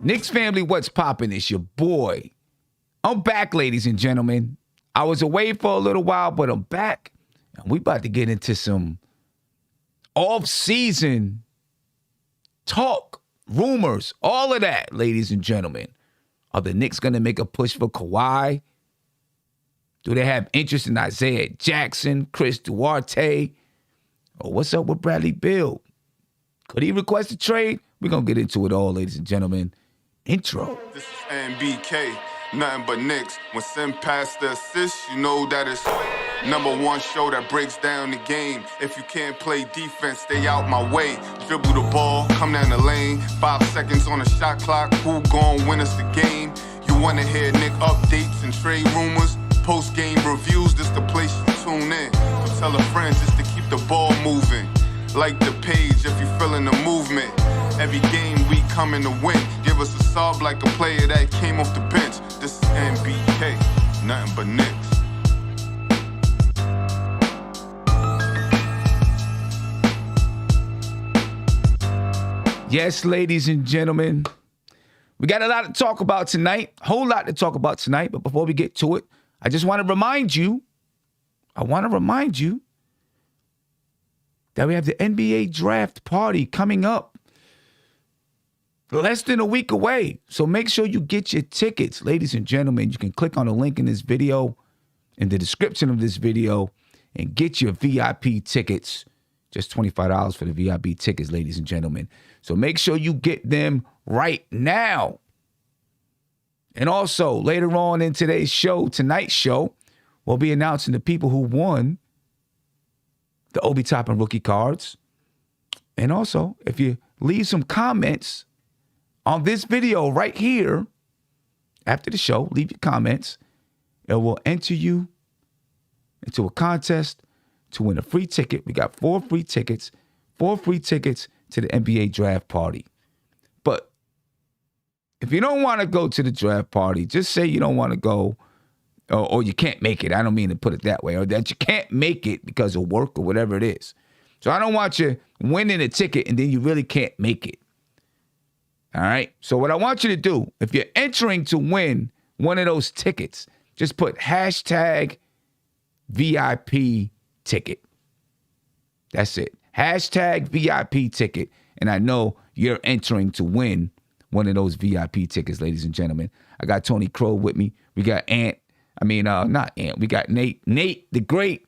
Knicks family, what's poppin'? It's your boy. I'm back, ladies and gentlemen. I was away for a little while, but I'm back. And we about to get into some off-season talk, rumors, all of that, ladies and gentlemen. Are the Knicks going to make a push for Kawhi? Do they have interest in Isaiah Jackson, Chris Duarte? Or what's up with Bradley Beal? Could he request a trade? We're going to get into it all, ladies and gentlemen. Intro. This is NBK, nothing but Knicks. When Sim passed the assist, you know that it's #1 show that breaks down the game. If you can't play defense, stay out my way. Dribble the ball, come down the lane. 5 seconds on the shot clock, who gon' win us the game? You wanna hear Nick updates and trade rumors? Post-game reviews, this the place you tune in. So tell a friend just to keep the ball moving. Like the page if you feeling the movement. Every game we coming to win. Give us a sub like a player that came off the bench. This is NBK, nothing but Knicks. Yes, ladies and gentlemen, we got a lot to talk about tonight. A whole lot to talk about tonight. But before we get to it, I just want to remind you, that we have the NBA draft party coming up less than a week away. So make sure you get your tickets, ladies and gentlemen. You can click on the link in this video, in the description of this video, and get your VIP tickets. Just $25 for the VIP tickets, ladies and gentlemen. So make sure you get them right now. And also, later on in today's show, tonight's show, we'll be announcing the people who won the Obi Toppin rookie cards. And also, if you leave some comments on this video right here, after the show, leave your comments, and we'll enter you into a contest to win a free ticket. We got 4 free tickets to the NBA draft party. But if you don't want to go to the draft party, just say you don't want to go, or you can't make it. I don't mean to put it that way, or that you can't make it because of work or whatever it is. So I don't want you winning a ticket and then you really can't make it. All right? So what I want you to do, if you're entering to win one of those tickets, just put hashtag VIP ticket. That's it. Hashtag VIP ticket. And I know you're entering to win one of those VIP tickets, ladies and gentlemen. I got Tony Crow with me. We got not Ant. We got Nate. Nate the Great.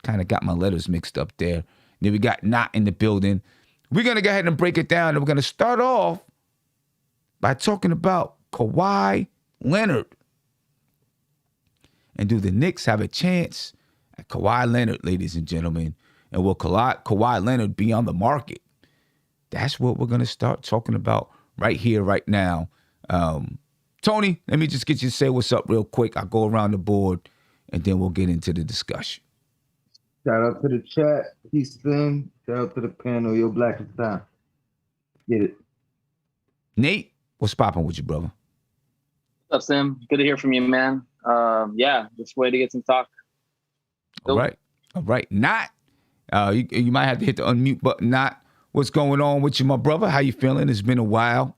Kind of got my letters mixed up there. And then we got Not in the building. We're going to go ahead and break it down. And we're going to start off by talking about Kawhi Leonard. And do the Knicks have a chance at Kawhi Leonard, ladies and gentlemen? And will Kawhi Leonard be on the market? That's what we're going to start talking about right here, right now. Tony, let me just get you to say what's up real quick. I'll go around the board, and then we'll get into the discussion. Shout out to the chat. Peace in. Shout out to the panel. Yo, Black is time. Get it. Nate, what's popping with you, brother? What's up, Sam? Good to hear from you, man. Just way to get some talk. All right. Not, you might have to hit the unmute button. Not, what's going on with you, my brother? How you feeling? It's been a while.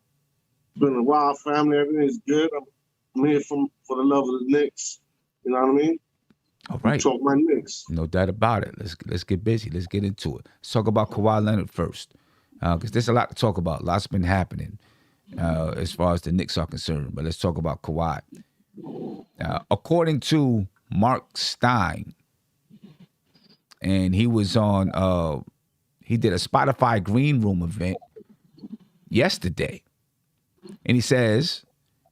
Been a while, family. Everything's good. I'm here for the love of the Knicks. You know what I mean? All right. Talk my Knicks. No doubt about it. Let's get busy. Let's get into it. Let's talk about Kawhi Leonard first, because there's a lot to talk about. Lots been happening as far as the Knicks are concerned. But let's talk about Kawhi. According to Mark Stein, and he was on, he did a Spotify Green Room event yesterday. And he says,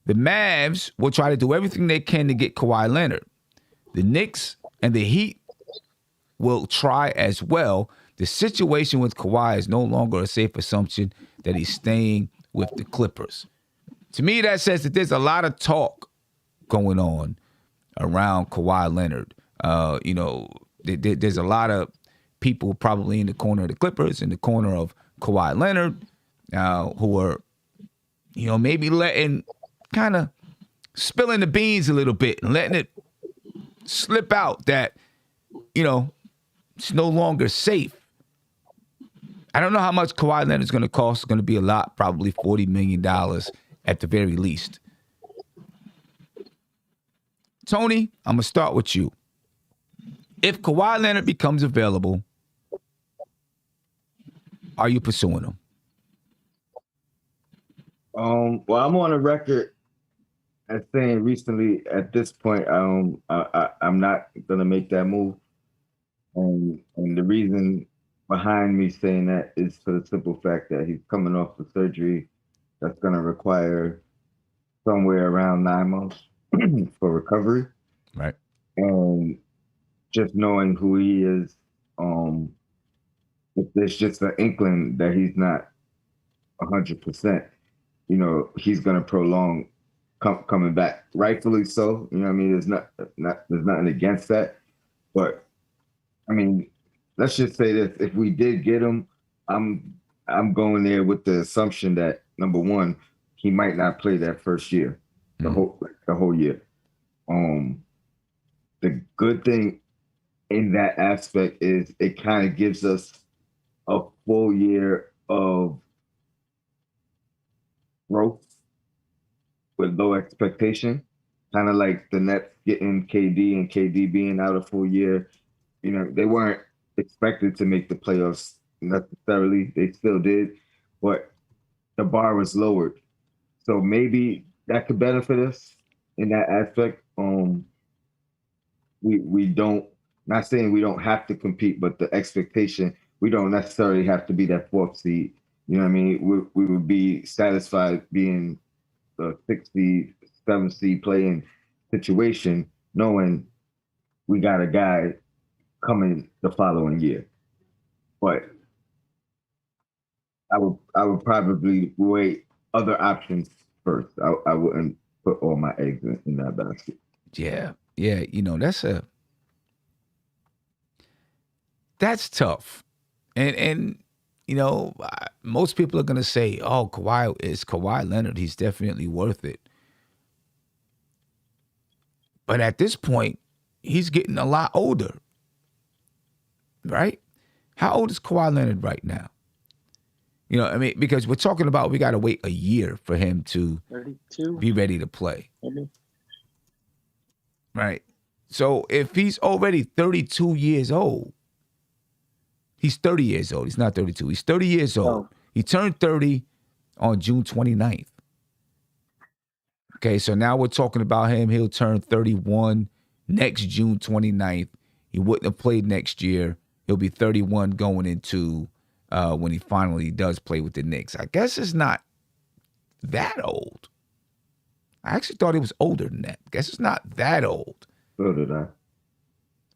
the Mavs will try to do everything they can to get Kawhi Leonard. The Knicks and the Heat will try as well. The situation with Kawhi is no longer a safe assumption that he's staying with the Clippers. To me, that says that there's a lot of talk going on around Kawhi Leonard. There's a lot of people probably in the corner of the Clippers, in the corner of Kawhi Leonard, who are, maybe kind of spilling the beans a little bit and letting it slip out that, it's no longer safe I don't know how much Kawhi Leonard's going to cost. It's going to be a lot, probably $40 million at the very least. Tony, I'm going to start with you. If Kawhi Leonard becomes available, are you pursuing him? Well, I'm on a record as saying recently at this point, I'm not gonna make that move. And the reason behind me saying that is for the simple fact that he's coming off the surgery that's gonna require somewhere around 9 months for recovery. Right. And just knowing who he is, if there's just an inkling that he's not 100%, he's gonna prolong coming back. Rightfully so. You know what I mean? There's nothing against that. But I mean, let's just say this. If we did get him, I'm going there with the assumption that, number one, he might not play that first year, the whole year. The good thing in that aspect is it kind of gives us a full year of growth with low expectation, kind of like the Nets getting KD and KD being out a full year. They weren't expected to make the playoffs necessarily. They still did, but the bar was lowered. So maybe that could benefit us in that aspect. We don't, not saying we don't have to compete, but the expectation, we don't necessarily have to be that fourth seed. You know what I mean? We would be satisfied being the 6th seed, 7th seed playing situation, knowing we got a guy coming the following year. But I would probably weigh other options first. I wouldn't put all my eggs in that basket. Yeah. That's tough. And most people are going to say, oh, Kawhi is Kawhi Leonard. He's definitely worth it. But at this point, he's getting a lot older, right? How old is Kawhi Leonard right now? Because we're talking about we got to wait a year for him to 32. Be ready to play. Maybe. Right. So if he's already 32 years old, he's 30 years old. He's not 32. He's 30 years old. Oh. He turned 30 on June 29th. Okay, so now we're talking about him. He'll turn 31 next June 29th. He wouldn't have played next year. He'll be 31 going into when he finally does play with the Knicks. I guess it's not that old. I actually thought he was older than that. I guess it's not that old. So did I. All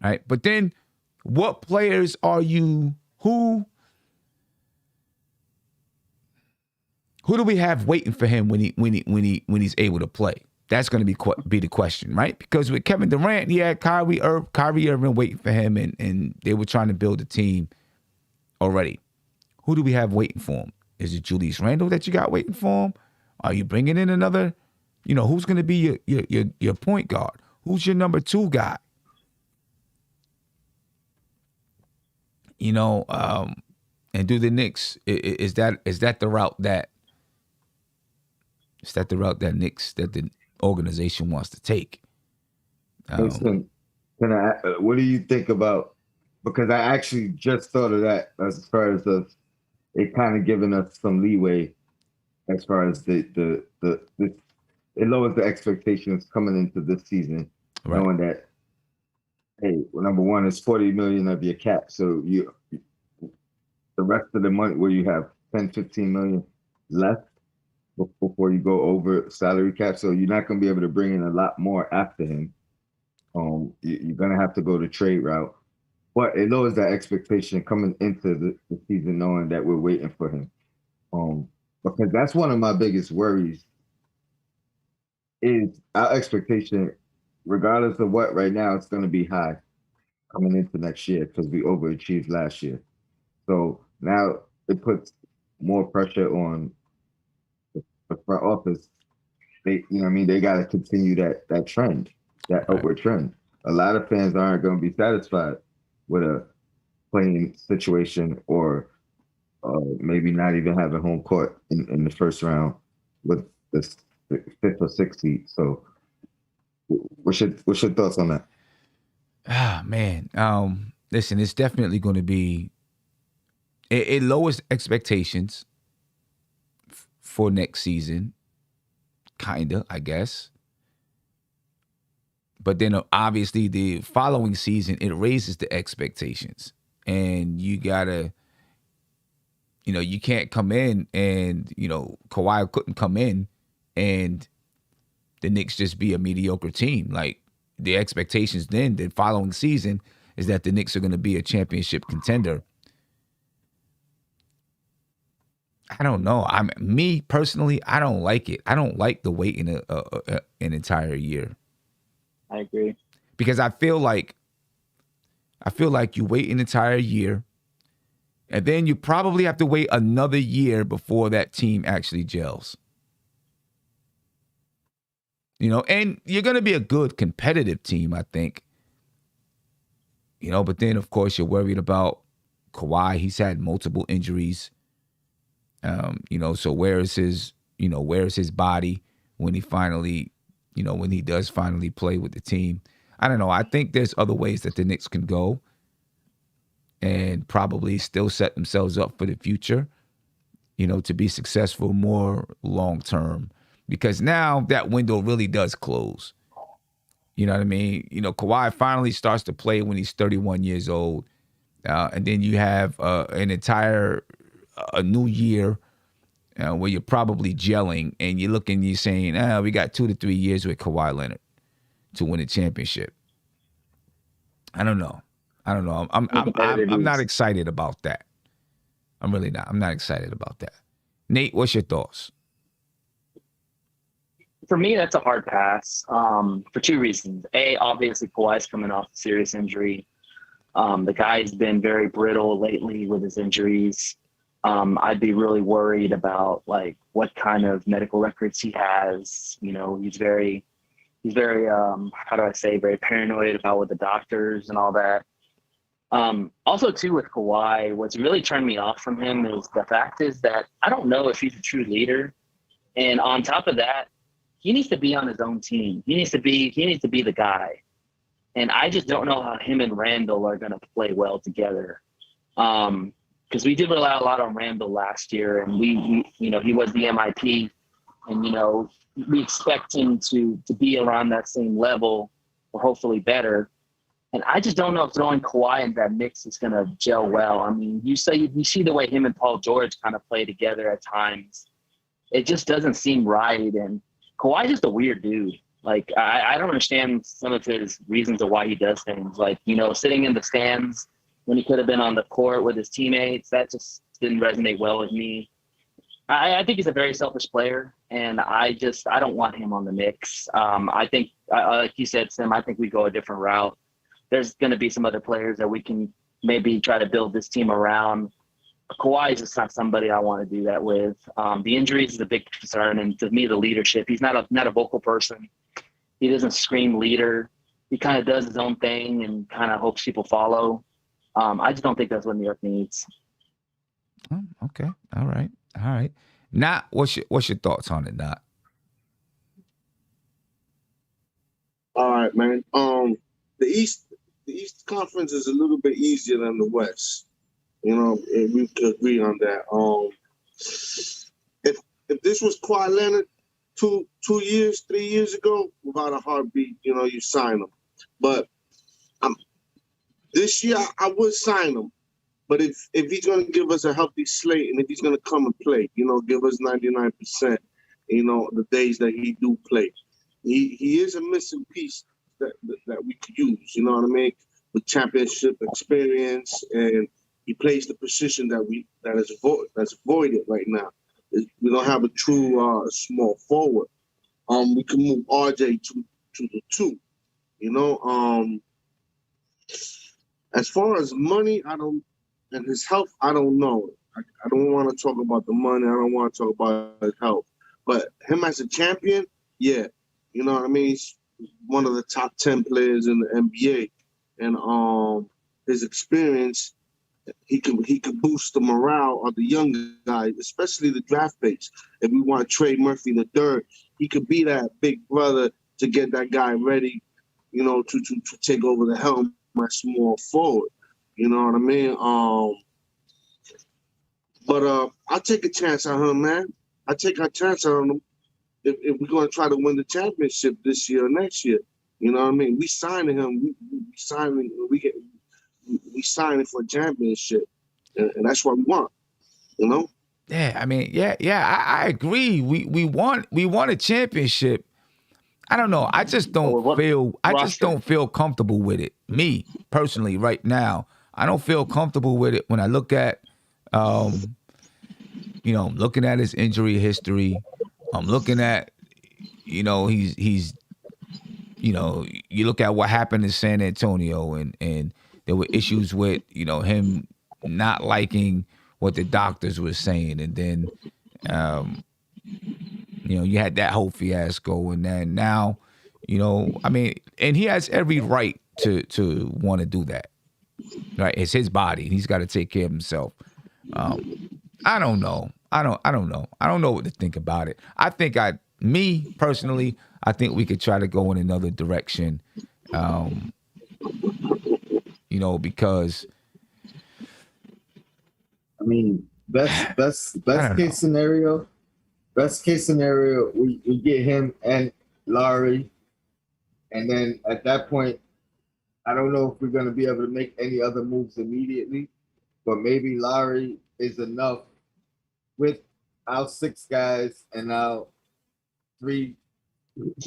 right, but then what players are you? Who do we have waiting for him when he's able to play? That's going to be the question, right? Because with Kevin Durant, he had Kyrie Irving waiting for him, and they were trying to build a team already. Who do we have waiting for him? Is it Julius Randle that you got waiting for him? Are you bringing in another? Who's going to be your point guard? Who's your number 2 guy? And do the Knicks, is that the route that Knicks, that the organization wants to take? Listen, what do you think about, because I actually just thought of that as far as it kind of giving us some leeway as far as it lowers the expectations coming into this season, right, knowing that, hey, well, number one, it's $40 million of your cap. So the rest of the money where you have 10, 15 million left before you go over salary cap. So you're not going to be able to bring in a lot more after him. You're going to have to go the trade route. But it lowers that expectation coming into the season, knowing that we're waiting for him. Because that's one of my biggest worries is our expectation, regardless of what right now, it's going to be high coming into next year because we overachieved last year. So now it puts more pressure on the front office. They got to continue that trend, that upward trend. A lot of fans aren't going to be satisfied with a playing situation or maybe not even having home court in the first round with the fifth or sixth seed. So, what's your thoughts on that? Ah, man. Listen, it's definitely going to be. It lowers expectations for next season, kinda, I guess. But then obviously the following season it raises the expectations, and you gotta, you can't come in and Kawhi couldn't come in and the Knicks just be a mediocre team. Like the expectations then the following season is that the Knicks are going to be a championship contender. I don't know. Me personally, I don't like it. I don't like the wait in an entire year. I agree. Because I feel like you wait an entire year, and then you probably have to wait another year before that team actually gels. And you're going to be a good competitive team, I think. But then of course you're worried about Kawhi. He's had multiple injuries. So where is his body when he finally, when he does finally play with the team? I don't know. I think there's other ways that the Knicks can go and probably still set themselves up for the future, to be successful more long term. Because now that window really does close. You know what I mean? Kawhi finally starts to play when he's 31 years old. And then you have an entire a new year where you're probably gelling and you're looking, you're saying, we got 2 to 3 years with Kawhi Leonard to win a championship. I don't know. I'm not excited about that. I'm really not. I'm not excited about that. Nate, what's your thoughts? For me, that's a hard pass for 2 reasons. A, obviously, Kawhi's coming off a serious injury. The guy's been very brittle lately with his injuries. I'd be really worried about like what kind of medical records he has. He's very, how do I say, very paranoid about with the doctors and all that. Also, too, with Kawhi, what's really turned me off from him is the fact is that I don't know if he's a true leader. And on top of that, he needs to be on his own team. He needs to be the guy. And I just don't know how him and Randall are going to play well together. Because we did rely a lot on Randall last year, and we he was the MIP, and we expect him to be around that same level or hopefully better. And I just don't know if throwing Kawhi in that mix is going to gel well. I mean, you see the way him and Paul George kind of play together at times. It just doesn't seem right. And Kawhi's just a weird dude. Like, I don't understand some of his reasons of why he does things. Like, sitting in the stands when he could have been on the court with his teammates, that just didn't resonate well with me. I think he's a very selfish player, and I don't want him on the Knicks. I think, like you said, Sim, I think we go a different route. There's going to be some other players that we can maybe try to build this team around. Kawhi is just not somebody I want to do that with. The injuries is a big concern, and to me, the leadership. He's not a vocal person. He doesn't scream leader. He kind of does his own thing and kind of hopes people follow. I just don't think that's what New York needs. Oh, okay. All right. Nat, what's your thoughts on it, Nat? All right, man. The East Conference is a little bit easier than the West. And we could agree on that. If this was Kawhi Leonard 3 years ago, without a heartbeat, you sign him. But this year I would sign him. But if he's going to give us a healthy slate and if he's going to come and play, give us 99%, the days that he do play, he is a missing piece that we could use. You know what I mean? With championship experience, and he plays the position that's voided right now. We don't have a true small forward. We can move RJ to the 2. As far as money, and his health, I don't know. I don't want to talk about the money. I don't want to talk about his health. But him as a champion, yeah. You know what I mean? He's one of the top 10 players in the NBA. And his experience he could boost the morale of the young guys, especially the draft picks. If we want Trey Murphy the third, he could be that big brother to get that guy ready, you know, to take over the helm at small forward. You know what I mean? But I'll take a chance on him, man. I take a chance on him if we're going to try to win the championship this year or next year. You know what I mean? We signing him. We signing. We signing for a championship, and that's what we want. You know? Yeah, I mean, I agree. We want a championship. I don't know. I just don't feel comfortable with it. Me personally, right now, I don't feel comfortable with it when I look at, looking at his injury history. I'm looking at, he's, you look at what happened in San Antonio, and there were issues with, him not liking what the doctors were saying, and then, you had that whole fiasco, and then now, and he has every right to want to do that, right? It's his body. He's got to take care of himself. I don't know. I don't know. I don't know what to think about it. I think me personally, I think we could try to go in another direction, because. I mean, best case scenario. Best case scenario, we get him and Lowry, and then at that point, I don't know if we're going to be able to make any other moves immediately, but maybe Lowry is enough with our 6 guys and our 3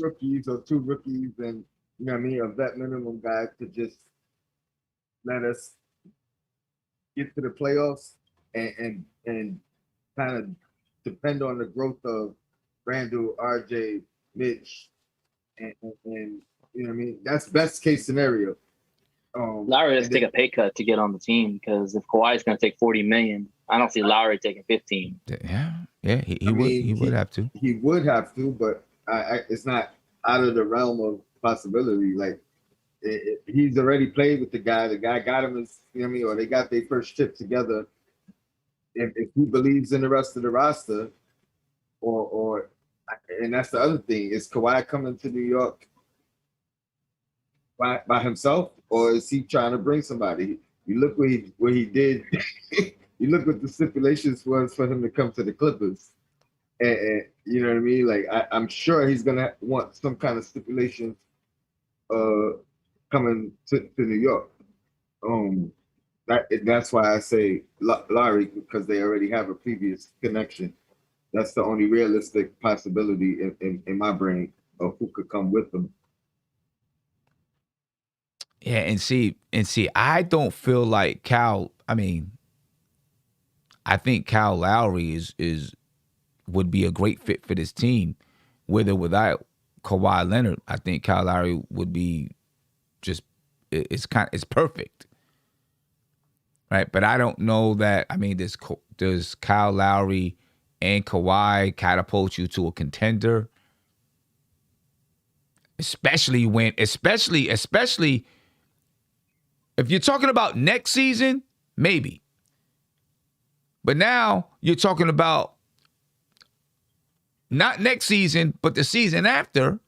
rookies or 2 rookies, and a vet minimum guy to just let us get to the playoffs and kind of depend on the growth of Randall, RJ, Mitch, and that's best case scenario. Lowry has to take a pay cut to get on the team, because if Kawhi is going to take $40 million, I don't see Lowry taking 15. Yeah, he would have to. He would have to, but it's not out of the realm of possibility. Like he's already played with the guy. The guy got him his, or they got their first trip together. If he believes in the rest of the roster, and that's the other thing, is Kawhi coming to New York by himself, or is he trying to bring somebody? You look what he did. You look what the stipulations was for him to come to the Clippers, and you know what I mean. Like I'm sure he's gonna want some kind of stipulations, coming to New York. That's why I say Larry, because they already have a previous connection. That's the only realistic possibility in my brain of who could come with them. Yeah, and see, I don't feel like Kyle. I think Kyle Lowry would be a great fit for this team, with or without Kawhi Leonard. I think Kyle Lowry would be it's perfect. Right, but I don't know that. Does Kyle Lowry and Kawhi catapult you to a contender? Especially if you're talking about next season, maybe. But now you're talking about not next season, but the season after,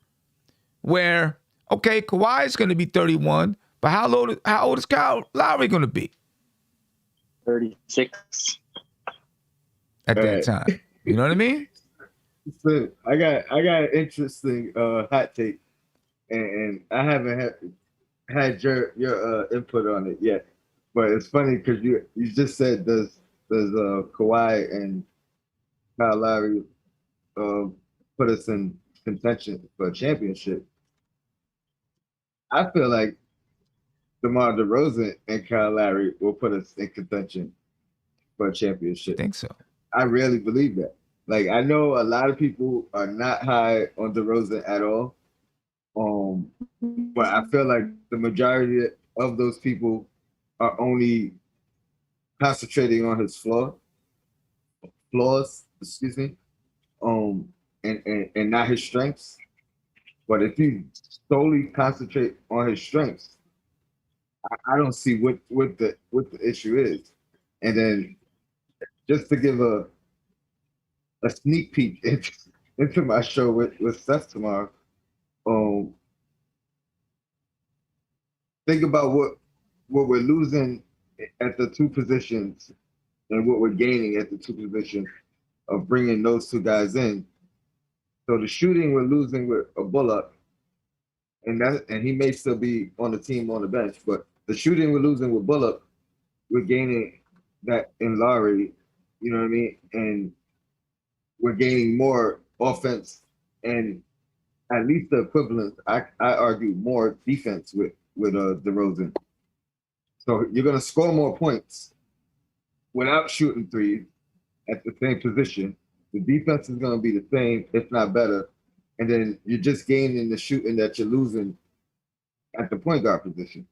where Kawhi is going to be 31, but how old is Kyle Lowry going to be? 36 All at that right. time. You know what I mean? So I got an interesting hot take, and I haven't had your input on it yet. But it's funny because you just said does Kawhi and Kyle Lowry put us in contention for a championship? I feel like DeMar DeRozan and Kyle Lowry will put us in contention for a championship. I think so. I really believe that. Like, I know a lot of people are not high on DeRozan at all. But I feel like the majority of those people are only concentrating on his flaws, and not his strengths. But if you solely concentrate on his strengths, I don't see what the issue is. And then just to give a sneak peek into my show with Seth tomorrow, think about what we're losing at the two positions and what we're gaining at the two positions of bringing those two guys in. So the shooting we're losing with a Bullock, and he may still be on the team on the bench, but the shooting we're losing with Bullock, we're gaining that in Lowry, you know what I mean? And we're gaining more offense and at least the equivalent, I argue, more defense with DeRozan. So you're going to score more points without shooting threes at the same position. The defense is going to be the same, if not better. And then you're just gaining the shooting that you're losing at the point guard position.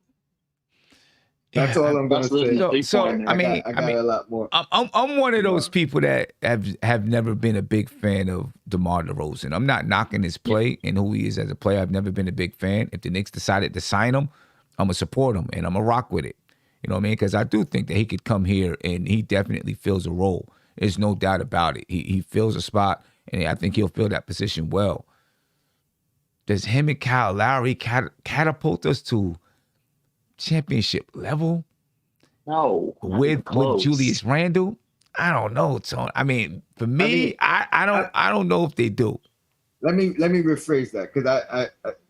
That's all I'm going to say. So I mean, I got a lot more. I'm one of those people that have never been a big fan of DeMar DeRozan. I'm not knocking his play and who he is as a player. I've never been a big fan. If the Knicks decided to sign him, I'm gonna support him and I'm gonna rock with it. You know what I mean? Because I do think that he could come here and he definitely fills a role. There's no doubt about it. He fills a spot, and I think he'll fill that position well. Does him and Kyle Lowry catapult us to championship level? No. With Julius Randle? I don't know, Tony. I mean, for me, I don't know if they do. Let me rephrase that, because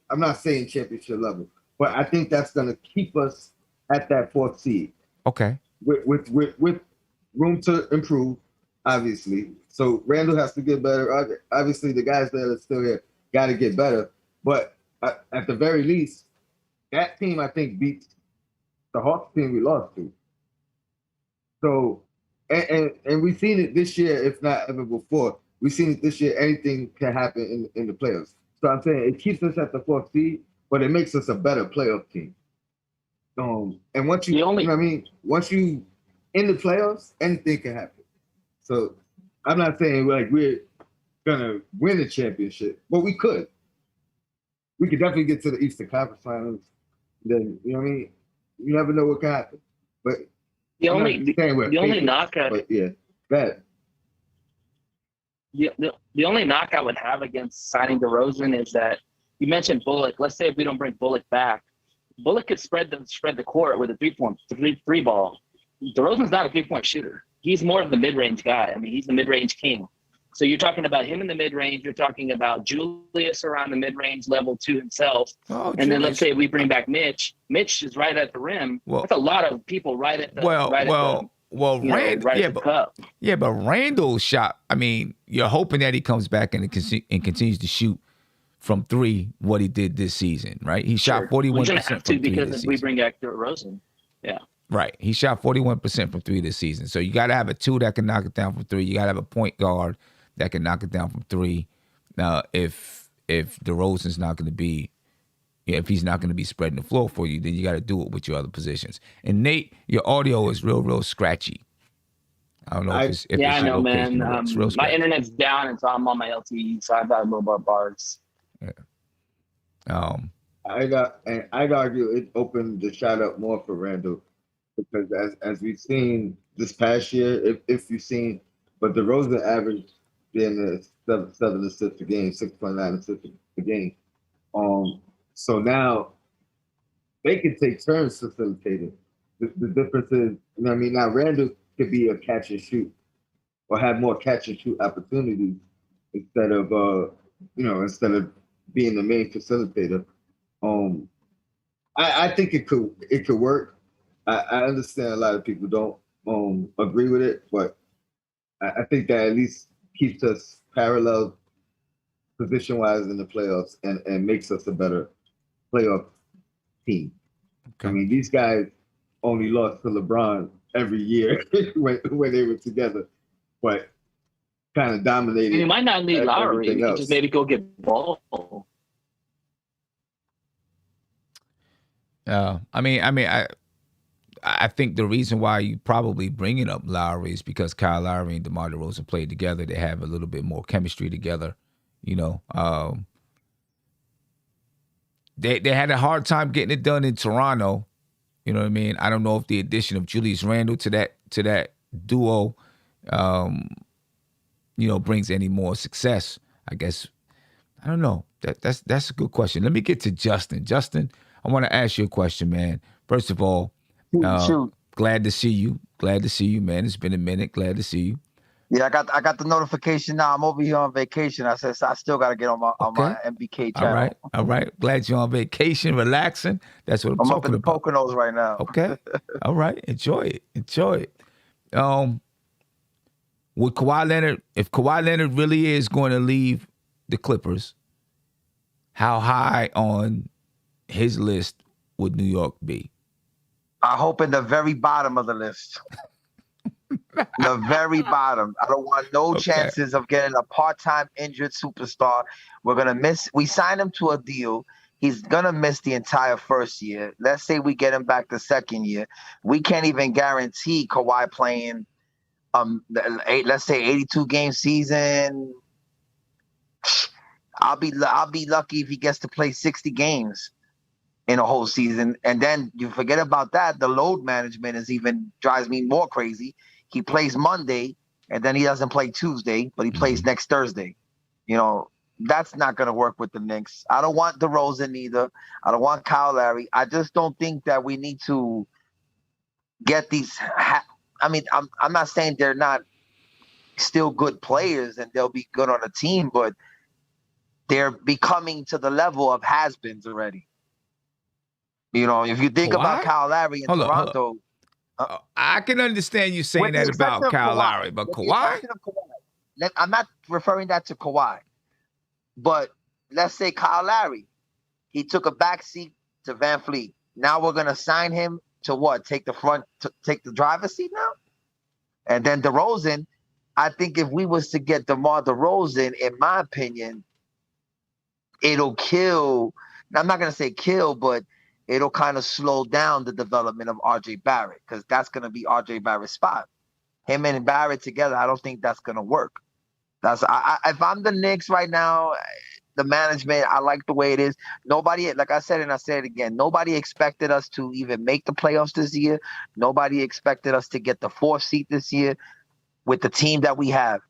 I'm not saying championship level, but I think that's going to keep us at that fourth seed. Okay. With room to improve, obviously. So Randle has to get better. Obviously, the guys that are still here got to get better. But at the very least, that team, I think, beats the Hawks team we lost to. So, and we've seen it this year, if not ever before. We've seen it this year. Anything can happen in the playoffs. So I'm saying it keeps us at the fourth seed, but it makes us a better playoff team. And once you, you know what I mean? Once you in the playoffs, anything can happen. So I'm not saying we're gonna win the championship, but we could. We could definitely get to the Eastern Conference Finals. Then, you know what I mean? You never know what can happen. But the only knock the only knock I would have against signing DeRozan is that you mentioned Bullock. Let's say if we don't bring Bullock back, Bullock could spread the court with a three ball. DeRozan's not a 3-point shooter. He's more of the mid-range guy. I mean, he's the mid-range king. So you're talking about him in the mid-range. You're talking about Julius around the mid-range level to himself. And Julius. Then let's say we bring back Mitch. Mitch is right at the rim. Well, that's a lot of people right at the cup. Yeah, but Randall's shot, I mean, you're hoping that he comes back and continues to shoot from three what he did this season, right? He shot 41% from three because we bring back DeRozan. Yeah. Right. He shot 41% from three this season. So you got to have a two that can knock it down from three. You got to have a point guard that can knock it down from three. Now, if DeRozan's not going to be, if he's not going to be spreading the floor for you, then you got to do it with your other positions. And Nate, your audio is real scratchy. I don't know if it's I know, okay, man. My internet's down, and so I'm on my LTE, so I've got a little more bars. Yeah. I'd argue it opened the shot up more for Randle, because as we've seen this past year, if you've seen, but DeRozan averaged in 7 assists a game, 6.9 assists a game. So now they can take turns facilitating. The difference is, you know what I mean? Now Randle could be a catch and shoot or have more catch and shoot opportunities instead of being the main facilitator. I think it could work. I understand a lot of people don't agree with it, but I think that at least keeps us parallel position-wise in the playoffs and makes us a better playoff team. Okay. I mean, these guys only lost to LeBron every year when they were together, but kind of dominated. You might not need Lowry. You could just maybe go get Ball. I think the reason why you probably bringing up Lowry is because Kyle Lowry and DeMar DeRozan played together. They have a little bit more chemistry together. You know, they had a hard time getting it done in Toronto. You know what I mean? I don't know if the addition of Julius Randle to to that duo, brings any more success. I guess I don't know. That's a good question. Let me get to Justin. Justin, I want to ask you a question, man. First of all, Shoot. glad to see you. Glad to see you, man. It's been a minute. Glad to see you. Yeah, I got the notification now. I'm over here on vacation. I said, so I still got to get on my MBK channel. All right. Glad you're on vacation, relaxing. That's what I'm up talking in the about. Poconos right now. Okay. All right. Enjoy it. With Kawhi Leonard, if Kawhi Leonard really is going to leave the Clippers, how high on his list would New York be? I hope in the very bottom of the list. The very bottom. I don't want no chances of getting a part-time injured superstar. We signed him to a deal. He's gonna miss the entire first year. Let's say we get him back the second year. We can't even guarantee Kawhi playing let's say 82 game season. I'll be lucky if he gets to play 60 games in a whole season. And then you forget about that. The load management drives me more crazy. He plays Monday and then he doesn't play Tuesday, but he plays next Thursday. That's not going to work with the Knicks. I don't want DeRozan either. I don't want Kyle Lowry. I just don't think that we need to get these. I'm not saying they're not still good players and they'll be good on a team, but they're becoming to the level of has-beens already. If you think about Kyle Lowry in Toronto. I can understand you saying that about Kyle Lowry, but Kawhi? I'm not referring that to Kawhi. But let's say Kyle Lowry, he took a backseat to Van Fleet. Now we're going to sign him to what? Take the driver's seat now? And then DeRozan, I think if we was to get DeMar DeRozan, in my opinion, it'll kill. I'm not going to say kill, but it'll kind of slow down the development of RJ Barrett because that's going to be RJ Barrett's spot. Him and Barrett together, I don't think that's going to work. If I'm the Knicks right now, the management, I like the way it is. Nobody, like I said, and I said it again, nobody expected us to even make the playoffs this year. Nobody expected us to get the 4th seat this year with the team that we have.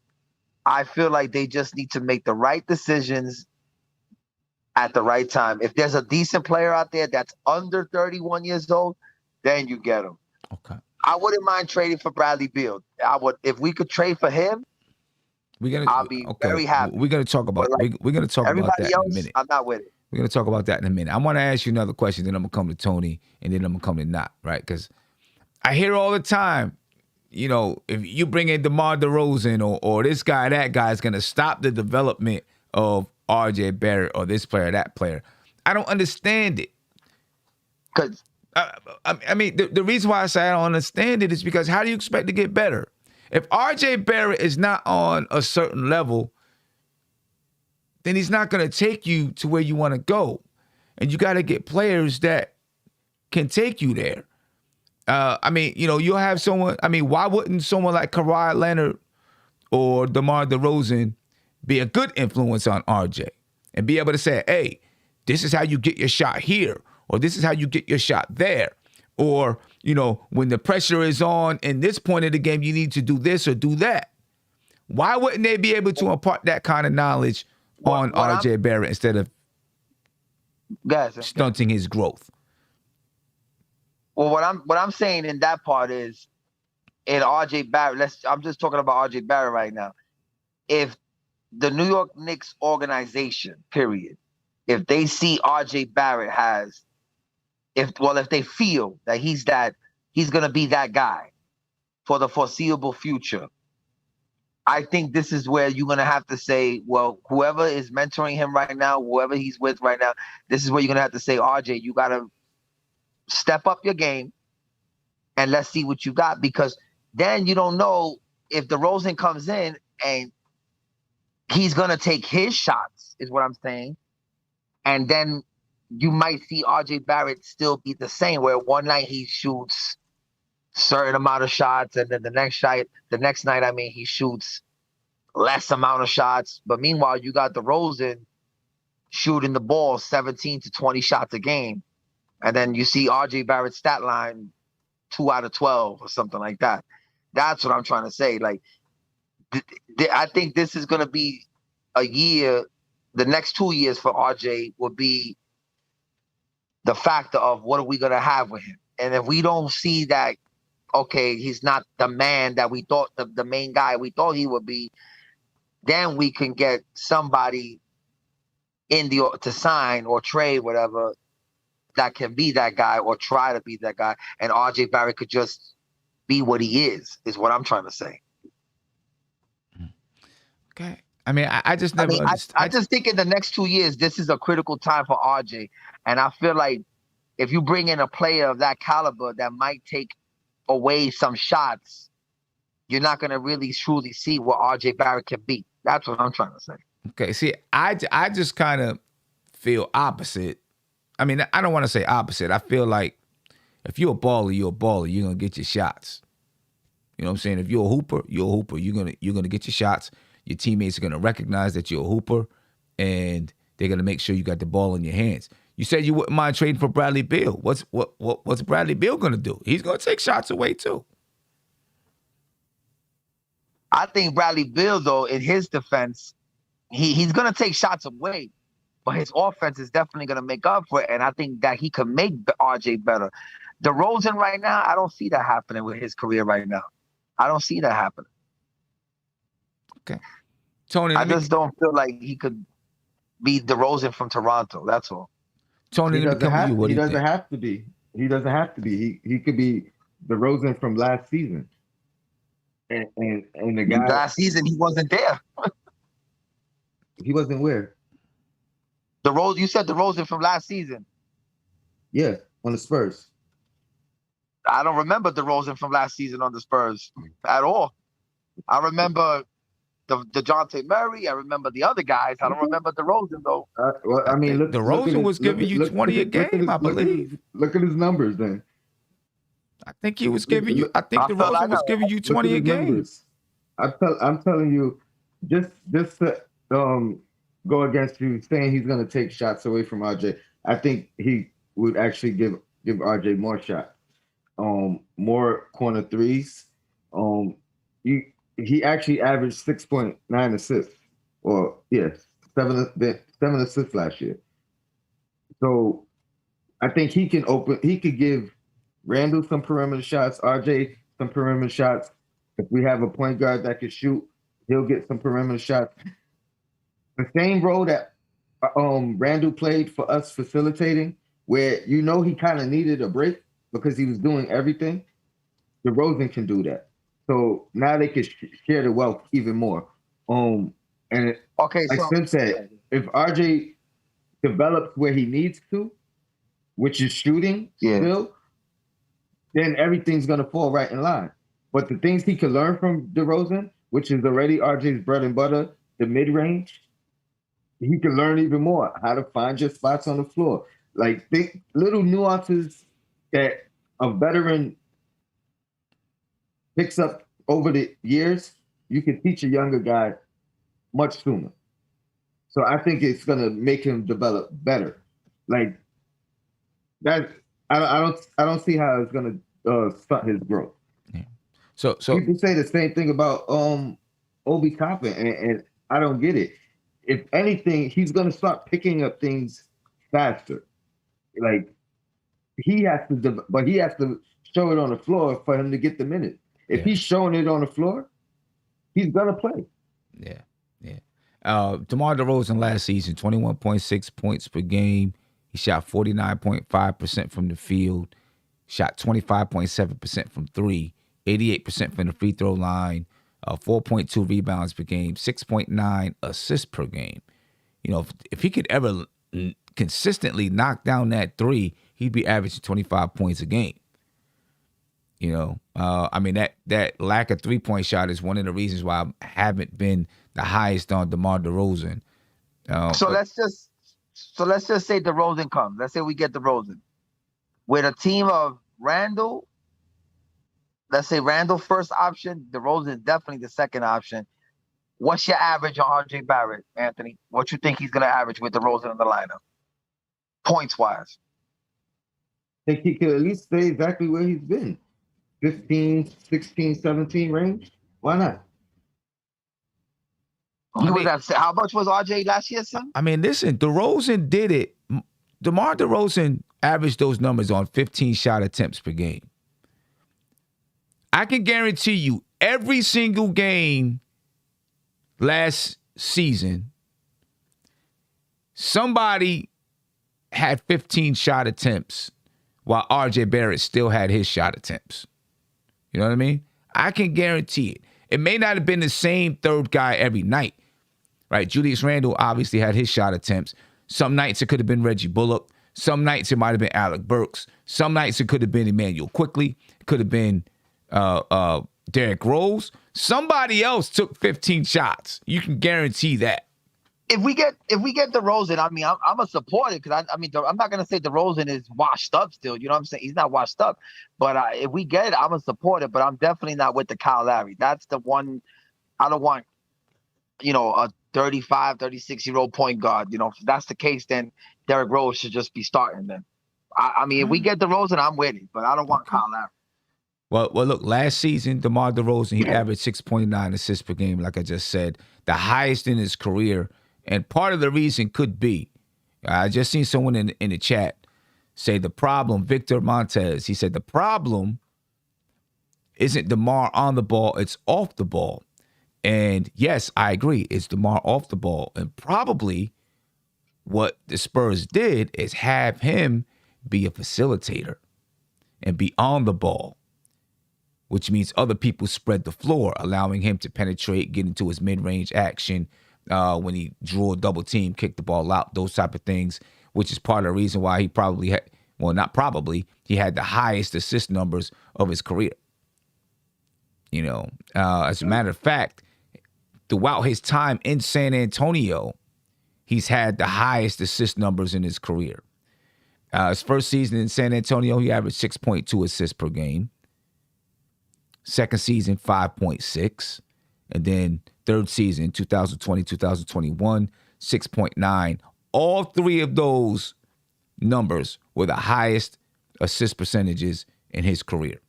I feel like they just need to make the right decisions at the right time. If there's a decent player out there that's under 31 years old, then you get him. Okay. I wouldn't mind trading for Bradley Beal. If we could trade for him, I'll be very happy. We're gonna talk about that in a minute. I'm not with it. We're gonna talk about that in a minute. I want to ask you another question, then I'm gonna come to Tony, and then I'm gonna come to Knott, right? Because I hear all the time, if you bring in DeMar DeRozan or this guy, that guy is gonna stop the development of RJ Barrett or this player, that player. I don't understand it. Because the reason why I say I don't understand it is because how do you expect to get better? If RJ Barrett is not on a certain level, then he's not going to take you to where you want to go. And you got to get players that can take you there. You'll have someone, why wouldn't someone like Kawhi Leonard or DeMar DeRozan be a good influence on RJ and be able to say, hey, this is how you get your shot here, or this is how you get your shot there. Or, when the pressure is on in this point of the game, you need to do this or do that. Why wouldn't they be able to impart that kind of knowledge on RJ Barrett instead of stunting his growth? Well, what I'm saying in that part is, in RJ Barrett, I'm just talking about RJ Barrett right now. If the New York Knicks organization, period, if they see RJ Barrett if they feel that he's going to be that guy for the foreseeable future, I think this is where you're going to have to say, well, whoever is mentoring him right now, whoever he's with right now, this is where you're going to have to say, RJ, you got to step up your game and let's see what you got, because then you don't know if DeRozan comes in and he's going to take his shots, is what I'm saying. And then you might see RJ Barrett still be the same, where one night he shoots certain amount of shots, and then the next night, he shoots less amount of shots. But meanwhile, you got DeRozan shooting the ball 17 to 20 shots a game. And then you see RJ Barrett's stat line 2 out of 12 or something like that. That's what I'm trying to say. Like, I think this is going to be a year. The next 2 years for RJ will be the factor of what are we going to have with him. And if we don't see that, okay, he's not the man that we thought, the main guy we thought he would be, then we can get somebody to sign or trade, whatever, that can be that guy or try to be that guy. And RJ Barrett could just be what he is what I'm trying to say. Okay. I mean, I just never understood. I just think in the next 2 years, this is a critical time for RJ. And I feel like if you bring in a player of that caliber that might take away some shots, you're not going to really truly see what RJ Barrett can be. That's what I'm trying to say. Okay. See, I just kind of feel opposite. I mean, I don't want to say opposite. I feel like if you're a baller, you're a baller. You're going to get your shots. You know what I'm saying? If you're a hooper, you're a hooper. You're gonna get your shots. Your teammates are going to recognize that you're a hooper, and they're going to make sure you got the ball in your hands. You said you wouldn't mind trading for Bradley Beal. What's Bradley Beal going to do? He's going to take shots away too. I think Bradley Beal, though, in his defense, he's going to take shots away, but his offense is definitely going to make up for it, and I think that he can make RJ better. DeRozan right now, I don't see that happening with his career right now. I don't see that happening. Okay. Tony, I just don't feel like he could be DeRozan from Toronto. That's all. Tony, He doesn't have to be. He doesn't have to be. He could be DeRozan from last season. And the guy last season he wasn't there. He wasn't where? You said DeRozan from last season. Yeah, on the Spurs. I don't remember DeRozan from last season on the Spurs at all. I remember the DeJounte Murray. I remember the other guys. I don't remember DeRozan though. Well, I mean, DeRozan was giving you 20 a game, I believe. Look at his numbers then. I think he was giving you. I think DeRozan was giving you 20 a game. I'm telling you, just to go against you saying he's going to take shots away from RJ. I think he would actually give RJ more shots, more corner threes. He actually averaged 6.9 assists, or yes, seven assists last year. So I think he could give Randall some perimeter shots, RJ some perimeter shots. If we have a point guard that can shoot, he'll get some perimeter shots. The same role that Randall played for us facilitating, where he kind of needed a break because he was doing everything. DeRozan can do that. So now they can share the wealth even more. Sim said, if RJ develops where he needs to, which is shooting still, then everything's going to fall right in line. But the things he can learn from DeRozan, which is already RJ's bread and butter, the mid-range, he can learn even more how to find your spots on the floor. Like, think little nuances that a veteran picks up over the years, you can teach a younger guy much sooner. So I think it's going to make him develop better. Like that, I don't see how it's going to stunt his growth. Yeah. So people say the same thing about Obi Toppin, and I don't get it. If anything, he's going to start picking up things faster. Like he has to show it on the floor for him to get the minutes. If he's showing it on the floor, he's gonna play. Yeah. DeMar DeRozan last season, 21.6 points per game. He shot 49.5% from the field, shot 25.7% from three, 88% from the free throw line, 4.2 rebounds per game, 6.9 assists per game. If he could ever consistently knock down that three, he'd be averaging 25 points a game. I mean, that lack of three-point shot is one of the reasons why I haven't been the highest on DeMar DeRozan. Let's just say DeRozan comes. Let's say we get DeRozan. With a team of Randall, let's say Randall first option, DeRozan definitely the second option. What's your average on RJ Barrett, Anthony? What you think he's going to average with DeRozan in the lineup, points-wise? I think he could at least stay exactly where he's been. 15, 16, 17 range. Why not? How much was RJ last year, son? I mean, listen, DeRozan did it. DeMar DeRozan averaged those numbers on 15 shot attempts per game. I can guarantee you every single game last season, somebody had 15 shot attempts while RJ Barrett still had his shot attempts. You know what I mean? I can guarantee it. It may not have been the same third guy every night, right? Julius Randle obviously had his shot attempts. Some nights it could have been Reggie Bullock. Some nights it might have been Alec Burks. Some nights it could have been Emmanuel Quickley. It could have been Derrick Rose. Somebody else took 15 shots. You can guarantee that. If we get DeRozan, I mean, I'm gonna support it because I'm not gonna say DeRozan is washed up still. You know what I'm saying? He's not washed up, but if we get it, I'm gonna support it. But I'm definitely not with the Kyle Lowry. That's the one I don't want. A 35, 36-year-old point guard. If that's the case, then Derrick Rose should just be starting. Then, I mean, if we get DeRozan, I'm with it. But I don't want Kyle Lowry. Well, look, last season, DeMar DeRozan, he averaged 6.9 assists per game, like I just said, the highest in his career. And part of the reason could be, I just seen someone in the chat say the problem, Victor Montez, he said the problem isn't DeMar on the ball, it's off the ball. And yes, I agree, it's DeMar off the ball. And probably what the Spurs did is have him be a facilitator and be on the ball, which means other people spread the floor, allowing him to penetrate, get into his mid-range action, when he drew a double team, kick the ball out, those type of things, which is part of the reason why he probably had, well, not probably, he had the highest assist numbers of his career. As a matter of fact, throughout his time in San Antonio, he's had the highest assist numbers in his career. His first season in San Antonio, he averaged 6.2 assists per game. Second season, 5.6. And then third season, 2020, 2021, 6.9. All three of those numbers were the highest assist percentages in his career.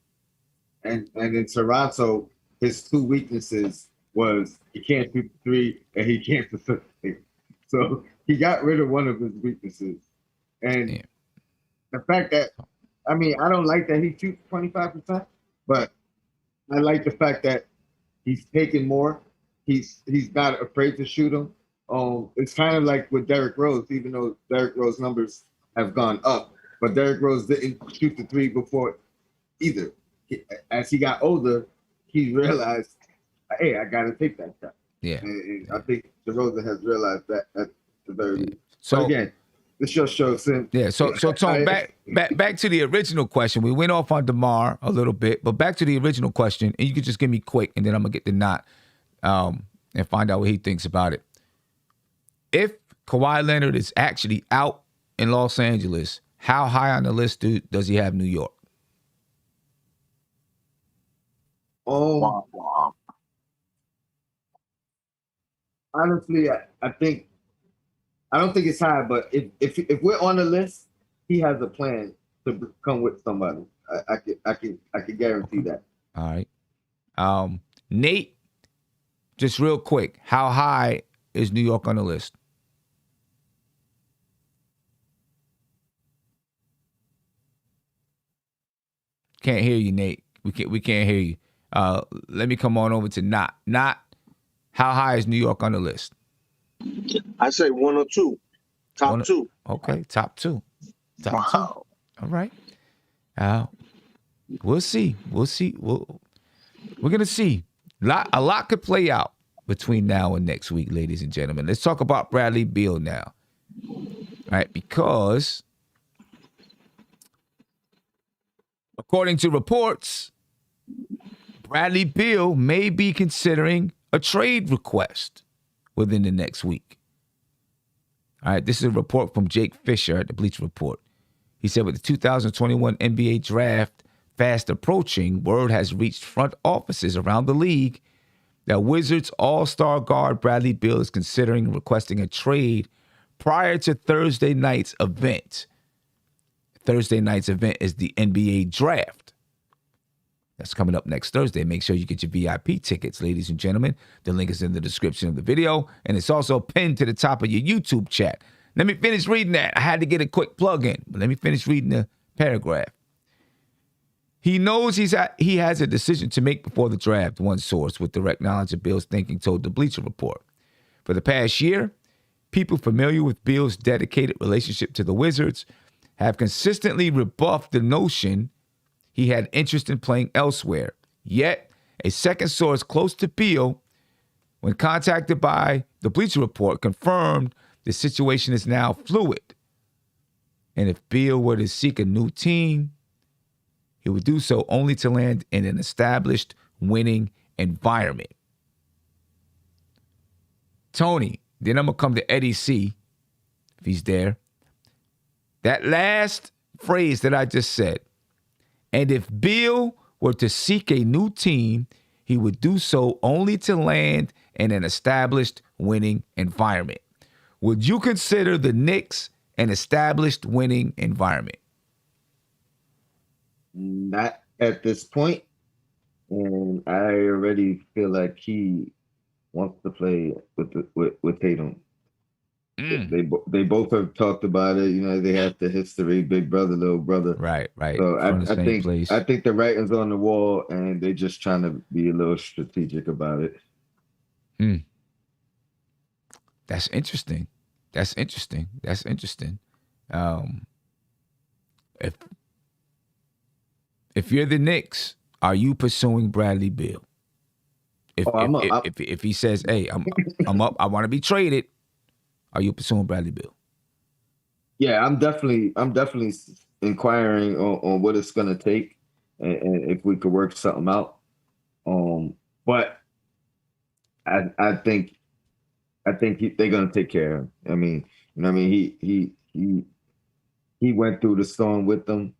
And in Toronto, his two weaknesses was he can't shoot the three and he can't facilitate. So he got rid of one of his weaknesses. And the fact that, I don't like that he shoots 25%, but I like the fact that he's taking more. He's not afraid to shoot them. It's kind of like with Derrick Rose, even though Derrick Rose numbers have gone up, but Derrick Rose didn't shoot the three before either. As he got older, he realized, hey, I got to take that shot. Yeah. And I think DeRozan has realized that at the very least. So but again, this just shows him. Yeah. So Tone, back to the original question. We went off on DeMar a little bit, but back to the original question, and you could just give me quick, and then I'm gonna get the knot, and find out what he thinks about it. If Kawhi Leonard is actually out in Los Angeles, how high on the list does he have New York? Honestly, I don't think it's high, but if we're on the list, he has a plan to come with somebody. I can guarantee that. All right. Nate, just real quick, how high is New York on the list? Can't hear you, Nate. We can't hear you. Let me come on over to Not. Not, how high is New York on the list? I say one or two. Top two. Okay, top two. Top two. All right. We'll see. We're gonna see. A lot could play out between now and next week, ladies and gentlemen. Let's talk about Bradley Beal now. All right, because according to reports, Bradley Beal may be considering a trade request within the next week. All right, this is a report from Jake Fisher at the Bleacher Report. He said with the 2021 NBA draft fast approaching, word has reached front offices around the league that Wizards all-star guard Bradley Beal is considering requesting a trade prior to Thursday night's event. Thursday night's event is the NBA draft. That's coming up next Thursday. Make sure you get your VIP tickets, ladies and gentlemen. The link is in the description of the video, and it's also pinned to the top of your YouTube chat. Let me finish reading that. I had to get a quick plug in, but let me finish reading the paragraph. He knows he has a decision to make before the draft, one source with direct knowledge of Bill's thinking told the Bleacher Report. For the past year, people familiar with Bill's dedicated relationship to the Wizards have consistently rebuffed the notion he had interest in playing elsewhere. Yet, a second source close to Beal, when contacted by the Bleacher Report, confirmed the situation is now fluid. And if Beal were to seek a new team, he would do so only to land in an established winning environment. Tony, then I'm going to come to Eddie C, if he's there. That last phrase that I just said, and if Beal were to seek a new team, he would do so only to land in an established winning environment. Would you consider the Knicks an established winning environment? Not at this point. And I already feel like he wants to play with Tatum. They both have talked about it. You know, they have the history, big brother, little brother. Right. So I think the writing's on the wall, and they're just trying to be a little strategic about it. That's interesting. If you're the Knicks, are you pursuing Bradley Beal? If he says, "Hey, I'm up. I want to be traded," are you pursuing Bradley Beal? Yeah, I'm definitely inquiring on what it's gonna take, and if we could work something out. But I think they're gonna take care of him. I mean, you know what I mean? He went through the storm with them.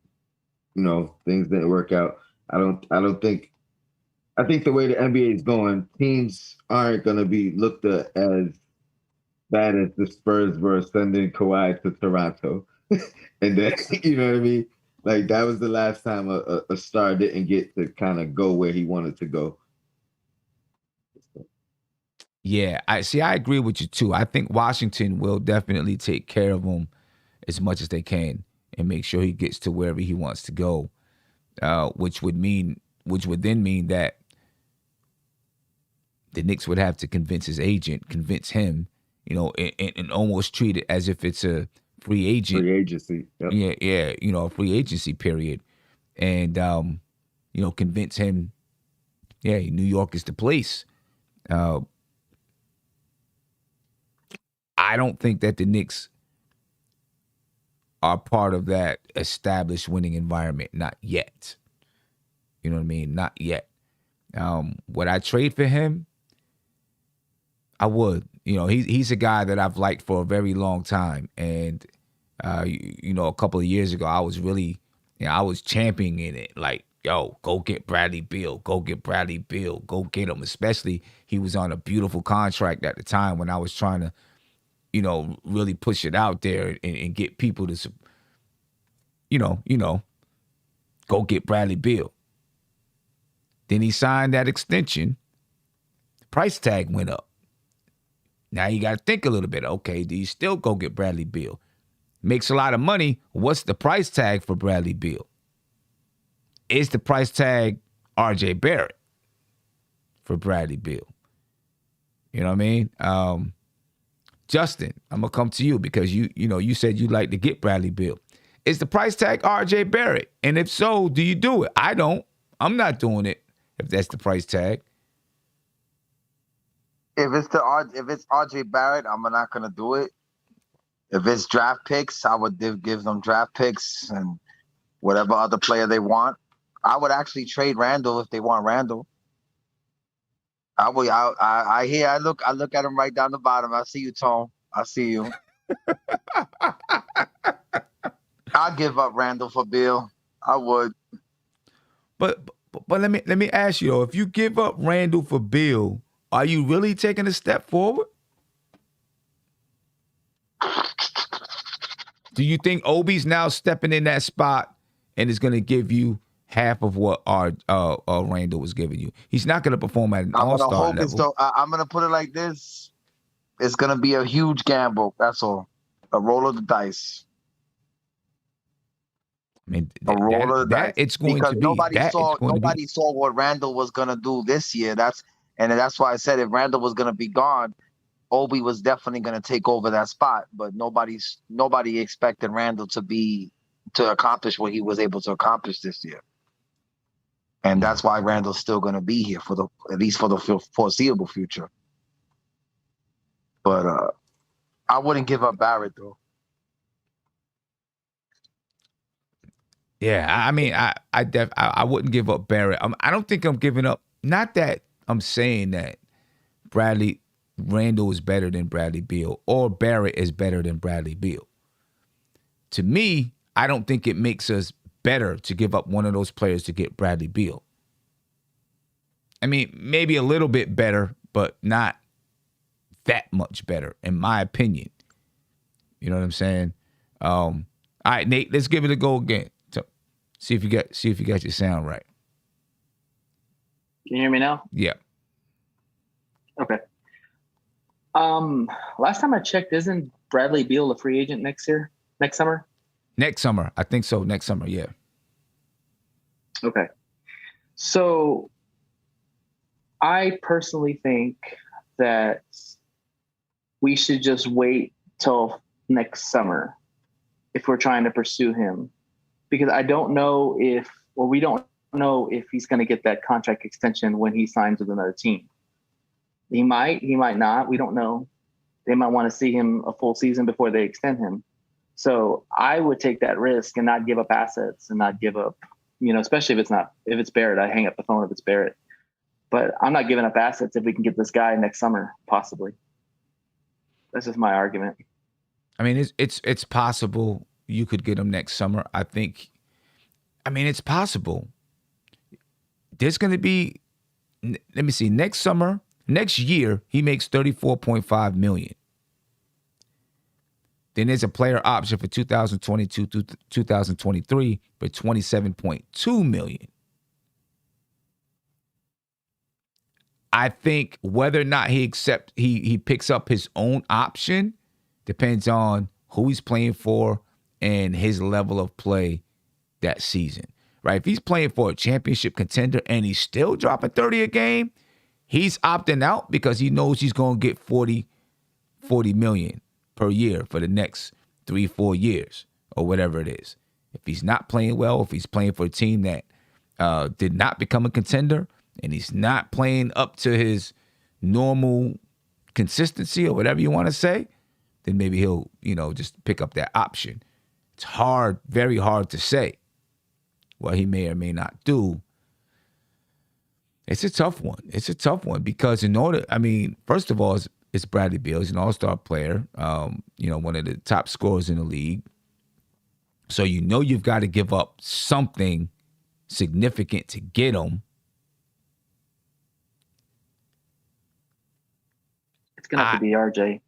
You know, things didn't work out. I think the way the NBA is going, teams aren't going to be looked at as bad as the Spurs were sending Kawhi to Toronto. And then, you know what I mean? Like, that was the last time a star didn't get to kind of go where he wanted to go. Yeah, I agree with you, too. I think Washington will definitely take care of him as much as they can and make sure he gets to wherever he wants to go, which would then mean that the Knicks would have to convince his agent, convince him, you know, and almost treat it as if it's a free agent. Free agency. Yep. Yeah, you know, a free agency period. And, you know, convince him, yeah, New York is the place. I don't think that the Knicks are part of that established winning environment. Not yet. You know what I mean? Not yet. Would I trade for him? I would. You know, he's a guy that I've liked for a very long time. And, you know, a couple of years ago, I was really, you know, I was championing it. Like, yo, go get Bradley Beal. Go get Bradley Beal. Go get him. Especially he was on a beautiful contract at the time when I was trying to, you know, really push it out there and get people to, you know, go get Bradley Beal. Then he signed that extension. The price tag went up. Now you got to think a little bit. Okay, do you still go get Bradley Beal? Makes a lot of money. What's the price tag for Bradley Beal? Is the price tag RJ Barrett for Bradley Beal? You know what I mean? Justin, I'm going to come to you because you know, you said you'd like to get Bradley Beal. Is the price tag RJ Barrett? And if so, do you do it? I don't. I'm not doing it if that's the price tag. If it's RJ Barrett, I'm not gonna do it. If it's draft picks, I would give them draft picks and whatever other player they want. I would actually trade Randall if they want Randall. I look at him right down the bottom. I see you, Tone. I see you. I'll give up Randall for Beal. I would. But let me ask you though, if you give up Randall for Beal, are you really taking a step forward? Do you think Obi's now stepping in that spot and is going to give you half of what our Randall was giving you. He's not going to perform at an I'm gonna all-star hope it's level. I'm gonna put it like this: it's gonna be a huge gamble. That's all. A roll of the dice. I mean, A roll of the dice. it's going Because to be. nobody saw what Randall was gonna do this year. That's why I said if Randall was gonna be gone, Obi was definitely gonna take over that spot. But nobody expected Randall to accomplish what he was able to accomplish this year. And that's why Randall's still gonna be here at least for the foreseeable future. But I wouldn't give up Barrett though. Yeah, I mean, I wouldn't give up Barrett. I don't think I'm giving up. Not that I'm saying that Randall is better than Bradley Beal or Barrett is better than Bradley Beal. To me, I don't think it makes us better to give up one of those players to get Bradley Beal. I mean, maybe a little bit better, but not that much better, in my opinion. You know what I'm saying? All right, Nate, let's give it a go again. See if you got your sound right. Can you hear me now? Yeah. Okay. Last time I checked, isn't Bradley Beal a free agent next summer? Next summer. I think so. Next summer, yeah. Okay. So I personally think that we should just wait till next summer if we're trying to pursue him. Because we don't know if he's going to get that contract extension when he signs with another team. He might not. We don't know. They might want to see him a full season before they extend him. So I would take that risk and not give up assets and not give up, especially if it's Barrett. I hang up the phone if it's Barrett. But I'm not giving up assets if we can get this guy next summer, possibly. That's just my argument. I mean, it's possible you could get him next summer. It's possible. There's going to be, let me see, next year, he makes $34.5 million. Then there's a player option for 2022 to 2023 for $27.2 million. I think whether or not he picks up his own option depends on who he's playing for and his level of play that season, right? If he's playing for a championship contender and he's still dropping 30 a game, he's opting out because he knows he's going to get 40 million per year for the next 3-4 years or whatever it is. If he's not playing well, if he's playing for a team that did not become a contender and he's not playing up to his normal consistency or whatever you want to say, then maybe he'll, just pick up that option. It's hard, very hard to say what he may or may not do. It's a tough one. Because first of all, it's Bradley Beal. He's an all-star player, one of the top scorers in the league. So you've got to give up something significant to get him. It's going to have to be RJ.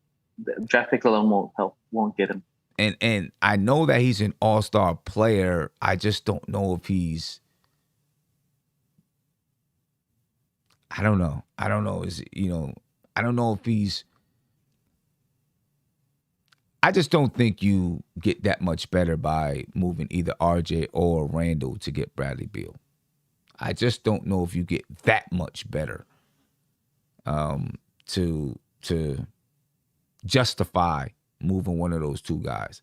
The draft pick alone won't get him. And I know that he's an all-star player. I just don't know if he's. I don't know. I don't know if he's. I just don't think you get that much better by moving either RJ or Randall to get Bradley Beal. I just don't know if you get that much better to justify moving one of those two guys.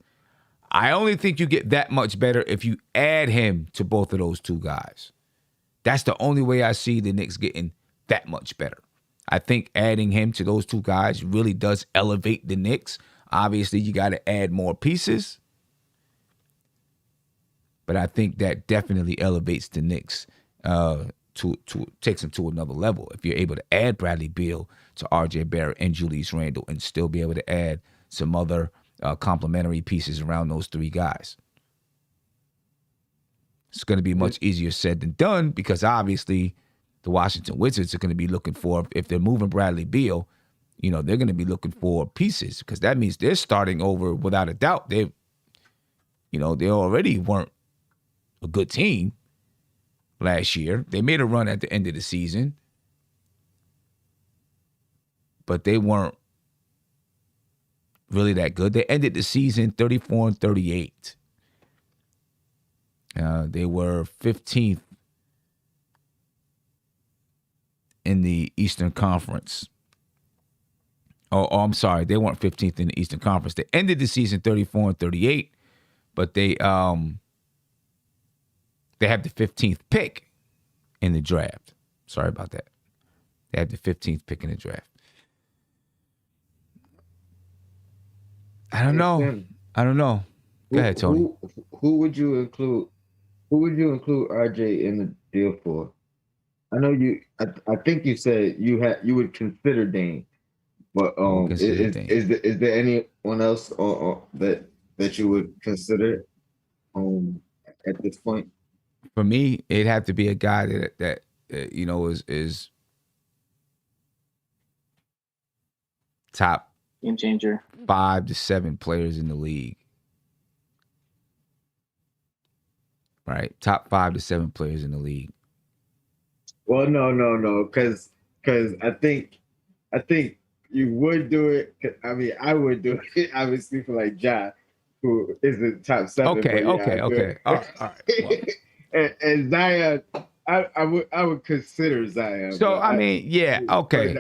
I only think you get that much better if you add him to both of those two guys. That's the only way I see the Knicks getting that much better. I think adding him to those two guys really does elevate the Knicks. Obviously, you got to add more pieces. But I think that definitely elevates the Knicks to takes them to another level. If you're able to add Bradley Beal to RJ Barrett and Julius Randle and still be able to add some other complementary pieces around those three guys. It's going to be much easier said than done because obviously the Washington Wizards are going to be looking for, if they're moving Bradley Beal, they're going to be looking for pieces because that means they're starting over without a doubt. They already weren't a good team. last year. They made a run at the end of the season, but they weren't really that good. They ended the season 34-38. They were 15th in the Eastern Conference. Oh, I'm sorry. They weren't 15th in the Eastern Conference. They ended the season 34-38, but they have the 15th pick in the draft. Sorry about that. They have the 15th pick in the draft. I don't know. Go ahead, Tony. Who would you include? Who would you include RJ in the deal for? I know you. I think you said you would consider Dame, but is there anyone else that you would consider at this point? For me, it'd have to be a guy that is top game changer, 5 to 7 players in the league. Right, top 5 to 7 players in the league. Well, no, because I think you would do it. I mean, I would do it. Obviously, for like Ja, who is the top 7. Okay. All right. Well. and Zion, I would consider Zion. So I mean, yeah, okay.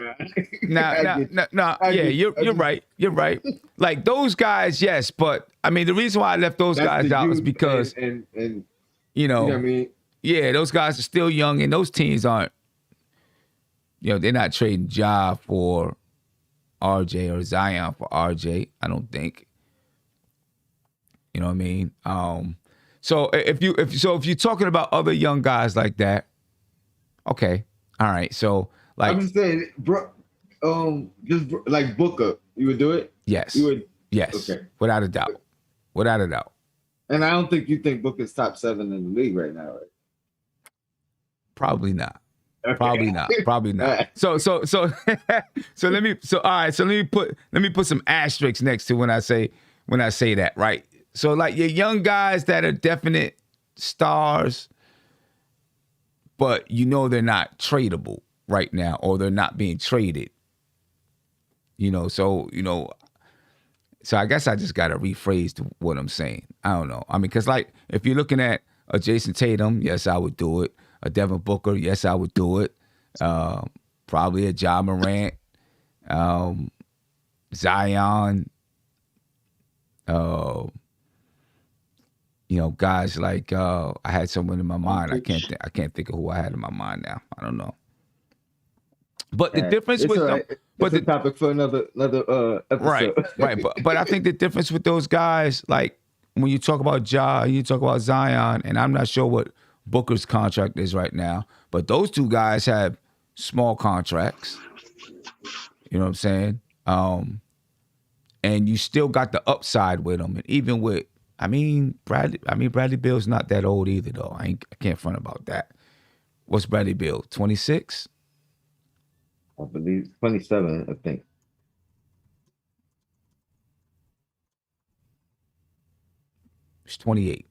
You're right. You're right. Like those guys, yes, but I mean, the reason why I left those guys out is because and you know what I mean? Yeah, those guys are still young, and those teams aren't. They're not trading Ja for RJ or Zion for RJ. I don't think. You know what I mean? So if you're talking about other young guys like that, okay, all right. So like, I'm just saying, bro, just like Booker, you would do it? Yes. You would. Yes. Okay. Without a doubt. And I don't think you think Booker's top 7 in the league right now, right? Probably not. Okay. Probably not. So let me put some asterisks next to when I say that, right? So like your young guys that are definite stars, but they're not tradable right now, or they're not being traded. So I guess I just gotta rephrase what I'm saying. I don't know. I mean, because like if you're looking at a Jason Tatum, yes, I would do it. A Devin Booker, yes, I would do it. Probably a Ja Morant, Zion. Guys like I had someone in my mind. I can't think of who I had in my mind now. I don't know. But the difference with them, but the topic for another episode. Right. But I think the difference with those guys, like when you talk about Ja, you talk about Zion, and I'm not sure what Booker's contract is right now, but those two guys have small contracts. You know what I'm saying? And you still got the upside with them, and even with Bradley Beal's not that old either, though. I can't front about that. What's Bradley Beal? 26? I believe 27. I think. He's 28.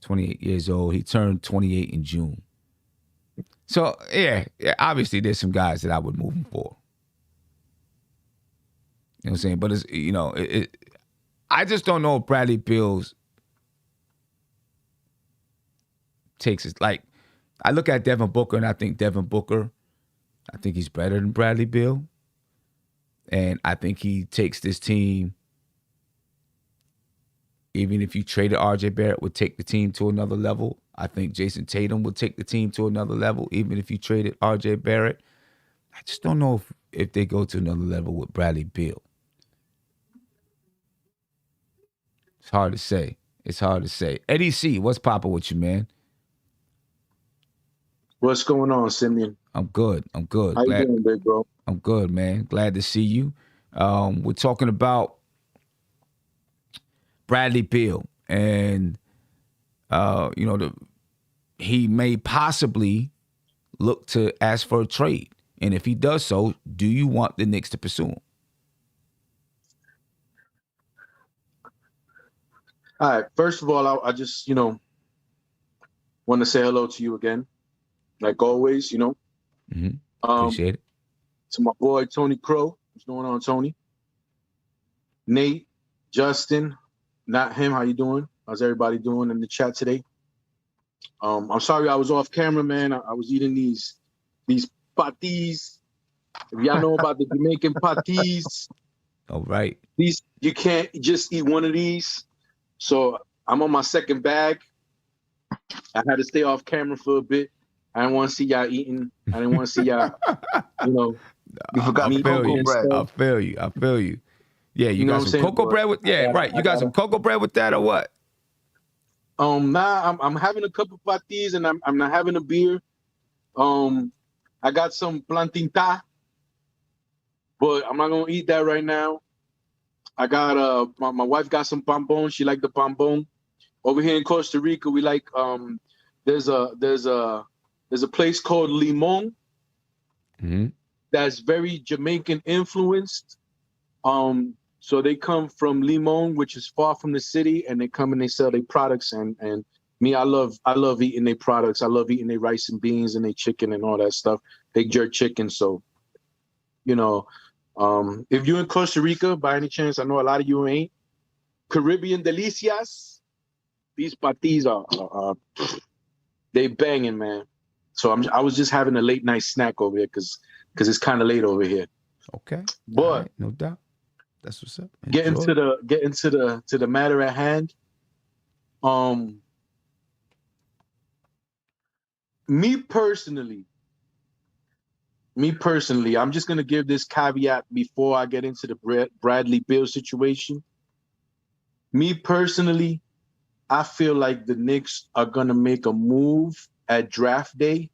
28 years old. He turned 28 in June. So, yeah, obviously there's some guys that I would move him for. You know what I'm saying? But it's, I just don't know if Bradley Beal's takes it. Like, I look at Devin Booker and I think he's better than Bradley Beal. And I think he takes this team, even if you traded RJ Barrett, would take the team to another level. I think Jason Tatum would take the team to another level, even if you traded RJ Barrett. I just don't know if they go to another level with Bradley Beal. It's hard to say. Eddie C, what's poppin' with you, man? What's going on, Simeon? I'm good. How you doing, big bro? I'm good, man. Glad to see you. We're talking about Bradley Beal, and he may possibly look to ask for a trade. And if he does so, do you want the Knicks to pursue him? All right. First of all, I just, Want to say hello to you again, like always. You know. Mm-hmm. Appreciate it. To my boy Tony Crow. What's going on, Tony? Nate, Justin, not him. How you doing? How's everybody doing in the chat today? I'm sorry I was off camera, man. I was eating these patis. If y'all know about the Jamaican patis, all right. These you can't just eat one of these. So I'm on my second bag. I had to stay off camera for a bit. I didn't want to see y'all eating. I didn't want to see y'all, you know. You forgot the cocoa bread. I feel you. Yeah, you got some cocoa bread with right. You got some cocoa bread with that or what? Nah, I'm having a couple of patis and I'm not having a beer. I got some plantinta, but I'm not gonna eat that right now. I got my wife got some pambon. She liked the pambon. Over here in Costa Rica, we like there's a place called Limon. Mm-hmm. That's very Jamaican influenced. So they come from Limon, which is far from the city, and they come and they sell their products. And me, I love eating their products. I love eating their rice and beans and their chicken and all that stuff. They jerk chicken. So, you know, if you're in Costa Rica, by any chance, I know a lot of you ain't. Caribbean delicias. These patis are they banging, man. So I was just having a late night snack over here because it's kind of late over here. Okay, but right, no doubt, that's what's up. Get into the matter at hand. Me personally, I'm just gonna give this caveat before I get into the Bradley Beal situation. Me personally, I feel like the Knicks are gonna make a move at draft day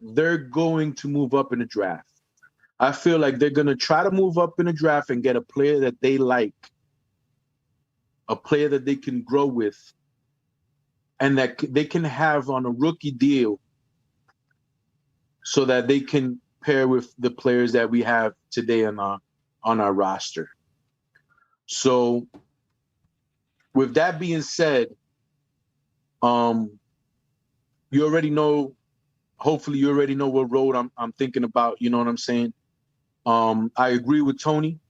they're going to move up in the draft. I feel like they're gonna try to move up in the draft and get a player that they like, a player that they can grow with, and that they can have on a rookie deal so that they can pair with the players that we have today on our roster. So with that being said, hopefully you already know what road I'm thinking about, you know what I'm saying? I agree with Tony.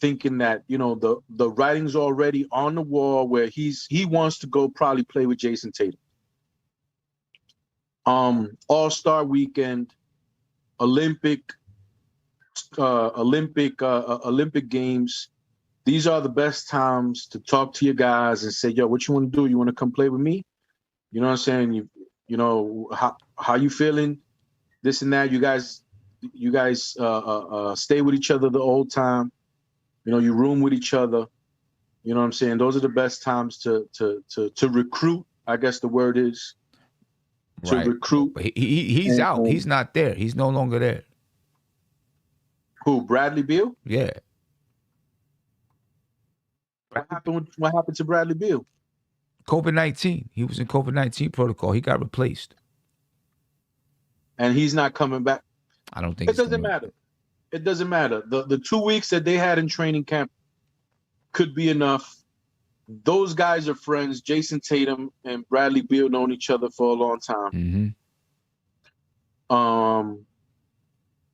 Thinking that, you know, the writing's already on the wall where he wants to go probably play with Jason Tatum. All-Star weekend, Olympic games. These are the best times to talk to your guys and say, yo, what you want to do? You want to come play with me? You know what I'm saying? You know, how you feeling? This and that. You guys stay with each other the whole time. You know, you room with each other. You know what I'm saying? Those are the best times to recruit, I guess the word is. To right. recruit. But he's out. He's not there. He's no longer there. Who, Bradley Beal? Yeah. What happened to Bradley Beal? COVID-19. He was in COVID-19 protocol. He got replaced. And he's not coming back. I don't think it doesn't matter. It doesn't matter. The 2 weeks that they had in training camp could be enough. Those guys are friends. Jason Tatum and Bradley Beal known each other for a long time. Mm-hmm.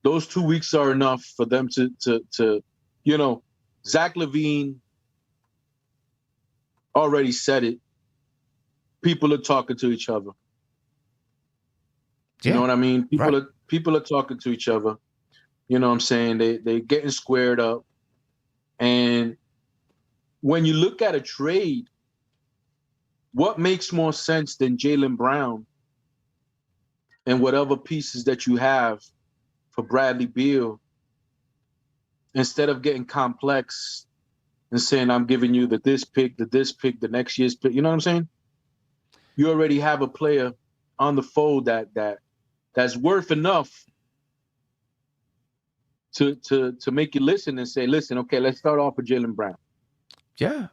Those 2 weeks are enough for them to you know, Zach LaVine already said it. People are talking to each other. You know what I mean? People are talking to each other. You know what I'm saying? They getting squared up. And when you look at a trade, what makes more sense than Jaylen Brown and whatever pieces that you have for Bradley Beal, instead of getting complex and saying, I'm giving you this pick, the next year's pick. You know what I'm saying? You already have a player on the fold that's worth enough to make you listen and say, listen, okay, let's start off with Jaylen Brown. Yeah,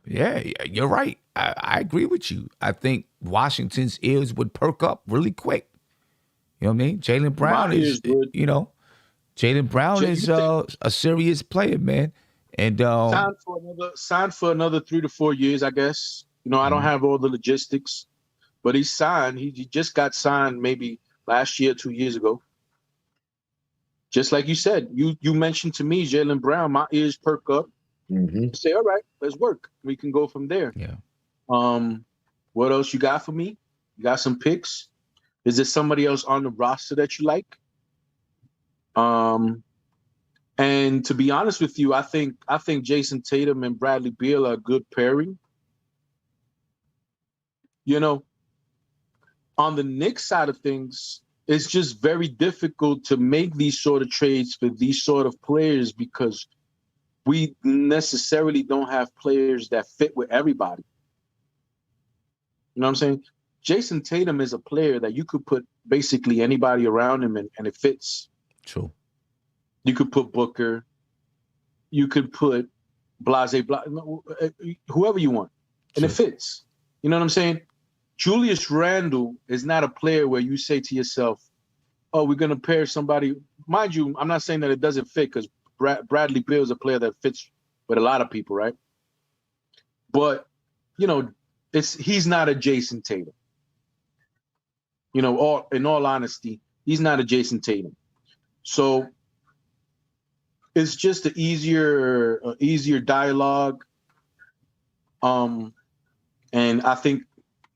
you're right. I agree with you. I think Washington's ears would perk up really quick. You know what I mean? Jaylen Brown is Jaylen Brown is a serious player, man. And signed for another 3 to 4 years, I guess. You know, I don't have all the logistics, but he's signed. He just got signed maybe last year, 2 years ago. Just like you said, you mentioned to me Jaylen Brown. My ears perk up. Say, all right, let's work. We can go from there. Yeah. What else you got for me? You got some picks? Is there somebody else on the roster that you like? And to be honest with you, I think Jason Tatum and Bradley Beal are a good pairing. You know, on the Knicks side of things, it's just very difficult to make these sort of trades for these sort of players because we necessarily don't have players that fit with everybody. You know what I'm saying? Jason Tatum is a player that you could put basically anybody around him and it fits. True. You could put Booker. You could put whoever you want. And it fits. You know what I'm saying? Julius Randle is not a player where you say to yourself, oh, we're going to pair somebody. Mind you, I'm not saying that it doesn't fit because Bradley Beal is a player that fits with a lot of people, right? But, you know, he's not a Jason Tatum. You know, in all honesty, he's not a Jason Tatum. So it's just an easier dialogue. And I think,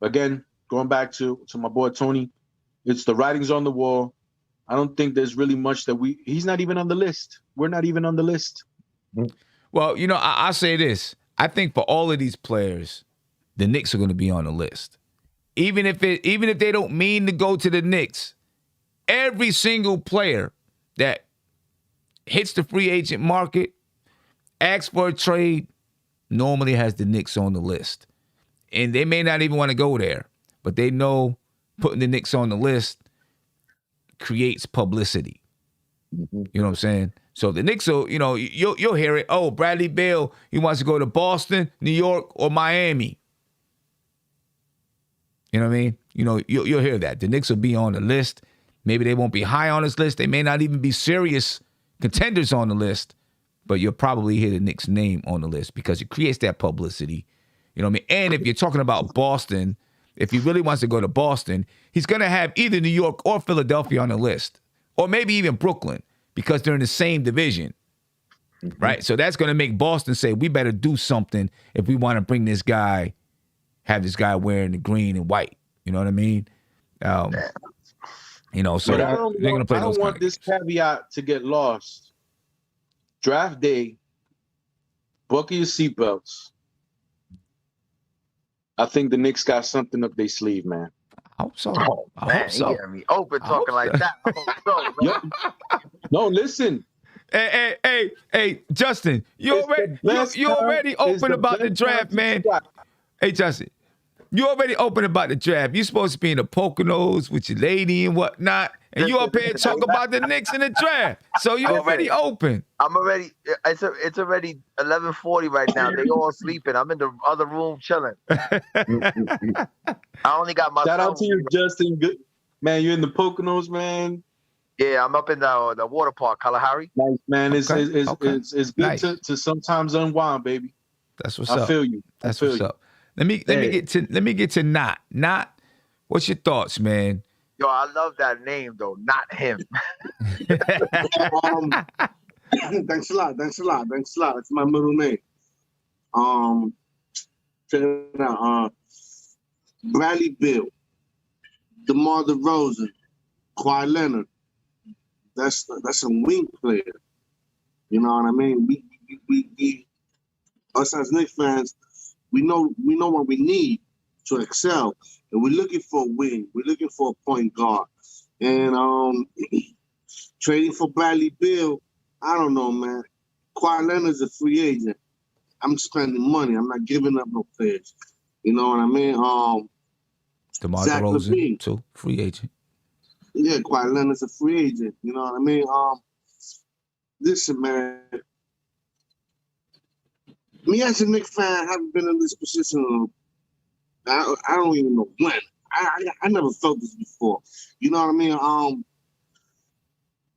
again, going back to my boy Tony, it's the writing's on the wall. I don't think there's really much that he's not even on the list. We're not even on the list. Well, you know, I say this. I think for all of these players, the Knicks are going to be on the list. Even if they don't mean to go to the Knicks, every single player that hits the free agent market, asks for a trade, normally has the Knicks on the list. And they may not even want to go there, but they know putting the Knicks on the list creates publicity. You know what I'm saying? So the Knicks will, you know, you'll hear it. Oh, Bradley Beal, he wants to go to Boston, New York, or Miami. You know what I mean? You know, you'll hear that. The Knicks will be on the list. Maybe they won't be high on this list. They may not even be serious contenders on the list, but you'll probably hear the Knicks' name on the list because it creates that publicity. You know what I mean? And if you're talking about Boston, if he really wants to go to Boston, he's going to have either New York or Philadelphia on the list, or maybe even Brooklyn because they're in the same division, right? So that's going to make Boston say, we better do something if we want to bring this guy, have this guy wearing the green and white. You know what I mean? You know, so but they're going to play those. I don't want this caveat to get lost. Draft day, buckle your seatbelts. I think the Knicks got something up their sleeve, man. I hope so. I Man, hope so. he got me open talking like that. I hope so, bro. No, listen. Hey, Justin, you already open about the draft, man. Hey, Justin, you already open about the draft. You're supposed to be in the Poconos with your lady and whatnot, and you up here talk about the Knicks in the draft. So you already open. I'm already. It's already 11:40 right now. They all sleeping. I'm in the other room chilling. I only got my. Shout out to you, Justin. Good man. You're in the Poconos, man. Yeah, I'm up in the water park, Kalahari. Nice, man. It's good Nice. to sometimes unwind, baby. That's what's up. I feel you. That's what's up. Let me get to Not. Not, what's your thoughts, man? Yo, I love that name though. Not him. Thanks a lot. It's my middle name. Check it out. Bradley Beal, DeMar DeRozan, Kawhi Leonard. That's a wing player. You know what I mean? We us as Knicks fans, we know what we need to excel, and we're looking for a wing. We're looking for a point guard, and trading for Bradley Beal. I don't know, man. Kawhi Leonard's a free agent. I'm spending money. I'm not giving up no players. You know what I mean? DeMar Zach DeRozan, LaVine. too, free agent. Yeah, Kawhi Leonard's a free agent. You know what I mean? Listen, man. Me as a Knicks fan, haven't been in this position. I don't even know when. I never felt this before. You know what I mean?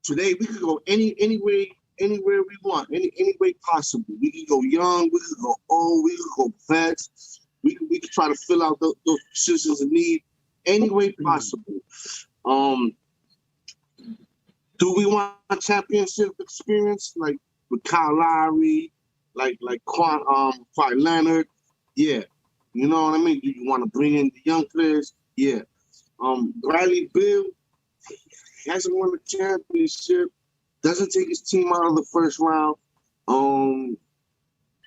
Today we could go anywhere we want, any way possible. We could go young, we could go old, we could go vets. we could try to fill out those positions of need any way possible. Do we want a championship experience like with Kyle Lowry, like Kawhi Leonard? Yeah. You know what I mean? Do you want to bring in the young players? Yeah. Bradley Beal hasn't won a championship. Doesn't take his team out of the first round.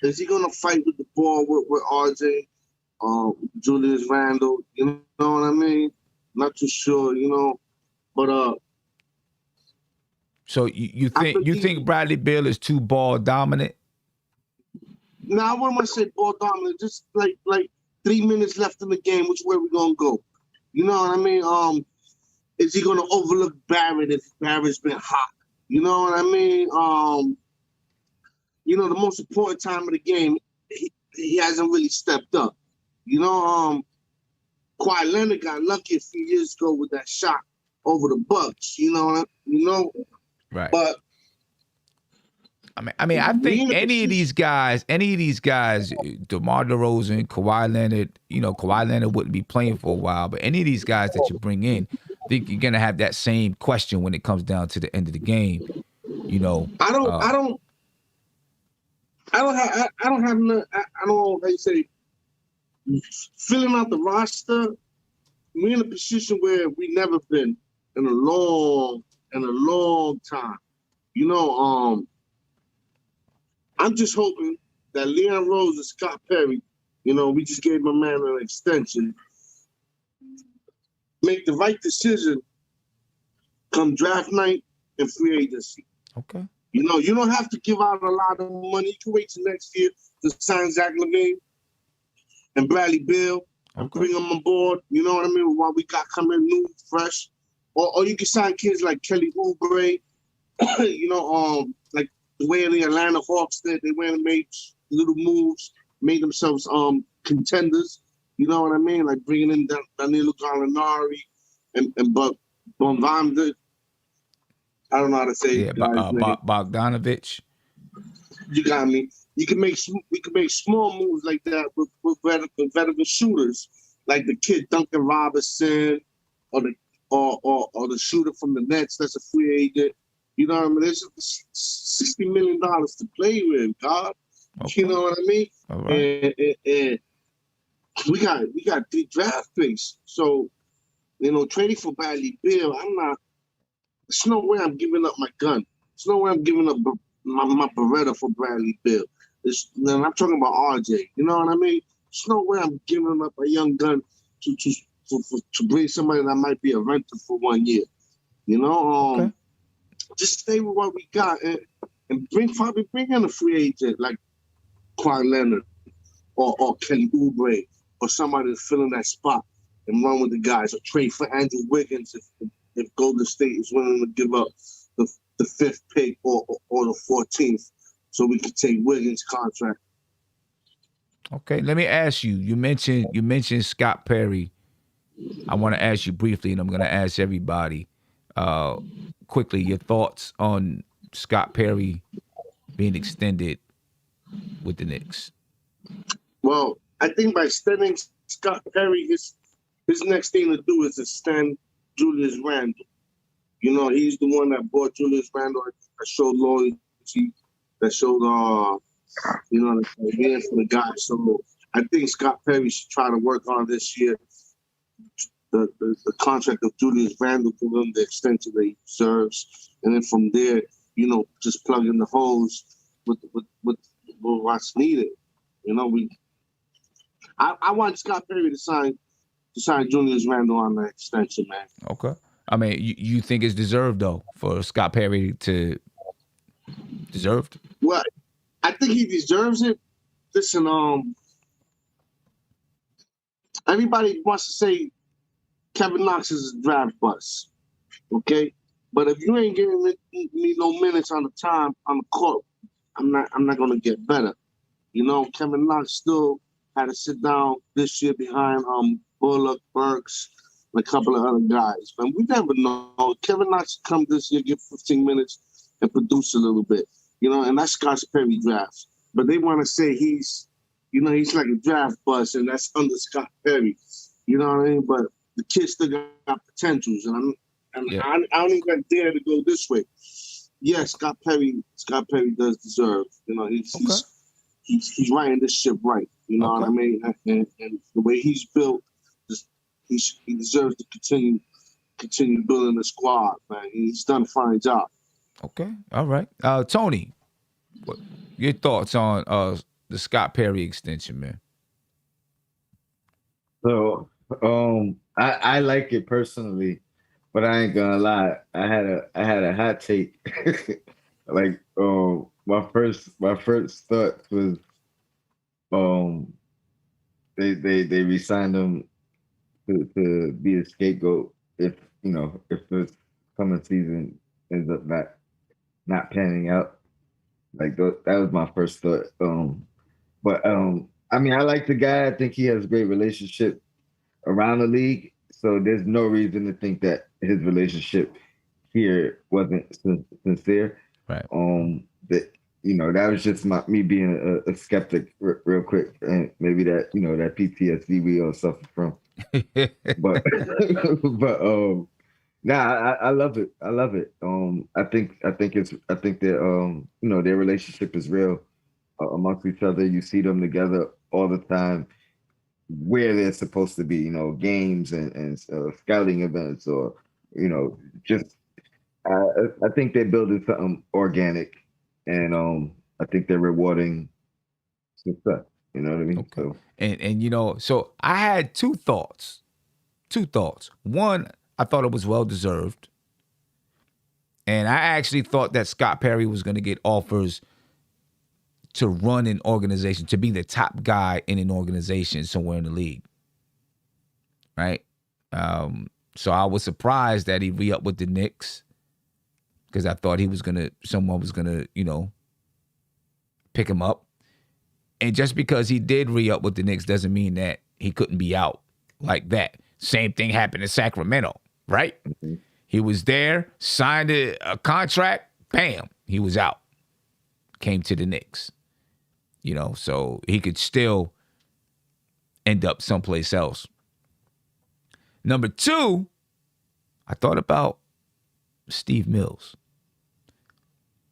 Is he gonna fight with the ball with RJ, Julius Randle? You know what I mean? Not too sure. You know, but So you think Bradley Beal is too ball dominant? No, I wouldn't want to say ball dominant. Just like 3 minutes left in the game, which way we gonna go? You know what I mean? Is he gonna overlook Barrett if Barrett's been hot? You know what I mean? You know, the most important time of the game, he hasn't really stepped up. You know, Kawhi Leonard got lucky a few years ago with that shot over the Bucks. You know, right? But I mean, I think any of these guys, DeMar DeRozan, Kawhi Leonard, you know, Kawhi Leonard wouldn't be playing for a while, but any of these guys that you bring in, I think you're gonna have that same question when it comes down to the end of the game. You know, I don't have no, how you say, filling out the roster. We're in a position where we never been in a long time. You know, I'm just hoping that Leon Rose and Scott Perry, you know, we just gave my man an extension, make the right decision come draft night and free agency. Okay. You know, you don't have to give out a lot of money. You can wait till next year to sign Zach LaVine and Bradley Beal and bring them on board. You know what I mean? While we got coming new, fresh. Or you can sign kids like Kelly Oubre, you know, like the way the Atlanta Hawks did. They went and made little moves, made themselves contenders. You know what I mean? Like bringing in Danilo Gallinari and Bonvanda. I don't know how to say it. Bogdanovich. You got me. We can make small moves like that with veteran shooters, like the kid Duncan Robinson, or the shooter from the Nets that's a free agent. You know what I mean? There's $60 million to play with, God. Okay. You know what I mean? All right. And we got 3 draft picks. So, you know, trading for Bradley Beal, there's no way I'm giving up my gun. There's no way I'm giving up my Beretta for Bradley Beal. And I'm talking about RJ. You know what I mean? There's no way I'm giving up a young gun to bring somebody that might be a rental for 1 year. You know, just stay with what we got and bring in a free agent like Kawhi Leonard or Kelly Oubre or somebody to fill in that spot and run with the guys, or trade for Andrew Wiggins if Golden State is willing to give up the 5th pick or the 14th, so we could take Wiggins' contract. Okay, let me ask you. You mentioned Scott Perry. I want to ask you briefly, and I'm going to ask everybody quickly your thoughts on Scott Perry being extended with the Knicks. Well, I think by extending Scott Perry, his next thing to do is extend Julius Randle. You know, he's the one that bought Julius Randle, that showed loyalty, that showed, you know, being for the guy. So I think Scott Perry should try to work on this year the contract of Julius Randle, to him the extension that he deserves. And then from there, you know, just plug in the holes with what's needed. You know, I want Scott Perry to sign Julius Randle on that extension, man. Okay. I mean, you think it's deserved, though, for Scott Perry to deserved? Well, I think he deserves it. Listen, everybody wants to say Kevin Knox is a draft bust, okay? But if you ain't giving me no minutes on the court, I'm not gonna get better. You know, Kevin Knox still had to sit down this year behind Bullock, Burks, and a couple of other guys. But we never know. Kevin Knox come this year, get 15 minutes, and produce a little bit. You know, and that's Scott Perry drafts. But they want to say he's You know, he's like a draft bust, and that's under Scott Perry. You know what I mean? But the kid still got potentials, and I don't even dare to go this way. Yes, Scott Perry does deserve. You know, he's writing this ship right. You know what I mean? And the way he's built, he deserves to continue building the squad, man. He's done a fine job. Okay, all right. Tony, what your thoughts on the Scott Perry extension, man? So, I like it personally, but I ain't gonna lie. I had a hot take. Like, my first thought was, they re-signed him to be a scapegoat if this coming season ends up not panning out. Like, that was my first thought. But I mean, I like the guy. I think he has a great relationship around the league. So there's no reason to think that his relationship here wasn't sincere. Right. That was just me being a skeptic real quick, and maybe that that PTSD we all suffer from. but I love it. I love it. I think that their relationship is real amongst each other. You see them together all the time, where they're supposed to be, games and scouting events, or just I think they're building something organic, and I think they're rewarding success. You know what I mean? Okay. And so I had two thoughts. One, I thought it was well deserved, and I actually thought that Scott Perry was going to get offers to run an organization, to be the top guy in an organization somewhere in the league. Right? So I was surprised that he re-upped with the Knicks, because I thought someone was gonna, pick him up. And just because he did re-up with the Knicks doesn't mean that he couldn't be out like that. Same thing happened in Sacramento, right? Mm-hmm. He was there, signed a contract, bam, he was out. Came to the Knicks. So he could still end up someplace else. Number two, I thought about Steve Mills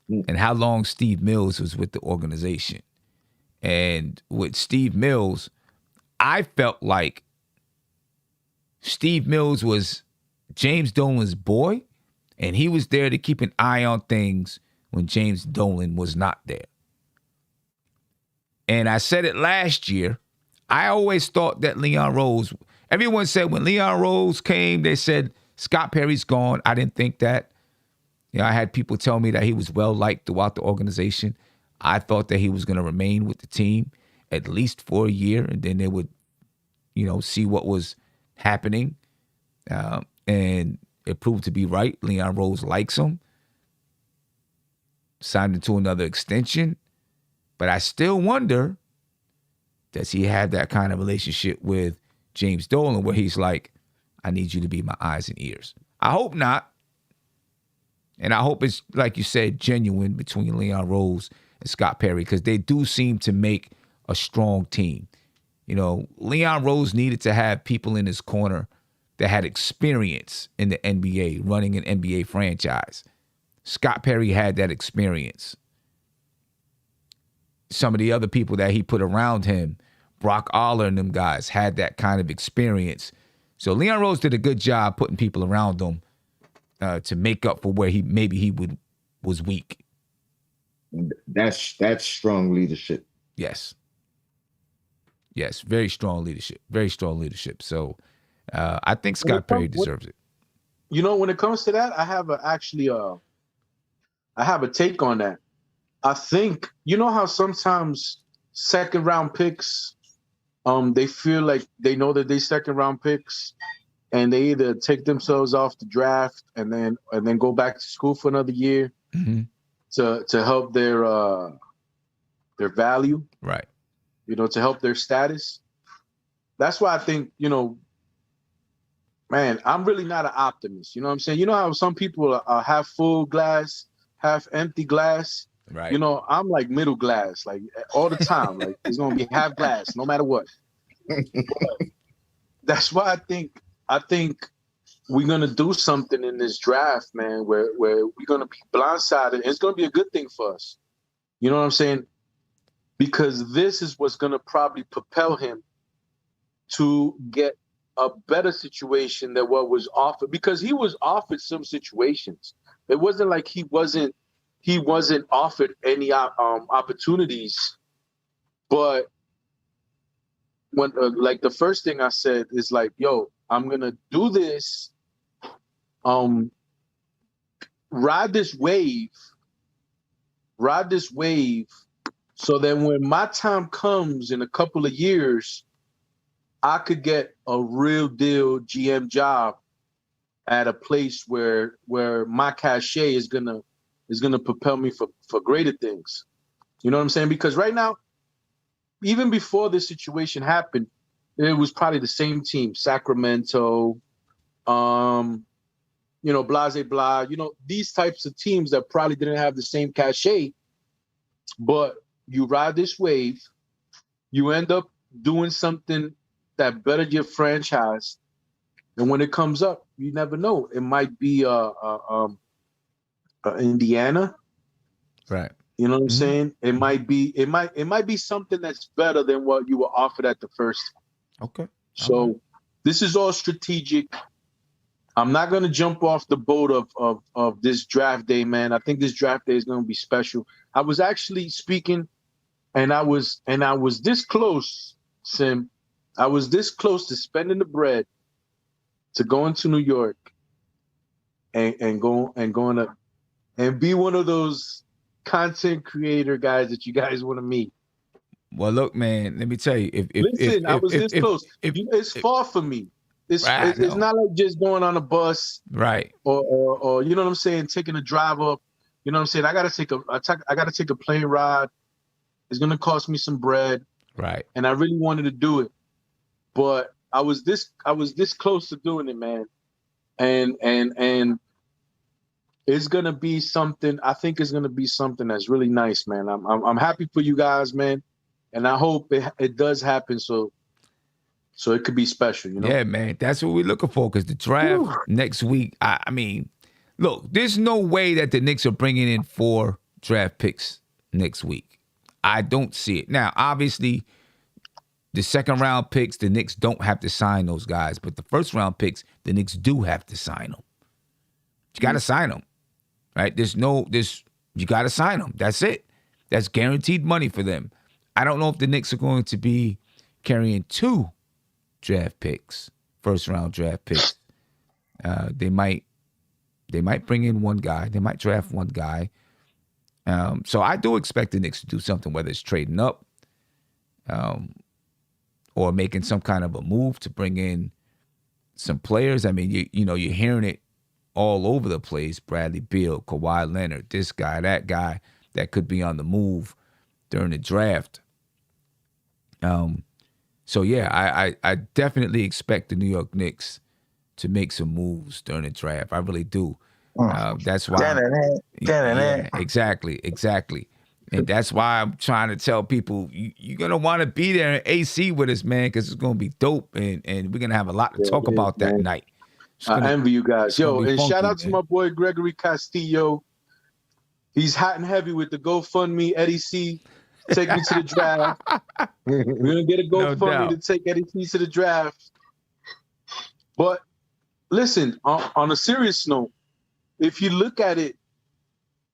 and how long Steve Mills was with the organization. And with Steve Mills, I felt like Steve Mills was James Dolan's boy, and he was there to keep an eye on things when James Dolan was not there. And I said it last year, I always thought that Leon Rose, everyone said when Leon Rose came, they said, Scott Perry's gone. I didn't think that. I had people tell me that he was well-liked throughout the organization. I thought that he was going to remain with the team at least for a year, and then they would, see what was happening. And it proved to be right. Leon Rose likes him. Signed into another extension. But I still wonder, does he have that kind of relationship with James Dolan where he's like, I need you to be my eyes and ears? I hope not. And I hope it's, like you said, genuine between Leon Rose and Scott Perry, because they do seem to make a strong team. Leon Rose needed to have people in his corner that had experience in the NBA, running an NBA franchise. Scott Perry had that experience. Some of the other people that he put around him, Brock Aller and them guys, had that kind of experience. So Leon Rose did a good job putting people around him to make up for where he was weak. That's strong leadership. Yes, very strong leadership. So I think Scott Perry deserves it. When it comes to that, I have a take on that. I think, how sometimes second round picks, they feel like they know that they second round picks, and they either take themselves off the draft and then go back to school for another year to help their value, right? To help their status. That's why I think, man, I'm really not an optimist. You know what I'm saying? You know how some people are half full glass, half empty glass. Right. You know, I'm like middle glass, like all the time. Like it's gonna be half glass, no matter what. But that's why I think we're gonna do something in this draft, man, where we're gonna be blindsided. And it's gonna be a good thing for us. You know what I'm saying? Because this is what's gonna probably propel him to get a better situation than what was offered. Because he was offered some situations. It wasn't like he wasn't offered any opportunities. But when like the first thing I said is like, yo, I'm gonna do this, ride this wave, so that when my time comes in a couple of years, I could get a real deal GM job at a place where my cachet is gonna propel me for greater things. You know what I'm saying? Because right now, even before this situation happened, it was probably the same team, Sacramento, you know, blase blah, you know, these types of teams that probably didn't have the same cachet. But you ride this wave, you end up doing something that bettered your franchise, and when it comes up, you never know. It might be Indiana, Right. you know what I'm saying? It might be something that's better than what you were offered at the first. Okay. So this is all strategic. I'm not gonna jump off the boat of this draft day, man. I think this draft day is gonna be special. I was actually speaking, and I was this close, Sim. I was this close to spending the bread to going to New York and going to and be one of those content creator guys that you guys want to meet. Well, look, man, let me tell you. I was this close. It's far from me. It's not like just going on a bus, right? Or you know what I'm saying, taking a drive up. You know what I'm saying? I gotta take a plane ride. It's gonna cost me some bread, right? And I really wanted to do it, but I was this close to doing it, man. And it's gonna be something. I think it's gonna be something that's really nice, man. I'm happy for you guys, man, and I hope it does happen. So it could be special, you know? Yeah, man. That's what we're looking for, because the draft next week, I mean, look, there's no way that the Knicks are bringing in 4 draft picks next week. I don't see it. Now, obviously, the second-round picks, the Knicks don't have to sign those guys, but the first-round picks, the Knicks do have to sign them. You got to sign them, right? You got to sign them. That's it. That's guaranteed money for them. I don't know if the Knicks are going to be carrying 2 draft picks, first-round draft picks. They might bring in one guy. They might draft one guy. So I do expect the Knicks to do something, whether it's trading up or making some kind of a move to bring in some players. I mean, you're hearing it all over the place. Bradley Beal, Kawhi Leonard, this guy, that guy that could be on the move during the draft. So, yeah, I definitely expect the New York Knicks to make some moves during the draft. I really do. That's why. Yeah, exactly. And that's why I'm trying to tell people, you're going to want to be there in AC with us, man, because it's going to be dope, and we're going to have a lot to talk about that night. I envy you guys. Yo, and shout out to my boy Gregory Castillo. He's hot and heavy with the GoFundMe, Eddie C. Take me to the draft. We're gonna get a GoFundMe to take Eddie C to the draft. But listen, on a serious note, if you look at it,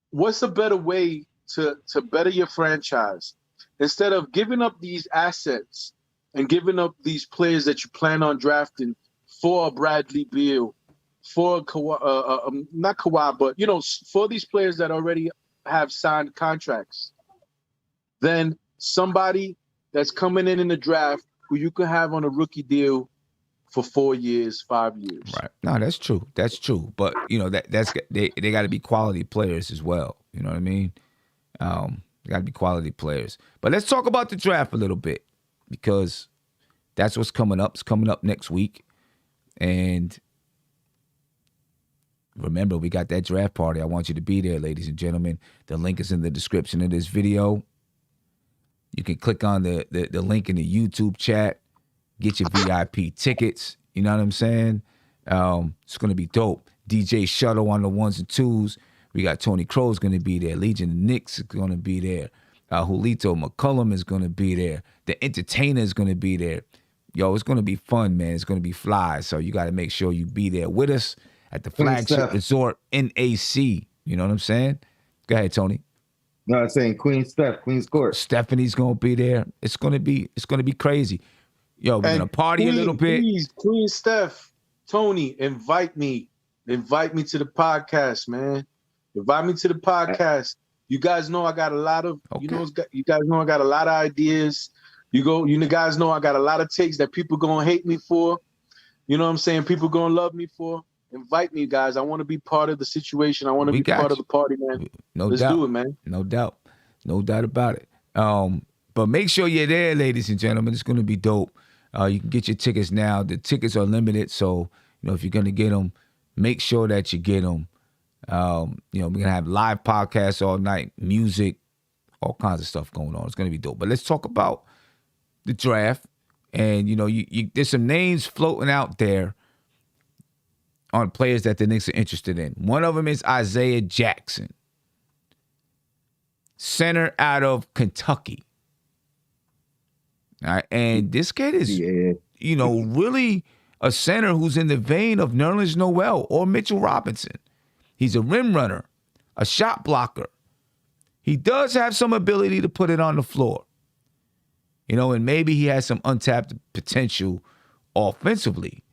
what's a better way to better your franchise? Instead of giving up these assets and giving up these players that you plan on drafting for Bradley Beal, for Kawhi, not Kawhi, but for these players that already have signed contracts, then somebody that's coming in the draft who you could have on a rookie deal for 4 years, 5 years. Right. No, that's true. That's true. But they got to be quality players as well. You know what I mean? They got to be quality players. But let's talk about the draft a little bit, because that's what's coming up. It's coming up next week, and remember, we got that draft party. I want you to be there, ladies and gentlemen. The link is in the description of this video. You can click on the link in the YouTube chat. Get your VIP tickets. You know what I'm saying? It's going to be dope. DJ Shuttle on the ones and twos. We got Tony Crow's going to be there. Legion of Knicks is going to be there. Julito McCullum is going to be there. The Entertainer is going to be there. Yo, it's going to be fun, man. It's going to be fly. So you got to make sure you be there with us at the flagship resort, NAC. You know what I'm saying? Go ahead, Tony. No, I'm saying Queen's Court. Stephanie's going to be there. It's going to be crazy. Yo, we're going to party a little bit. Please, Queen Steph, Tony, invite me. Invite me to the podcast, man. Invite me to the podcast. You guys know I got a lot of, you guys know I got a lot of ideas. You guys know I got a lot of takes that people gonna hate me for. You know what I'm saying? People gonna love me for. Invite me, guys. I want to be part of the situation. I want to be part of the party, man. Let's do it, man. No doubt. No doubt about it. But make sure you're there, ladies and gentlemen. It's gonna be dope. You can get your tickets now. The tickets are limited, so if you're gonna get them, make sure that you get them. We're gonna have live podcasts all night, music, all kinds of stuff going on. It's gonna be dope. But let's talk about the draft. And there's some names floating out there on players that the Knicks are interested in. One of them is Isaiah Jackson, center out of Kentucky. All right, and this kid is, really a center who's in the vein of Nerlens Noel or Mitchell Robinson. He's a rim runner, a shot blocker. He does have some ability to put it on the floor. And maybe he has some untapped potential offensively.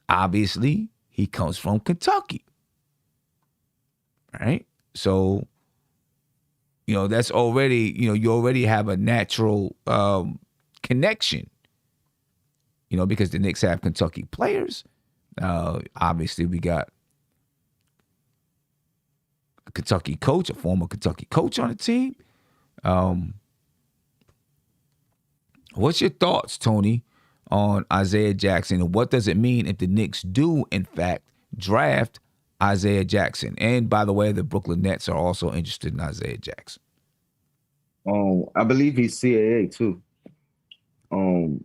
Obviously, he comes from Kentucky. Right? So, that's already, you already have a natural connection. Because the Knicks have Kentucky players. Obviously, we got a Kentucky coach, a former Kentucky coach on the team. What's your thoughts, Tony, on Isaiah Jackson, and what does it mean if the Knicks do, in fact, draft Isaiah Jackson? And by the way, the Brooklyn Nets are also interested in Isaiah Jackson. I believe he's CAA too. I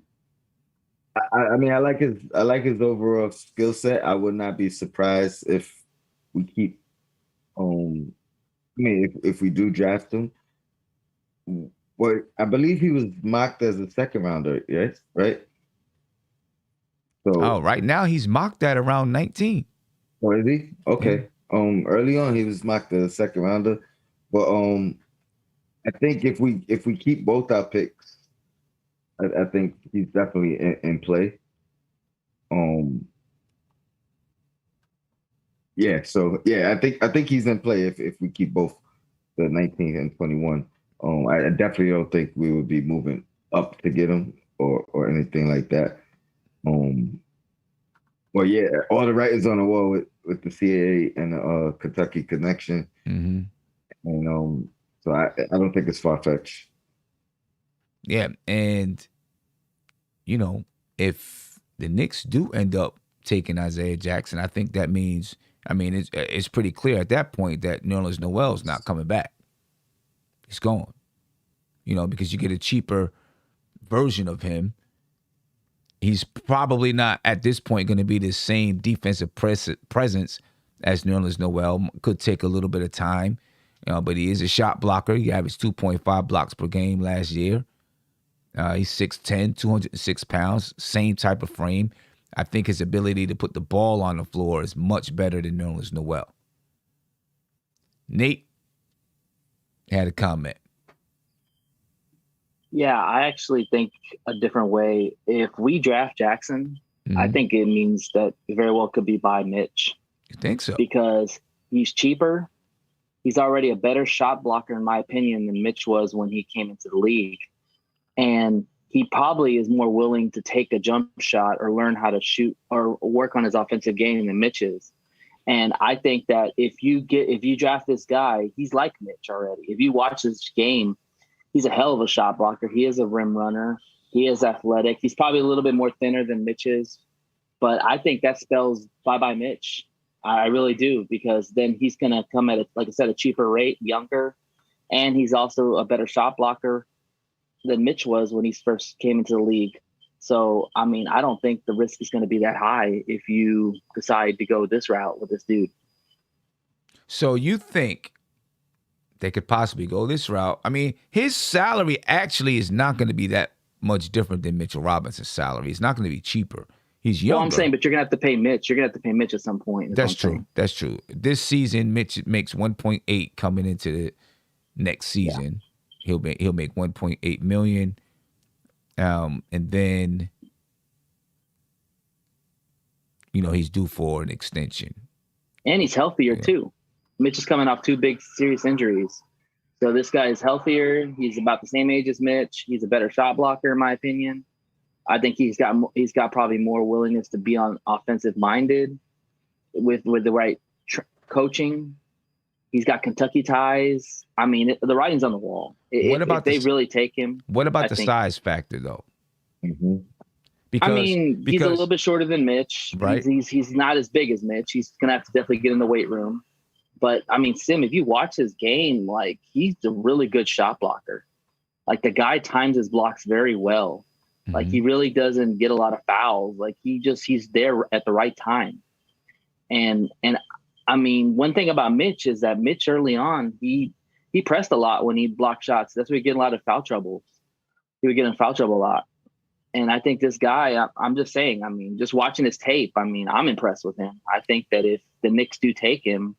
mean, I like his overall skill set. I would not be surprised if we keep. If we do draft him. Well, I believe he was mocked as a second rounder, yes, right? So, right now he's mocked at around 19. Oh, is he? Okay. Yeah. Early on he was mocked as a second rounder, but I think if we keep both our picks, I think he's definitely in play. I think he's in play if we keep both the 19 and 21. I definitely don't think we would be moving up to get him or anything like that. Well, yeah, all the writings on the wall with the CAA and the Kentucky connection. Mm-hmm. And so I don't think it's far-fetched. Yeah, and if the Knicks do end up taking Isaiah Jackson, I think that means, it's pretty clear at that point that Nerlens Noel is not coming back. He's gone. Because you get a cheaper version of him. He's probably not at this point going to be the same defensive presence as Nerlens Noel. Could take a little bit of time, but he is a shot blocker. He averaged 2.5 blocks per game last year. He's 6'10", 206 pounds, same type of frame. I think his ability to put the ball on the floor is much better than Nerlens Noel. Nate had a comment. Yeah, I actually think a different way. If we draft Jackson, I think it means that it very well could be by Mitch. You think so? Because he's cheaper. He's already a better shot blocker, in my opinion, than Mitch was when he came into the league. And he probably is more willing to take a jump shot or learn how to shoot or work on his offensive game than Mitch is. And I think that if you draft this guy, he's like Mitch already. If you watch his game, he's a hell of a shot blocker. He is a rim runner. He is athletic. He's probably a little bit more thinner than Mitch is. But I think that spells bye-bye Mitch. I really do, because then he's going to come at, like I said, a cheaper rate, younger, and he's also a better shot blocker than Mitch was when he first came into the league. So, I mean, I don't think the risk is going to be that high if you decide to go this route with this dude. So you think they could possibly go this route? I mean, his salary actually is not going to be that much different than Mitchell Robinson's salary. It's not going to be cheaper. He's younger. Well, I'm saying, but you're going to have to pay Mitch. You're going to have to pay Mitch at some point. That's true. That's true. This season, Mitch makes 1.8 coming into the next season. Yeah. He'll make 1.8 million. And then, he's due for an extension. And he's healthier too. Mitch is coming off 2 big serious injuries. So this guy is healthier. He's about the same age as Mitch. He's a better shot blocker, in my opinion. I think he's got probably more willingness to be on offensive minded with the right coaching. He's got Kentucky ties. I mean, the writing's on the wall. If they really take him. What about the size factor, though? Mm-hmm. Because he's a little bit shorter than Mitch. Right. He's not as big as Mitch. He's gonna have to definitely get in the weight room. But I mean, Sim, if you watch his game, like, he's a really good shot blocker. Like, the guy times his blocks very well. Mm-hmm. Like, he really doesn't get a lot of fouls. Like, he's there at the right time. And I mean, one thing about Mitch is that Mitch early on, he pressed a lot when he blocked shots. That's where he get a lot of foul troubles. He would get in foul trouble a lot. And I think this guy, I'm just saying, I mean, just watching his tape, I mean, I'm impressed with him. I think that if the Knicks do take him,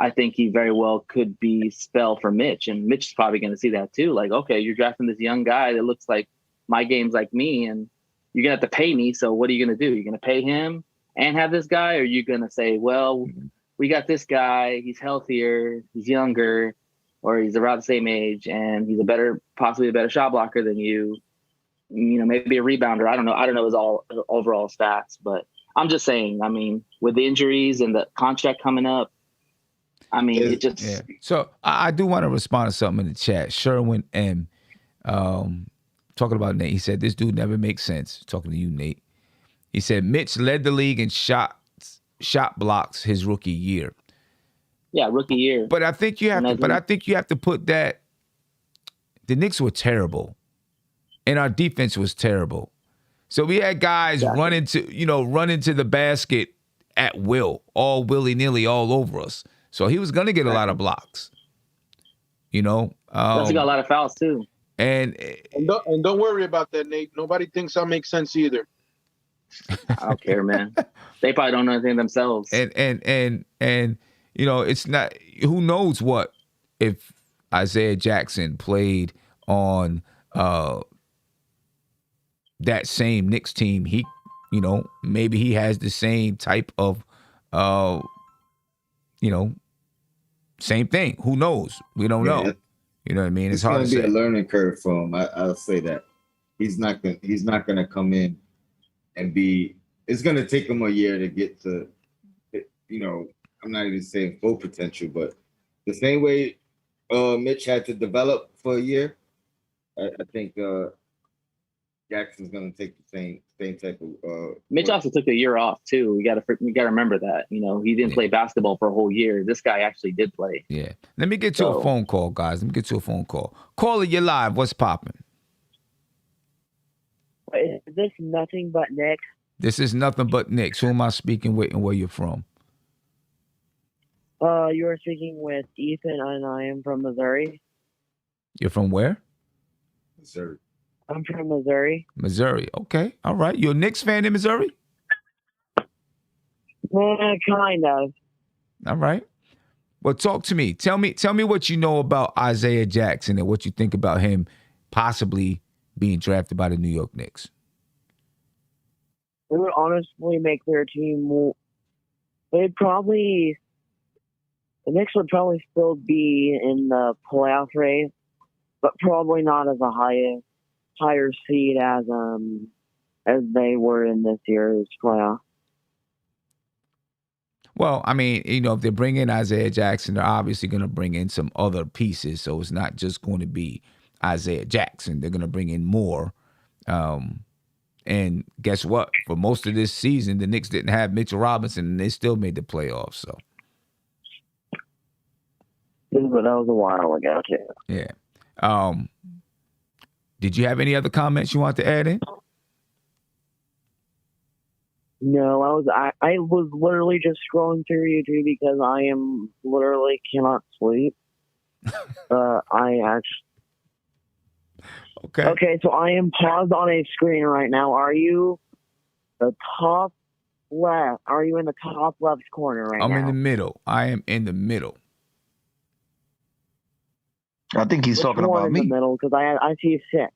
I think he very well could be spell for Mitch. And Mitch is probably going to see that too. Like, okay, you're drafting this young guy that looks like my game's like me, and you're going to have to pay me. So what are you going to do? You're going to pay him and have this guy? Or are you going to say, well, we got this guy, he's healthier, he's younger, or he's around the same age, and he's possibly a better shot blocker than you, maybe a rebounder. I don't know his overall stats, but I'm just saying, I mean, with the injuries and the contract coming up, I mean, it just. Yeah. So I do want to respond to something in the chat. Sherwin M. Talking about Nate. He said, this dude never makes sense. Talking to you, Nate. He said, Mitch led the league in shot blocks his rookie year. Yeah, rookie year. But I think you have to put that. The Knicks were terrible, and our defense was terrible. So we had guys run into the basket at will, all willy-nilly, all over us. So he was gonna get a lot of blocks. Plus he got a lot of fouls too. And don't worry about that, Nate. Nobody thinks I make sense either. I don't care, man. They probably don't know anything themselves. And it's not. Who knows what if Isaiah Jackson played on that same Knicks team? He, maybe he has the same type of, same thing. Who knows? We don't know. You know what I mean? It's hard to say. It's going to be a learning curve for him. I'll say that. He's not going to come in and be. It's going to take him a year to get to, I'm not even saying full potential, but the same way Mitch had to develop for a year, I think Jackson's going to take the same type of. Mitch also took a year off too. We got to remember that. He didn't play basketball for a whole year. This guy actually did play. Yeah. Let me get to a phone call, guys. Let me get to a phone call. Caller, you're live. What's popping? Is this nothing but Knicks? This is nothing but Knicks. Who am I speaking with, and where you're from? You are speaking with Ethan, and I am from Missouri. You're from where? Missouri. I'm from Missouri. Missouri. Okay. All right. You're a Knicks fan in Missouri? Kind of. All right. Well, talk to me. Tell me what you know about Isaiah Jackson and what you think about him possibly being drafted by the New York Knicks. It would honestly make their team the Knicks would probably still be in the playoff race, but probably not as a higher seed as they were in this year's playoff. Well, I mean, if they bring in Isaiah Jackson, they're obviously going to bring in some other pieces. So it's not just going to be Isaiah Jackson. They're going to bring in more. And And guess what? For most of this season, the Knicks didn't have Mitchell Robinson, and they still made the playoffs. So, But that was a while ago too. yeah. Did you have any other comments you want to add in? No, I was literally just scrolling through YouTube because I am literally cannot sleep. I actually. Okay, so I am paused on a screen right now. Are you the top left? Are you in the top left corner right now? I'm in the middle. I am in the middle. I think he's talking about me. In the middle, because I see 6.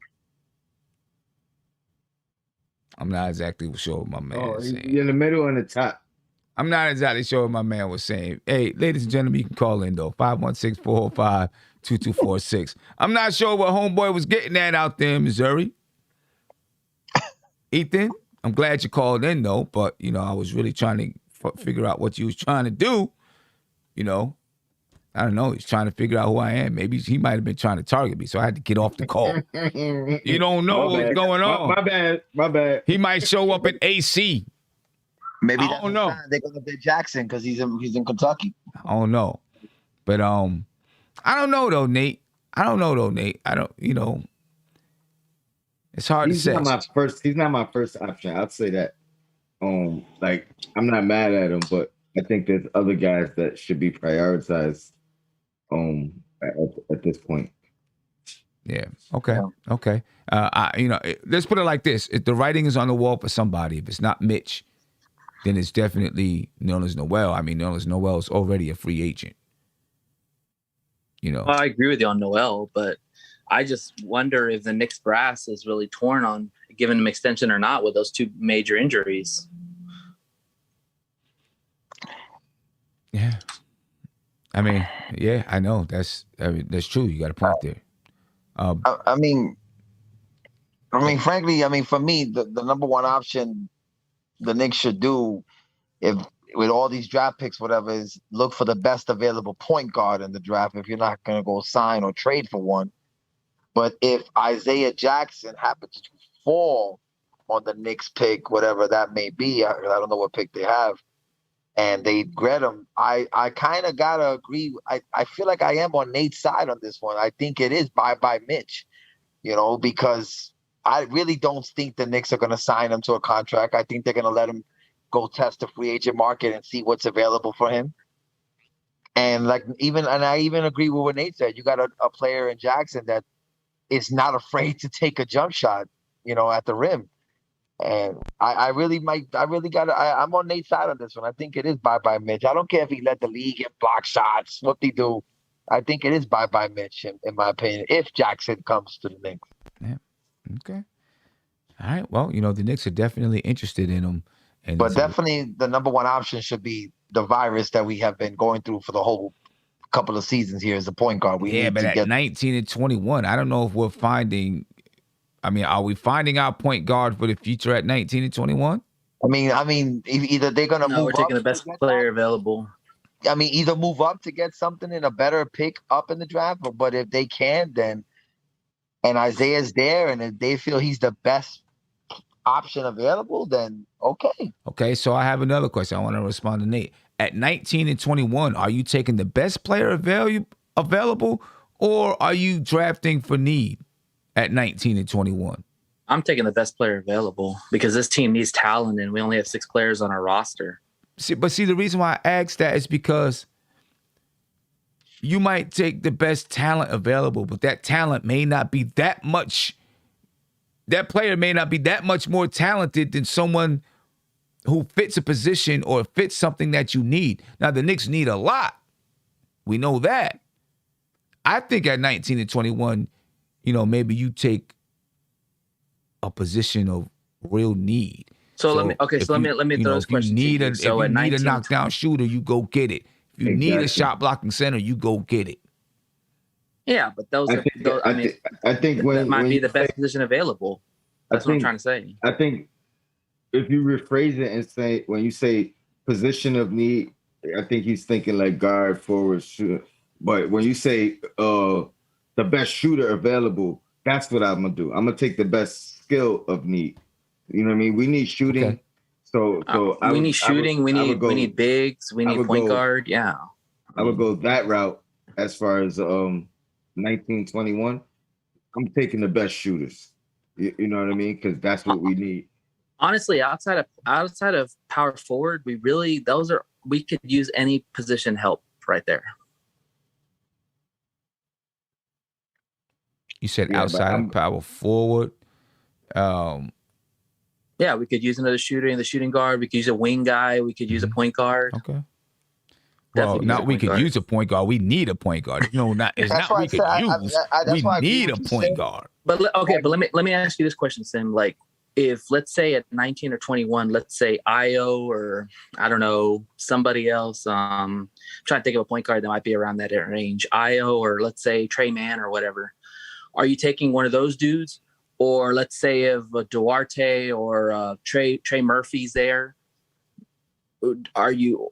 I'm not exactly sure what my man is saying. You're in the middle and the top. I'm not exactly sure what my man was saying. Hey, ladies and gentlemen, you can call in, though. 516-405-2246. I'm not sure what homeboy was getting at out there in Missouri. Ethan, I'm glad you called in, though. But, I was really trying to figure out what you was trying to do. I don't know. He's trying to figure out who I am. Maybe he might have been trying to target me, so I had to get off the call. You don't know what's going on. My bad. He might show up at AC. Maybe I don't know. They're gonna get Jackson because he's in Kentucky. I don't know, but I don't know though, Nate. I don't. It's hard to say. He's not my first option. I'd say that. I'm not mad at him, but I think there's other guys that should be prioritized. At this point. Yeah. Okay. Yeah. Okay. Let's put it like this: if the writing is on the wall for somebody, if it's not Mitch, then it's definitely Nerlens Noel. I mean, Nerlens Noel is already a free agent. I agree with you on Noel, but I just wonder if the Knicks brass is really torn on giving him extension or not with those 2 major injuries. Yeah. I mean, yeah, I know. That's true. You got a point there. Frankly, for me, the number one option the Knicks should do, if with all these draft picks, whatever, is look for the best available point guard in the draft if you're not going to go sign or trade for one. But if Isaiah Jackson happens to fall on the Knicks pick, whatever that may be, I don't know what pick they have, and they get him, I kind of got to agree. I feel like I am on Nate's side on this one. I think it is bye-bye Mitch, because I really don't think the Knicks are going to sign him to a contract. I think they're going to let him go test the free agent market and see what's available for him. And I even agree with what Nate said. You got a player in Jackson that is not afraid to take a jump shot, at the rim. And I'm on Nate's side on this one. I think it is bye-bye Mitch. I don't care if he let the league get block shots, what they do. I think it is bye-bye Mitch, in my opinion, if Jackson comes to the Knicks. Yeah. Okay. All right. Well, the Knicks are definitely interested in him. But definitely the number one option should be the virus that we have been going through for the whole couple of seasons here as a point guard. But at 19 and 21, I don't know if we're finding – are we finding our point guard for the future at 19 and 21? Either they're going to move up. We're taking the best player available. Either move up to get something in a better pick up in the draft, but if they can, then – and Isaiah's there, and if they feel he's the best option available, then okay. Okay, so I have another question. I want to respond to Nate. At 19 and 21, are you taking the best player available, or are you drafting for need at 19 and 21? I'm taking the best player available because this team needs talent, and we only have 6 players on our roster. See, the reason why I asked that is because you might take the best talent available, but that talent may not be that much. That player may not be that much more talented than someone who fits a position or fits something that you need. Now, the Knicks need a lot. We know that. I think at 19 and 21, maybe you take a position of real need. So let me throw this question to you. If you need a knockdown shooter, you go get it. If you need a shot blocking center, you go get it. Yeah, but I think that might be the best position available. That's what I'm trying to say. I think if you rephrase it and say, when you say position of need, I think he's thinking like guard, forward, shooter. But when you say the best shooter available, that's what I'm gonna do. I'm gonna take the best skill of need. You know what I mean? We need shooting. Okay. So we need shooting. We need bigs. We need point guard. Yeah. I would go that route as far as 1921. I'm taking the best shooters. You know what I mean? Because that's what we need. Honestly, outside of power forward, we could use any position help right there. You said outside of power forward. Yeah, we could use another shooter in the shooting guard. We could use a wing guy. We could use a point guard. Okay. Definitely well, not we could guard. Use a point guard. We need a point guard. No, not it's That's not why we I could said use. that's why I we agree need with a you, point Sim. guard. But let me ask you this question, Sim. Like, if let's say at 19 or 21, let's say Io or I don't know somebody else. I'm trying to think of a point guard that might be around that range. Io or let's say Trey Mann or whatever. Are you taking one of those dudes? Or let's say if Duarte or Trey Murphy's there, are you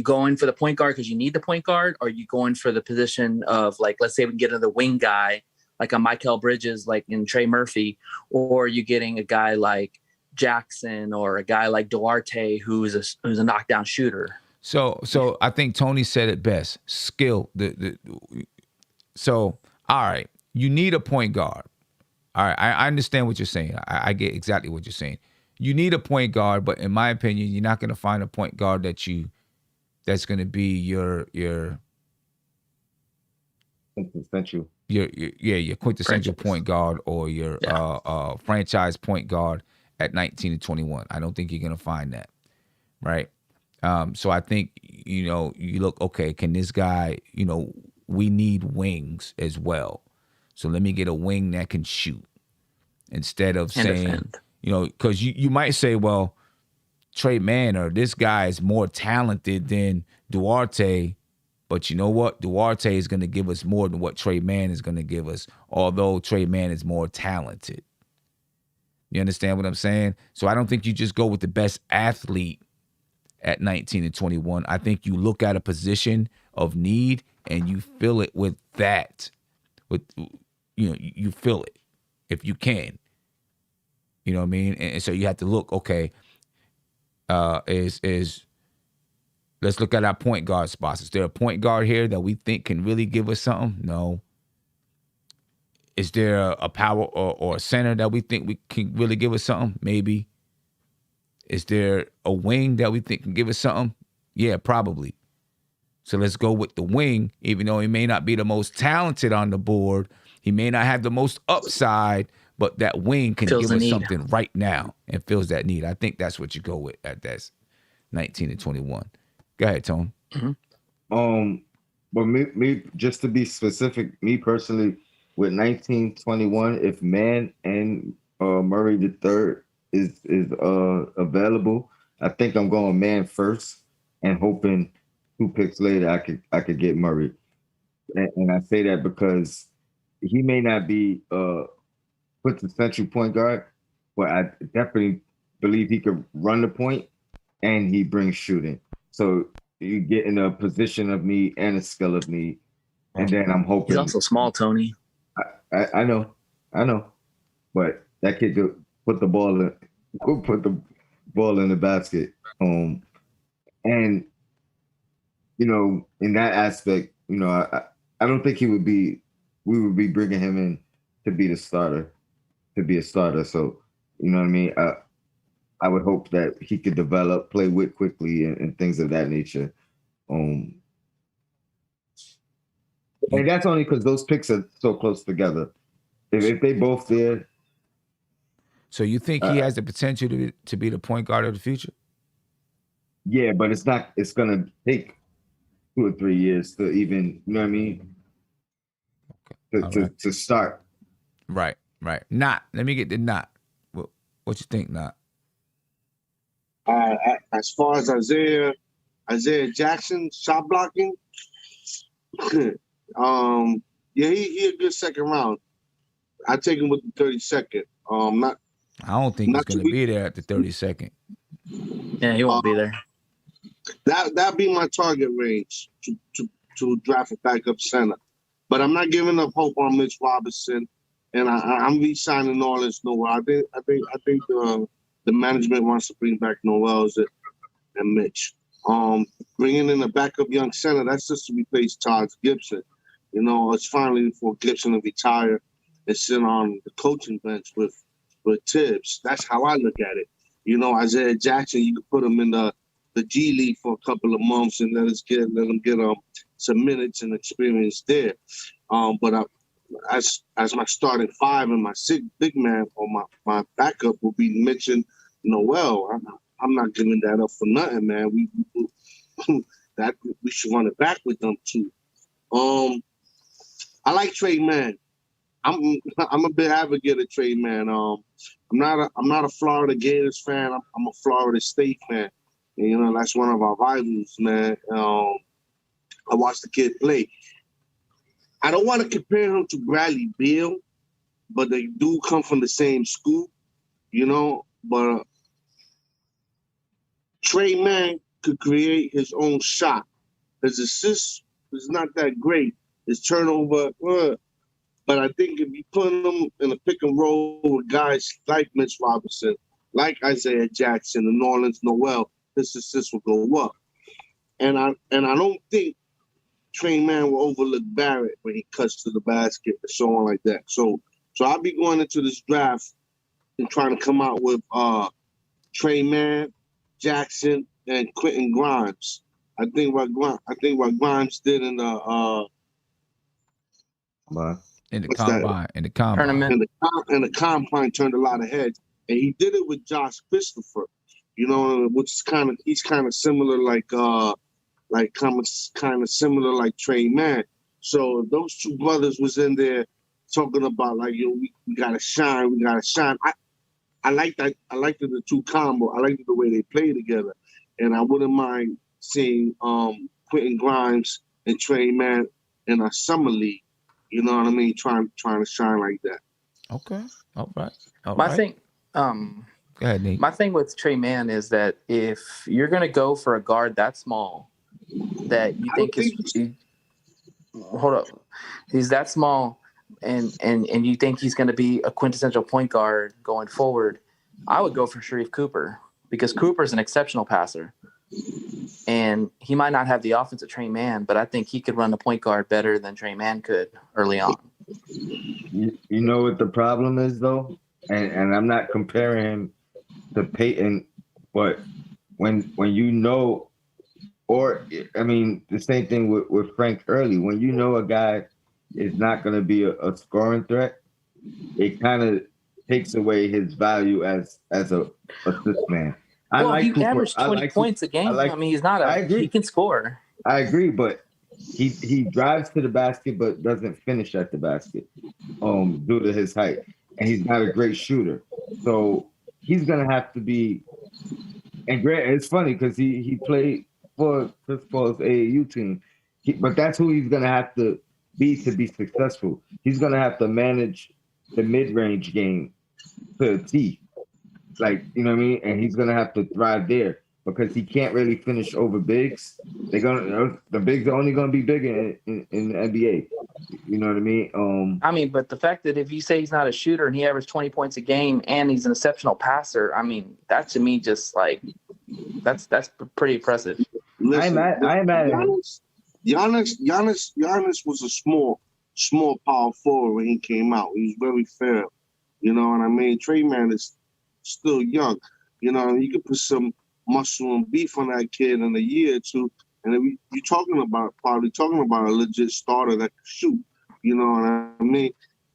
going for the point guard because you need the point guard? Or are you going for the position of, like, let's say we can get another wing guy like a Michael Bridges, like in Trey Murphy, or are you getting a guy like Jackson or a guy like Duarte who's a knockdown shooter? So I think Tony said it best. Skill. So all right, you need a point guard. All right, I understand what you're saying. I get exactly what you're saying. You need a point guard, but in my opinion, you're not going to find a point guard that's going to be your quintessential. Your quintessential point guard or your franchise point guard at 19 and 21. I don't think you're going to find that, right? So I think, you look, okay, can this guy, we need wings as well. So let me get a wing that can shoot instead of saying, because you might say, well, Trey Mann or this guy is more talented than Duarte, but you know what? Duarte is going to give us more than what Trey Mann is going to give us, although Trey Mann is more talented. You understand what I'm saying? So I don't think you just go with the best athlete at 19 and 21. I think you look at a position of need and you fill it with that. You fill it if you can. You know what I mean? And so you have to look, okay, let's look at our point guard spots. Is there a point guard here that we think can really give us something? No. Is there a power or a center that we think we can really give us something? Maybe. Is there a wing that we think can give us something? Yeah, probably. So let's go with the wing, even though he may not be the most talented on the board. He may not have the most upside, but that wing can give us something right now and fills that need. I think that's what you go with at that 19 and 21. Go ahead, Tone. Mm-hmm. But me, just to be specific, me personally, with 1921, if Mann and Murray the third is available, I think I'm going Mann first and hoping 2 picks later I could get Murray. And I say that because he may not be quintessential point guard, but I definitely believe he could run the point and he brings shooting. So you get in a position of need and a skill of need. And then I'm hoping. He's also small, Tony. I know. But that kid could put the ball in the basket. And in that aspect, I don't think we would be bringing him in to be a starter. So, you know what I mean? I would hope that he could develop, play with quickly and things of that nature. And that's only because those picks are so close together. If they both there. So you think he has the potential to be the point guard of the future? Yeah, but it's going to take 2 or 3 years to even, you know what I mean? To start. Right. Let me get the not. What you think, not? As far as Isaiah Jackson shot blocking, he a good second round. I take him with the 32nd. I don't think he's going to be there at the 32nd. Yeah, he won't be there. That'd be my target range to draft a backup center. But I'm not giving up hope on Mitch Robinson, and I'm re-signing Norris Noel. I think the management wants to bring back Noels and Mitch. Bringing in a backup young center, that's just to replace Todd Gibson. You know, it's finally for Gibson to retire and sit on the coaching bench with Tibbs. That's how I look at it. You know, Isaiah Jackson, you could put him in the G League for a couple of months and let him get some minutes and experience there. But as my starting five and my sixth big man or my backup will be Mitch and Noel. I'm not giving that up for nothing, man. We should run it back with them too. I like Trey Mann. I'm a big advocate of Trey Mann. I'm not a Florida Gators fan. I'm a Florida State fan. And, you know, that's one of our rivals, man. I watched the kid play. I don't want to compare him to Bradley Beal, but they do come from the same school, you know. But Trey Mann could create his own shot. His assist is not that great. His turnover, but I think if you put him in a pick and roll with guys like Mitch Robinson, like Isaiah Jackson, and Orleans Noel, his assists will go up. And I don't think Trey Mann will overlook Barrett when he cuts to the basket and so on like that. So I'll be going into this draft and trying to come out with Trey Mann, Jackson, and Quentin Grimes. I think what Grimes did in the tournament, in the combine turned a lot of heads, and he did it with Josh Christopher. You know, which is he's kind of similar like similar like Trey Mann. So those two brothers was in there talking about like, yo, we gotta shine, I like that. I like the two combo. I like the way they play together, and I wouldn't mind seeing Quentin Grimes and Trey Mann in a summer league. You know what I mean? Trying to shine like that. Okay. All right. thing, Go ahead, Nate. my thing with Trey Mann is that if you're gonna go for a guard that small, that you think he's that small, and you think he's gonna be a quintessential point guard going forward, I would go for Sharif Cooper, because Cooper's an exceptional passer. And he might not have the offense of Trey Mann, but I think he could run the point guard better than Trey Mann could early on. You know what the problem is, though? And I'm not comparing him to Peyton, but when you know, or, I mean, the same thing with Frank Early. When you know a guy is not going to be a scoring threat, it kind of takes away his value as a assist man. He averaged 20 points a game. I mean, he's not he can score. I agree, but he drives to the basket but doesn't finish at the basket due to his height. And he's not a great shooter. So he's going to have to be – and Grant, it's funny because he played for Chris Paul's AAU team. But that's who he's going to have to be successful. He's going to have to manage the mid-range game to a T. Like, you know what I mean? And he's gonna have to thrive there because he can't really finish over bigs. The bigs are only gonna be bigger in the NBA. You know what I mean? But the fact that if you say he's not a shooter and he averages 20 points a game and he's an exceptional passer, I mean, that to me just like that's pretty impressive. Listen, I am mad at him. Giannis was a small power forward when he came out. He was very fair. You know what I mean? Trey Mann is still young. You know, you could put some muscle and beef on that kid in a year or two, and then you're probably talking about a legit starter that can shoot. You know what I mean?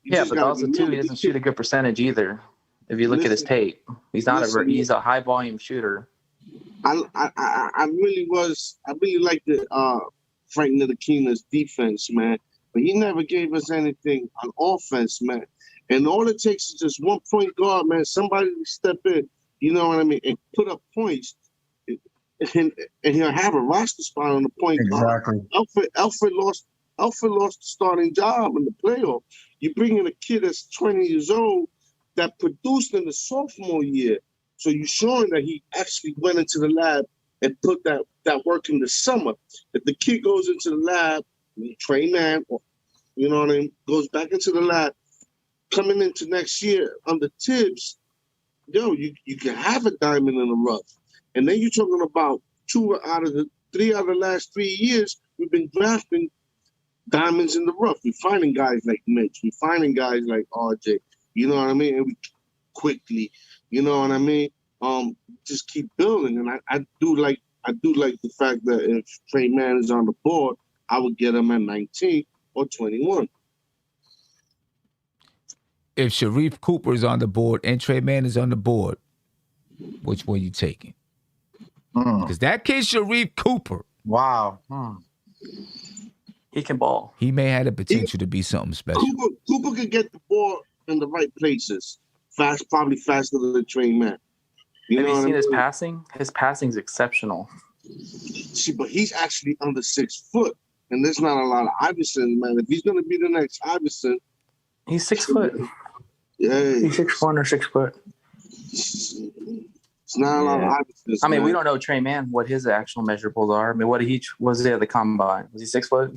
But also too, he doesn't shoot a good percentage either. If you look at his tape, he's he's a high volume shooter. I really liked the Frank Ntilikina's defense, man, but he never gave us anything on offense, man. And all it takes is just one point guard, man, somebody to step in, you know what I mean, and put up points, and he'll have a roster spot on the point guard. Alfred lost the starting job in the playoff. You bring in a kid that's 20 years old that produced in the sophomore year, so you're showing that he actually went into the lab and put that work in the summer. If the kid goes into the lab, Trey Mann, or, you know what I mean, goes back into the lab, coming into next year under Tibbs, you can have a diamond in the rough. And then you're talking about 2 out of the 3 out of the last 3 years, we've been drafting diamonds in the rough. We're finding guys like Mitch. We're finding guys like RJ. You know what I mean? And we quickly, you know what I mean? Just keep building. And I do like the fact that if Trey Mann is on the board, I would get him at 19 or 21. If Sharif Cooper is on the board and Trey Mann is on the board, which one you taking? Because that kid Sharif Cooper, Wow. He can ball. he may have the potential to be something special. Cooper can get the ball in the right places. Probably faster than Trey Mann. Have you seen his passing? His passing's exceptional. See, but he's actually under 6 foot. And there's not a lot of Iverson, man. If he's going to be the next Iverson. He's 6 foot. Yeah. He's 6'1" or 6 foot. It's not a lot of Iverson. I mean, we don't know Trey Mann, what his actual measurables are. I mean, what was he at the combine? Was he 6 foot?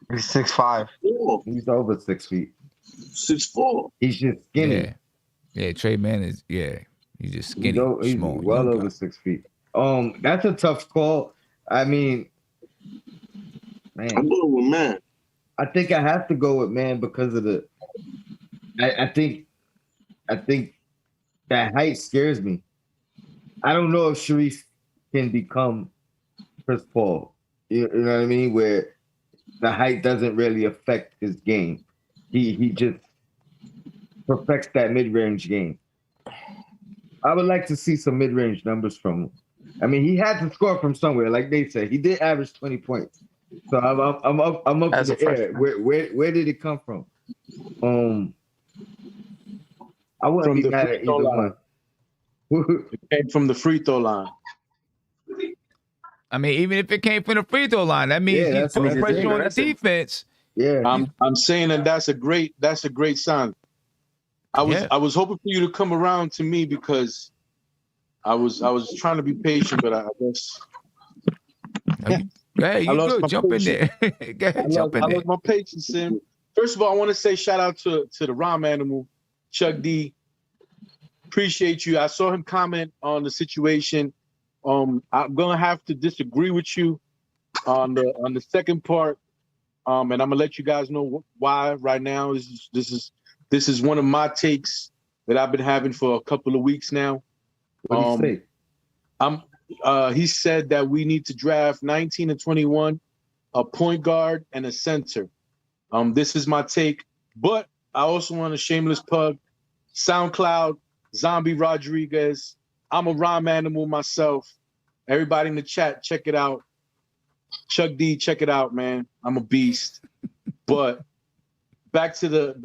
He's 6'5". He's over 6 feet. 6'4". He's just skinny. Yeah, Trey Mann is, he's just skinny, He's small. well over 6 feet. That's a tough call. I mean, man. I'm going with Mann. I think I have to go with Mann because of the. I think that height scares me. I don't know if Sharif can become Chris Paul. You know what I mean? Where the height doesn't really affect his game. He just perfects that mid-range game. I would like to see some mid-range numbers from him. I mean, he had to score from somewhere, like they said. He did average 20 points. So I'm up As in the air. Where did it come from? I wouldn't be mad at either one. It came from the free throw line. I mean, even if it came from the free throw line, that means he's putting pressure on the defense. Yeah, I'm saying that that's a great sign. I was hoping for you to come around to me because I was trying to be patient, but I guess. Hey, you good? Jump in there. Go ahead, jump in there. I lost my patience, Sim. First of all, I want to say shout out to the Rom Animal, Chuck D. Appreciate you. I saw him comment on the situation. I'm gonna have to disagree with you on the second part, and I'm gonna let you guys know why right now. This is one of my takes that I've been having for a couple of weeks now. What do you say? He said that we need to draft 19 and 21, a point guard and a center. This is my take, but I also want a shameless plug. SoundCloud, Zombie Rodriguez. I'm a rhyme animal myself. Everybody in the chat, check it out. Chuck D, check it out, man. I'm a beast. But back to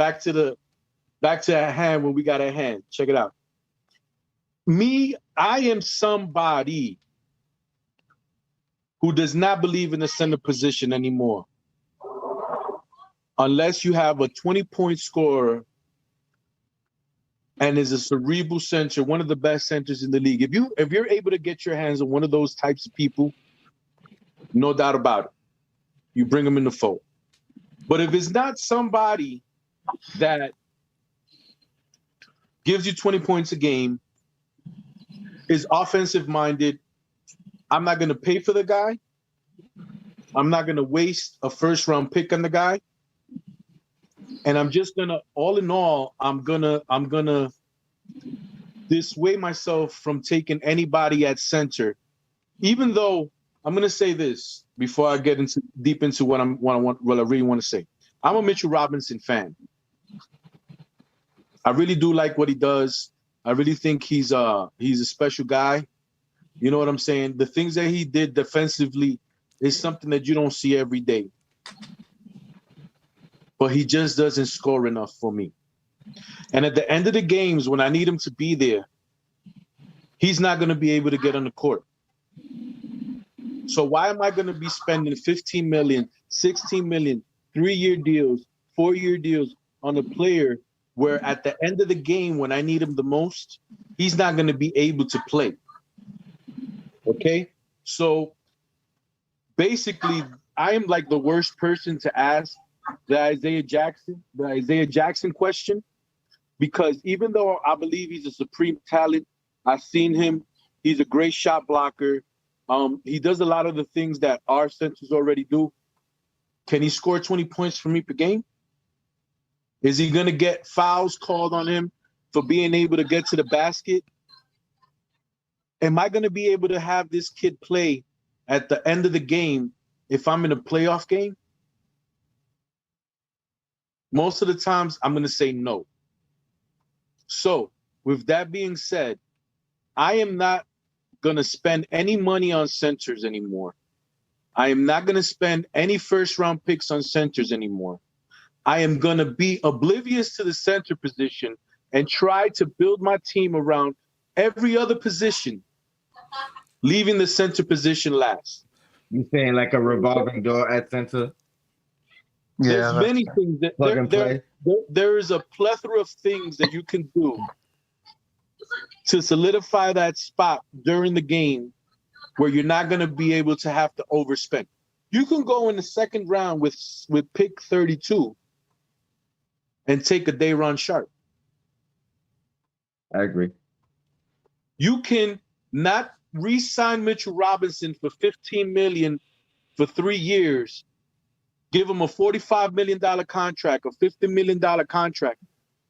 at hand when we got at hand. Check it out. I am somebody who does not believe in the center position anymore. Unless you have a 20-point scorer and is a cerebral center, one of the best centers in the league. If you're able to get your hands on one of those types of people, no doubt about it, you bring them in the fold. But if it's not somebody that gives you 20 points a game, is offensive minded, I'm not going to pay for the guy. I'm not going to waste a first round pick on the guy. And I'm just going to, all in all, I'm going to dissuade myself from taking anybody at center, even though I'm going to say this before I get deep into what I really want to say. I'm a Mitchell Robinson fan. I really do like what he does. I really think he's a special guy. You know what I'm saying? The things that he did defensively is something that you don't see every day. But he just doesn't score enough for me. And at the end of the games, when I need him to be there, he's not going to be able to get on the court. So why am I going to be spending $15 million, $16 million, 3-year deals, 4-year deals on a player where at the end of the game, when I need him the most, he's not going to be able to play? Okay? So basically, I am like the worst person to ask the Isaiah Jackson question, because even though I believe he's a supreme talent, I've seen him. He's a great shot blocker. He does a lot of the things that our centers already do. Can he score 20 points for me per game? Is he going to get fouls called on him for being able to get to the basket? Am I going to be able to have this kid play at the end of the game if I'm in a playoff game? Most of the times, I'm going to say no. So, with that being said, I am not going to spend any money on centers anymore. I am not going to spend any first-round picks on centers anymore. I am going to be oblivious to the center position and try to build my team around every other position, leaving the center position last. You saying like a revolving door at center? There's many things. There is a plethora of things that you can do to solidify that spot during the game where you're not going to be able to have to overspend. You can go in the second round with pick 32 and take a Day'Ron Sharpe. I agree. You can not re-sign Mitchell Robinson for $15 million for 3 years, give him a $45 million contract, a $50 million contract,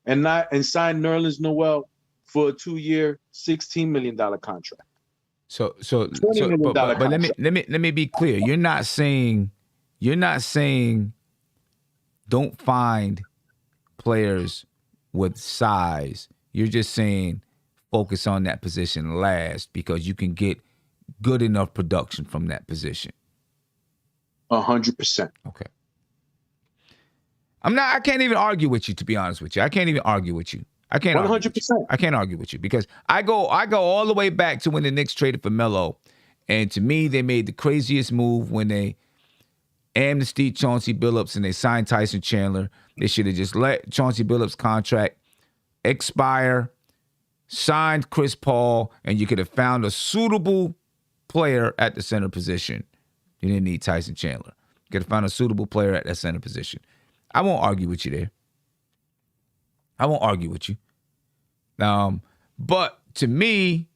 and sign Nerlens Noel for a 2-year, $16 million contract. But let me be clear. You're not saying don't find players with size. You're just saying focus on that position last because you can get good enough production from that position. 100%. Okay. I can't even argue with you, to be honest with you. I can't even argue with you. I can't 100%. I can't argue with you because I go all the way back to when the Knicks traded for Melo. And to me, they made the craziest move when they amnestied Chauncey Billups and they signed Tyson Chandler. They should have just let Chauncey Billups' contract expire, signed Chris Paul, and you could have found a suitable player at the center position. You didn't need Tyson Chandler. You could have found a suitable player at that center position. I won't argue with you there. I won't argue with you. But to me,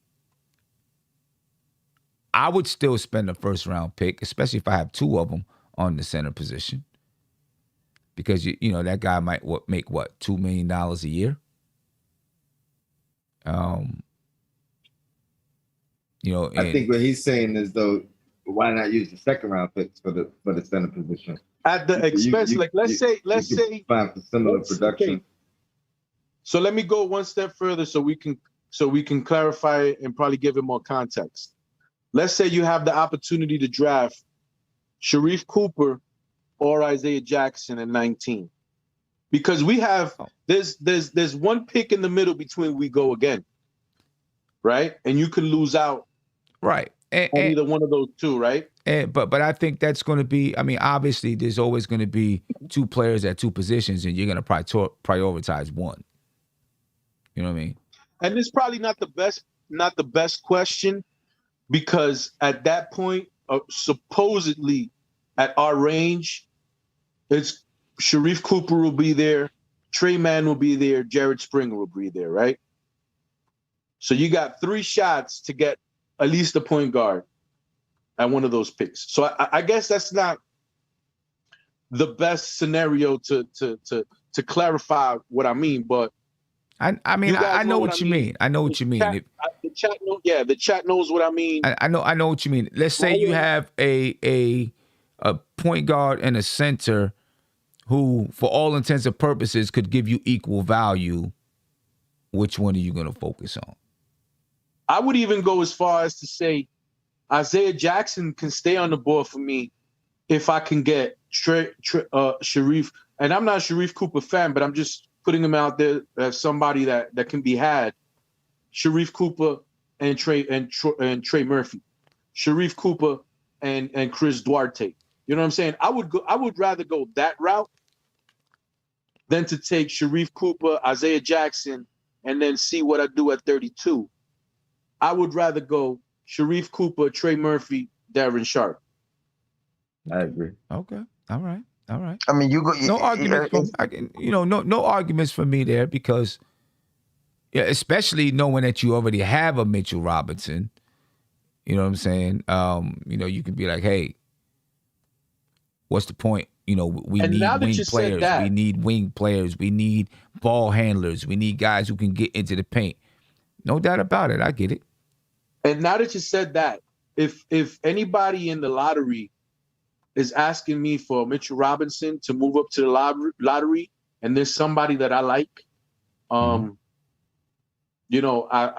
I would still spend a first-round pick, especially if I have 2 of them on the center position. Because, you know, that guy might make $2 million a year? I think what he's saying is, though, why not use the second-round picks for the center position? At the expense, let's say find similar production. Okay. So let me go one step further so we can clarify and probably give it more context. Let's say you have the opportunity to draft Sharife Cooper or Isaiah Jackson at 19. Because we have there's one pick in the middle between we go again. Right? And you can lose out. Right. On either one of those 2, right? But I think that's going to be, I mean, obviously there's always going to be 2 players at 2 positions and you're going to prioritize one. You know what I mean? And it's probably not the best question because at that point, supposedly at our range, it's Sharife Cooper will be there, Trey Mann will be there, Jared Springer will be there, right? So you got 3 shots to get at least a point guard at one of those picks. So I guess that's not the best scenario to clarify what I mean, but I know what you mean. I know what you mean. The chat knows what I mean. I know what you mean. Let's say you have a point guard and a center who, for all intents and purposes, could give you equal value. Which one are you going to focus on? I would even go as far as to say Isaiah Jackson can stay on the board for me if I can get Sharife. And I'm not a Sharife Cooper fan, but I'm just putting him out there as somebody that can be had. Sharife Cooper and Trey Murphy. Sharife Cooper and Chris Duarte. You know what I'm saying? I would rather go that route than to take Sharife Cooper, Isaiah Jackson, and then see what I do at 32. I would rather go Sharife Cooper, Trey Murphy, Darren Sharpe. I agree. Okay. All right. I mean, no arguments. No arguments for me there because Yeah, especially knowing that you already have a Mitchell Robinson. You know what I'm saying? You can be like, hey, what's the point? We And need now that wing you said players. that- We need wing players. We need ball handlers. We need guys who can get into the paint. No doubt about it. I get it. And now that you said that, if anybody in the lottery is asking me for Mitchell Robinson to move up to the lottery, and there's somebody that I like, I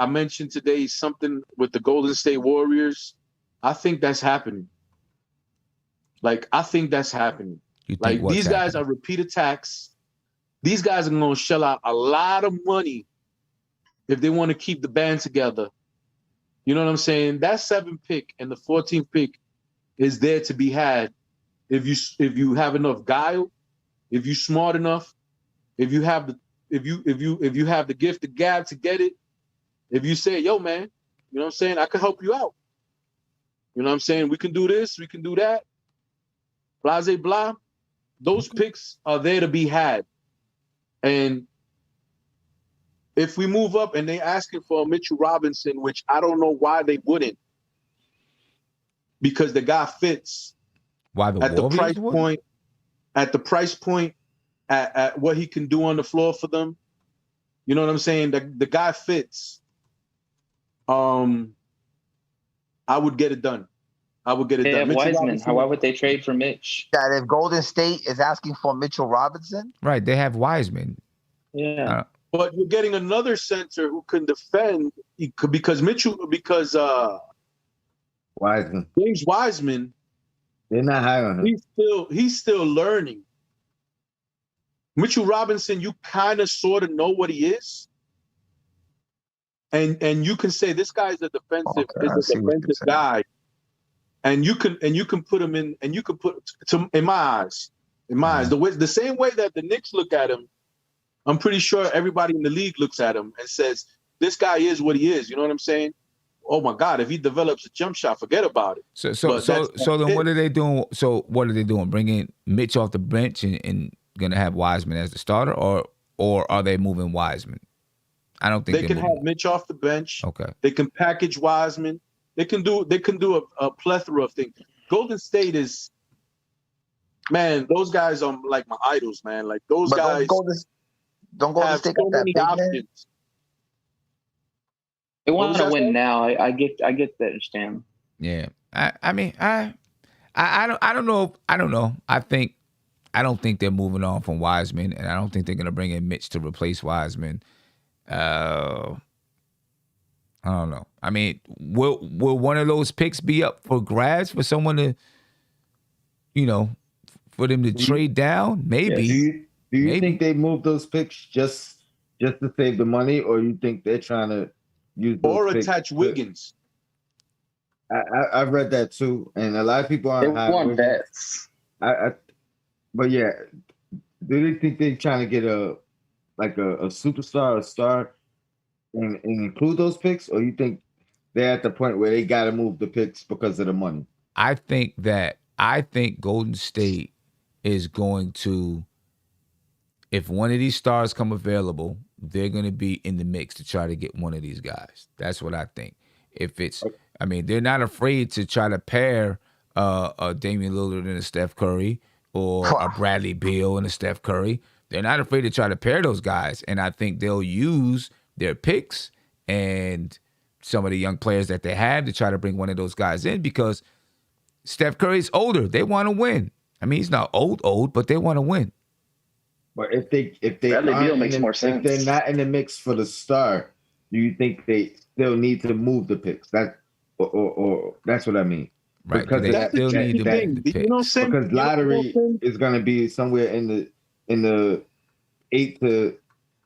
mentioned today something with the Golden State Warriors. I think that's happening. I think that's happening. You think what's these guys happening? are repeat attacks. These guys are going to shell out a lot of money if they want to keep the band together. You know what I'm saying? That 7th pick and the 14th pick is there to be had if you have enough guile, if you're smart enough, if you have the gift of gab to get it, if you say, yo, man, you know what I'm saying? I can help you out. You know what I'm saying? We can do this, we can do that. Blase blah. Those picks are there to be had. And if we move up and they asking for a Mitchell Robinson, which I don't know why they wouldn't, because the guy fits. Why the at the Warriors price wouldn't? point, at the price point, at what he can do on the floor for them. You know what I'm saying? The guy fits. I would get it done. I would get it They done. have Mitchell Wiseman. Robinson- Why would they trade for Mitch? That if Golden State is asking for Mitchell Robinson, Right. They have Wiseman. Yeah. But you're getting another center who can defend because Wiseman. James Wiseman, They're not high on him. he's still learning. Mitchell Robinson, you kind of sort of know what he is. And you can say this guy is a defensive guy. And you can put him in, and you can put in my eyes, the same way that the Knicks look at him, I'm pretty sure everybody in the league looks at him and says, this guy is what he is. You know what I'm saying? Oh my God, if he develops a jump shot, forget about it. So then what are they doing? So what are they doing? Bringing Mitch off the bench and gonna have Wiseman as the starter, or are they moving Wiseman? I don't think they can have Mitch off the bench. Okay. They can package Wiseman. They can do a plethora of things. Golden State is, man, those guys are like my idols, man. Like those guys don't Golden have State so got that many big man? options. They want was to that win saying? now. I get that, understand. Yeah. I mean I don't know. I don't think they're moving on from Wiseman, and I don't think they're gonna bring in Mitch to replace Wiseman. I don't know. I mean, will one of those picks be up for grabs for someone to, for them to trade down? Maybe. Do you Maybe. think they moved those picks just to save the money, or you think they're trying to use those Or picks attach Wiggins. I've read that too, and a lot of people They aren't high on want Wiggins. vets. But yeah, do they think they're trying to get a superstar or a star and include those picks, or you think they're at the point where they got to move the picks because of the money? I think Golden State is going to, if one of these stars come available, they're going to be in the mix to try to get one of these guys. That's what I think. If it's, I mean, they're not afraid to try to pair a Damian Lillard and a Steph Curry, or a Bradley Beal and a Steph Curry. They're not afraid to try to pair those guys, and I think they'll use their picks and some of the young players that they have to try to bring one of those guys in, because Steph Curry's older. They want to win. I mean, he's not old, but they want to win. But if they Bradley aren't Beal makes in the- more if sense. they're not in the mix for the star, do you think they still need to move the picks? Or that's what I mean. Right, Because they That's still the need tricky to thing. move the You know what I'm picks. saying? Because lottery is going to be somewhere in the 8 to,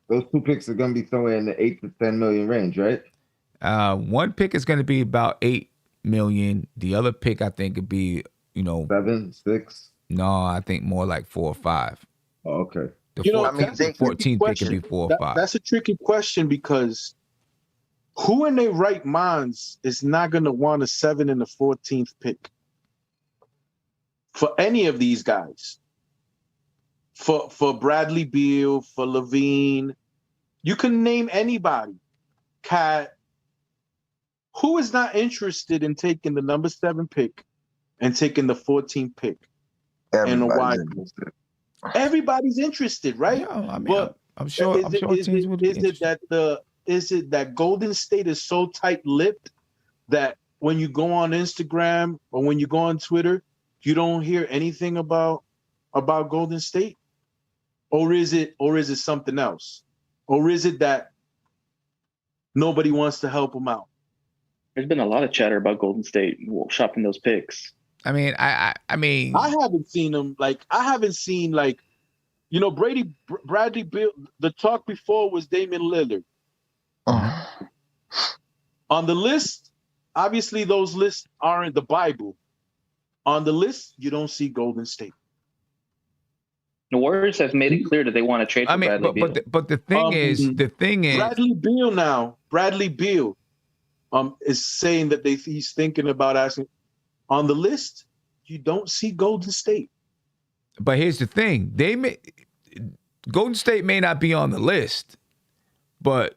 those 2 picks are going to be somewhere in the 8 to 10 million range, right? One pick is going to be about 8 million. The other pick, I think, could be, 7, 6. no, I think more like 4 or 5. Oh, okay. The You know, 14th, that's a the tricky 14th pick could be question. 4 or 5. That's a tricky question, because who in their right minds is not going to want a 7 and the 14th pick for any of these guys? For Bradley Beal, for Levine, you can name anybody. cat. Who is not interested in taking the number 7 pick and taking the 14th pick? And why? Everybody's interested, right? Yeah, I mean, but I'm sure. Teams would be interested. Is it that Golden State is so tight-lipped that when you go on Instagram or when you go on Twitter, you don't hear anything about Golden State? Or is it something else? Or is it that nobody wants to help them out? There's been a lot of chatter about Golden State shopping those picks. I mean, I mean, I haven't seen them. I haven't seen Bradley Beal. The talk before was Damian Lillard. On the list, obviously those lists aren't the Bible. On the list, you don't see Golden State. The Warriors have made it clear that they want to trade for Bradley Beal. But the thing is, Bradley Beal is saying that he's thinking about asking. On the list, you don't see Golden State. But here's the thing: Golden State may not be on the list, but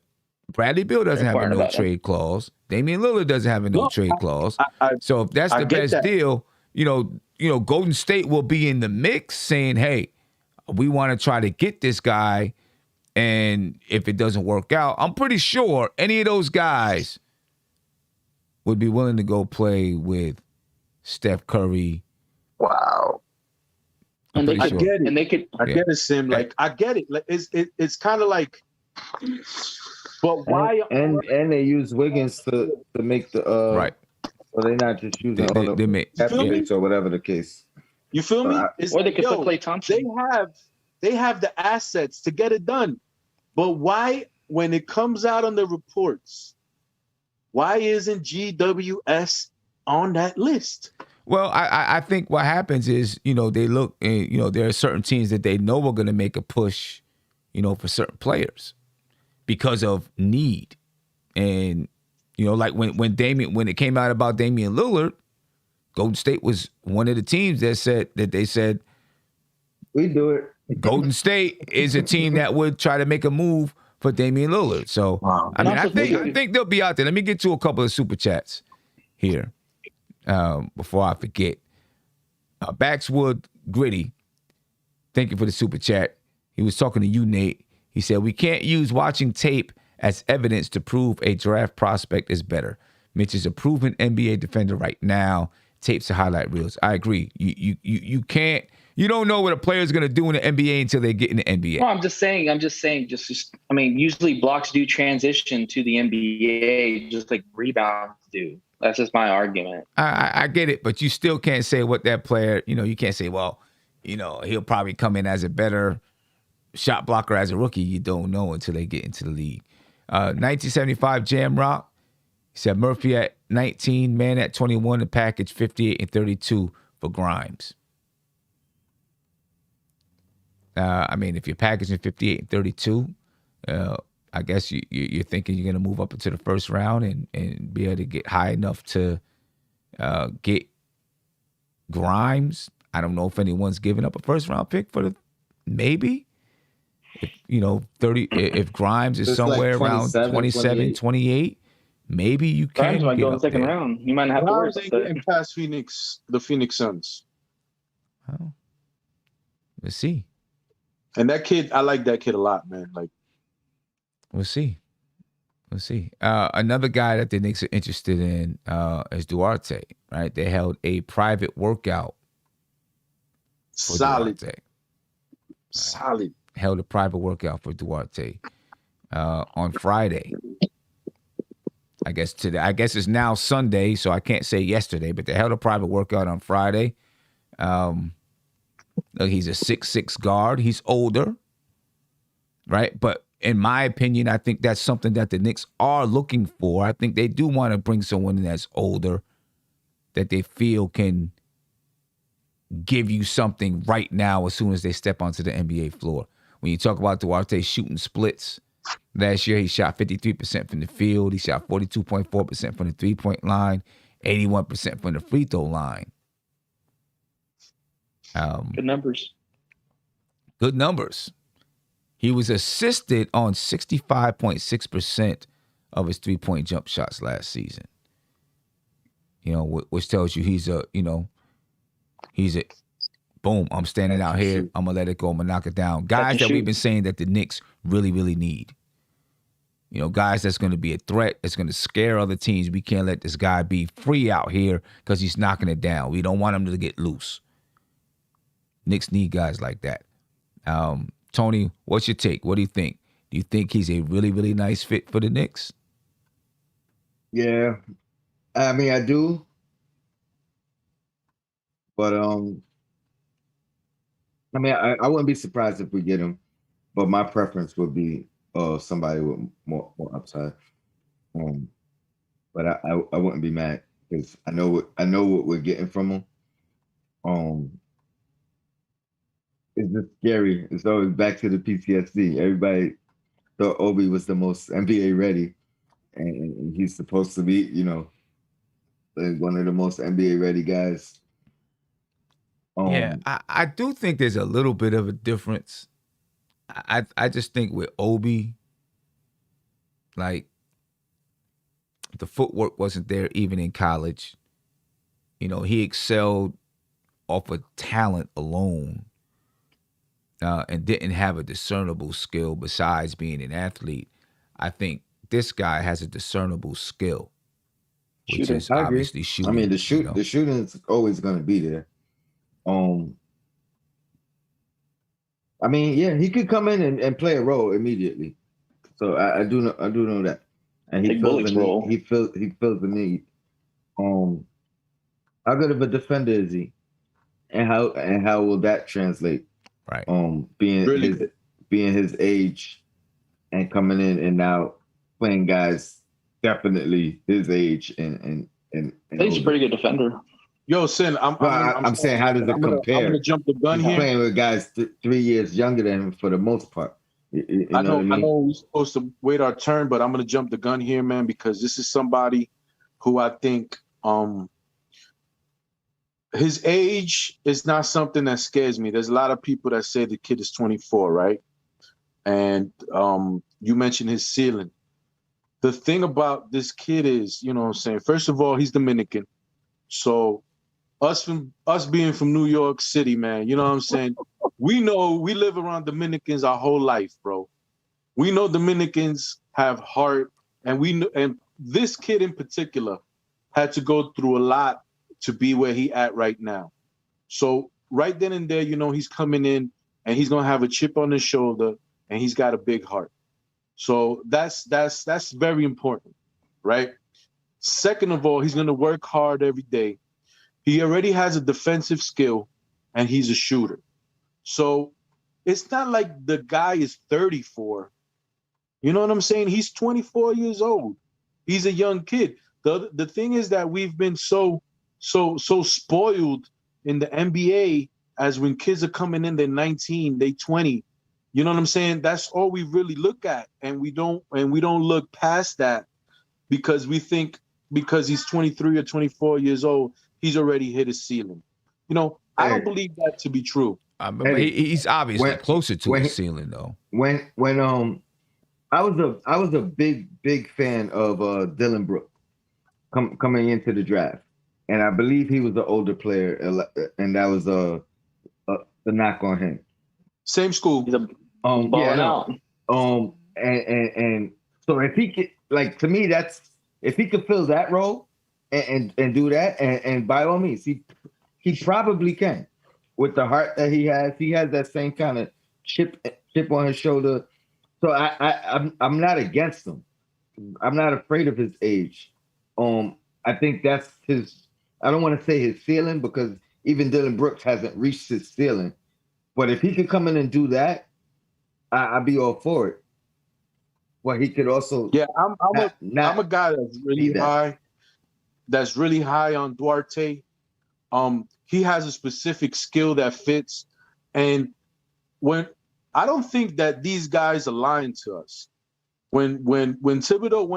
Bradley Beal doesn't have a no trade clause. Damian Lillard doesn't have a no trade clause. So if that's the best deal, Golden State will be in the mix, saying, "Hey, we want to try to get this guy." And if it doesn't work out, I'm pretty sure any of those guys would be willing to go play with Steph Curry. Wow. And they I get it. I get it, Sim. I get it. It's kind of like, but why? And they use Wiggins to make the right. So they're not just using they or whatever the case. You feel me? Or they could put Klay Thompson. They have the assets to get it done. But why, when it comes out on the reports, why isn't GWS on that list? Well, I think what happens is, they look, and, there are certain teams that they know are going to make a push, for certain players because of need. And, like when it came out about Damian Lillard, Golden State was one of the teams that said we do it. Golden State is a team that would try to make a move for Damian Lillard. So, wow. I think they'll be out there. Let me get to a couple of super chats here before I forget. Baxwood Gritty, thank you for the super chat. He was talking to you, Nate. He said, we can't use watching tape as evidence to prove a draft prospect is better. Mitch is a proven NBA defender right now. Tapes are highlight reels. I agree. You can't. You don't know what a player is going to do in the NBA until they get in the NBA. Well, I'm just saying. Usually blocks do transition to the NBA just like rebounds do. That's just my argument. I get it, but you still can't say what that player. You can't say, well, he'll probably come in as a better shot blocker as a rookie. You don't know until they get into the league. 1975 Jam Rock. He said Murphy at 19, Man at 21, and package 58 and 32 for Grimes. If you're packaging 58 and 32, I guess you're thinking you're going to move up into the first round and be able to get high enough to get Grimes. I don't know if anyone's giving up a first round pick for maybe. If 30, if Grimes is somewhere like around 27, 28, maybe you can. Grimes might go in the second round. You might not have to worry about that. And past the Phoenix Suns. Oh, let's see. And that kid, I like that kid a lot, man. We'll see. Another guy that the Knicks are interested in is Duarte, right? They held a private workout for Duarte. Solid. Held a private workout for Duarte on Friday. I guess it's now Sunday, so I can't say yesterday, but they held a private workout on Friday. He's a 6'6" guard. He's older, right? But in my opinion, I think that's something that the Knicks are looking for. I think they do want to bring someone that's older that they feel can give you something right now as soon as they step onto the NBA floor. When you talk about Duarte shooting splits, last year he shot 53% from the field. He shot 42.4% from the three-point line, 81% from the free throw line. Good numbers. He was assisted on 65.6% of his 3-point jump shots last season. You know, which tells you he's a boom, I'm standing out here. I'm going to let it go. I'm going to knock it down. Guys that we've been saying that the Knicks really, really need. You know, guys that's going to be a threat, that's going to scare other teams. We can't let this guy be free out here because he's knocking it down. We don't want him to get loose. Knicks need guys like that. Tony, what's your take? What do you think? Do you think he's a really, really nice fit for the Knicks? Yeah. I mean, I do. But, I mean, I wouldn't be surprised if we get him, but my preference would be somebody with more upside. But I wouldn't be mad because I know what we're getting from him. It's just scary. It's always back to the PTSD. Everybody thought Obi was the most NBA ready, and he's supposed to be, you know, like one of the most NBA ready guys. Yeah, I do think there's a little bit of a difference. I just think with Obi, like, the footwork wasn't there even in college. You know, he excelled off of talent alone and didn't have a discernible skill besides being an athlete. I think this guy has a discernible skill, which is obviously shooting. I mean, the shooting is always going to be there. I mean, yeah, he could come in and play a role immediately. So I do know that, and he fills the need. He fills the need. How good of a defender is he, and how will that translate? Right. Being his age, and coming in and now playing guys definitely his age and he's a pretty good defender. Yo, Sin, I'm saying, how does it compare? I'm gonna jump the gun He's here. Playing with guys 3 years younger than him for the most part. I know we're supposed to wait our turn, but I'm gonna jump the gun here, man, because this is somebody who I think his age is not something that scares me. There's a lot of people that say the kid is 24, right? And you mentioned his ceiling. The thing about this kid is, you know what I'm saying, first of all, he's Dominican. So us being from New York City, man, you know what I'm saying? We know we live around Dominicans our whole life, bro. We know Dominicans have heart, and this kid in particular had to go through a lot to be where he at right now. So right then and there, you know, he's coming in and he's gonna have a chip on his shoulder and he's got a big heart. So that's very important, right? Second of all, he's gonna work hard every day. He already has a defensive skill and he's a shooter. So it's not like the guy is 34. You know what I'm saying? He's 24 years old. He's a young kid. The thing is that we've been so spoiled in the NBA as when kids are coming in, they're 19, they 20. You know what I'm saying? That's all we really look at. And we don't look past that because we think because he's 23 or 24 years old, he's already hit his ceiling. You know, I don't believe that to be true. He's obviously closer to his ceiling, though. When I was a big fan of Dillon Brooks coming into the draft, and I believe he was the older player, and that was the knock on him. Same school. And so if he could, like, to me, that's if he could fill that role and do that, and by all means, he probably can. With the heart that he has that same kind of chip on his shoulder. So I'm not against him. I'm not afraid of his age. I think that's his. I don't want to say his ceiling because even Dillon Brooks hasn't reached his ceiling. But if he could come in and do that, I'd be all for it. Well, he could also. Yeah, I'm a guy that's really high. That's really high on Duarte. He has a specific skill that fits, and when I don't think that these guys are lying to us. When Thibodeau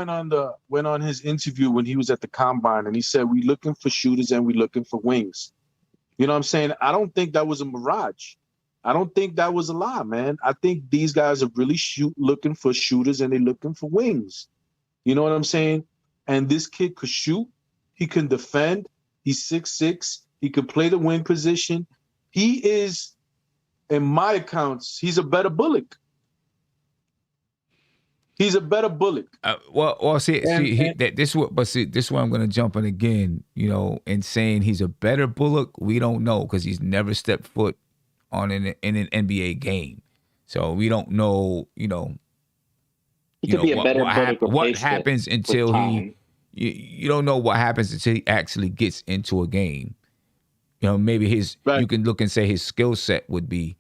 went on his interview when he was at the combine and he said we looking for shooters and we looking for wings. You know what I'm saying? I don't think that was a mirage. I don't think that was a lie, man. I think these guys are really looking for shooters and they're looking for wings. You know what I'm saying? And this kid could shoot. He can defend. He's 6'6". He could play the wing position. He is, in my accounts, he's a better Bullock. He's a better Bullock. This is where I'm going to jump in again. You know, and saying he's a better Bullock, we don't know because he's never stepped foot on in an NBA game, so we don't know. You know, he could be a better Bullock. What happens until you don't know what happens until he actually gets into a game. You know, maybe you can look and say his skill set would be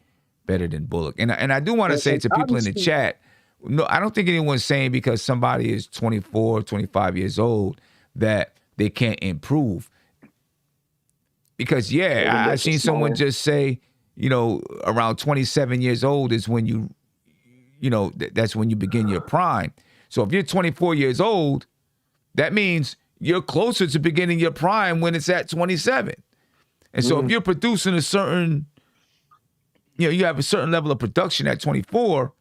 better than Bullock. And I do want to say to people in the chat, no, I don't think anyone's saying because somebody is 24, 25 years old that they can't improve. Because, I've seen someone just say, you know, around 27 years old is when you know, that's when you begin your prime. So if you're 24 years old, that means you're closer to beginning your prime when it's at 27. And so if you're producing a certain, you know, you have a certain level of production at 24,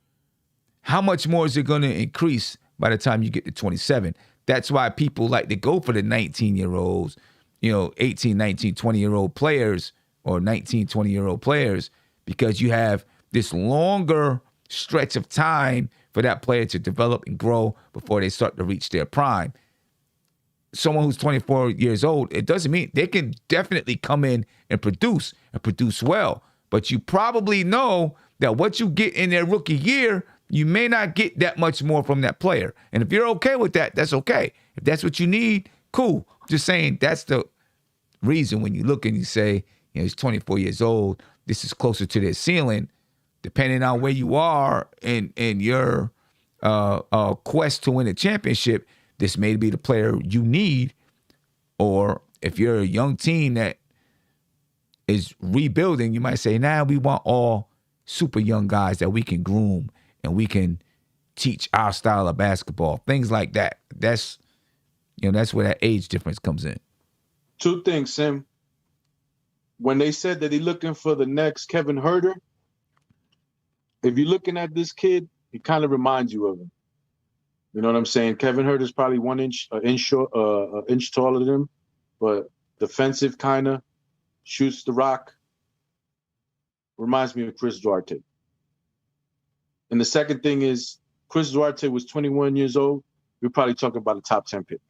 how much more is it going to increase by the time you get to 27? That's why people like to go for the 19-year-olds, you know, 18, 19, 20-year-old players or 19, 20-year-old players, because you have this longer stretch of time for that player to develop and grow before they start to reach their prime. Someone who's 24 years old, it doesn't mean they can definitely come in and produce well. But you probably know that what you get in their rookie year, you may not get that much more from that player. And if you're okay with that, that's okay. If that's what you need, cool. Just saying that's the reason when you look and you say, you know, he's 24 years old, this is closer to their ceiling, depending on where you are in your quest to win a championship, this may be the player you need. Or if you're a young team that is rebuilding, you might say, we want all super young guys that we can groom and we can teach our style of basketball, things like that. That's where that age difference comes in. Two things, Sim. When they said that he's looking for the next Kevin Huerter, if you're looking at this kid, he kind of reminds you of him. You know what I'm saying? Kevin Huerter's probably an inch taller than him, but defensive kind of, shoots the rock. Reminds me of Chris Duarte. And the second thing is, Chris Duarte was 21 years old. We're probably talking about a top 10 pick.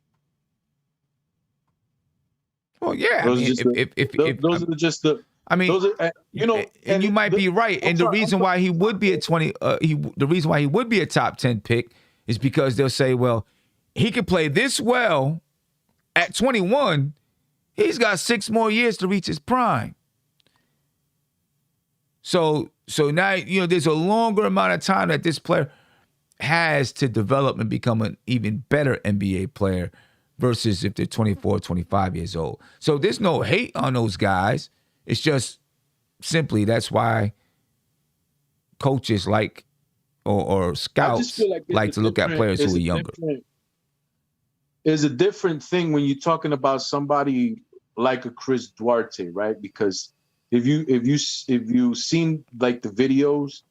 Well, yeah. Those are just the. I mean, those are, you know, and you might be right. And the reason why he would be a the reason why he would be a top 10 pick is because they'll say, well, he could play this well at 21. He's got 6 more years to reach his prime. So now, you know, there's a longer amount of time that this player has to develop and become an even better NBA player versus if they're 24, 25 years old. So there's no hate on those guys. It's just simply that's why coaches like or scouts like to look at players who are younger. It's a different thing when you're talking about somebody like a Chris Duarte, right? Because if you seen like the videos,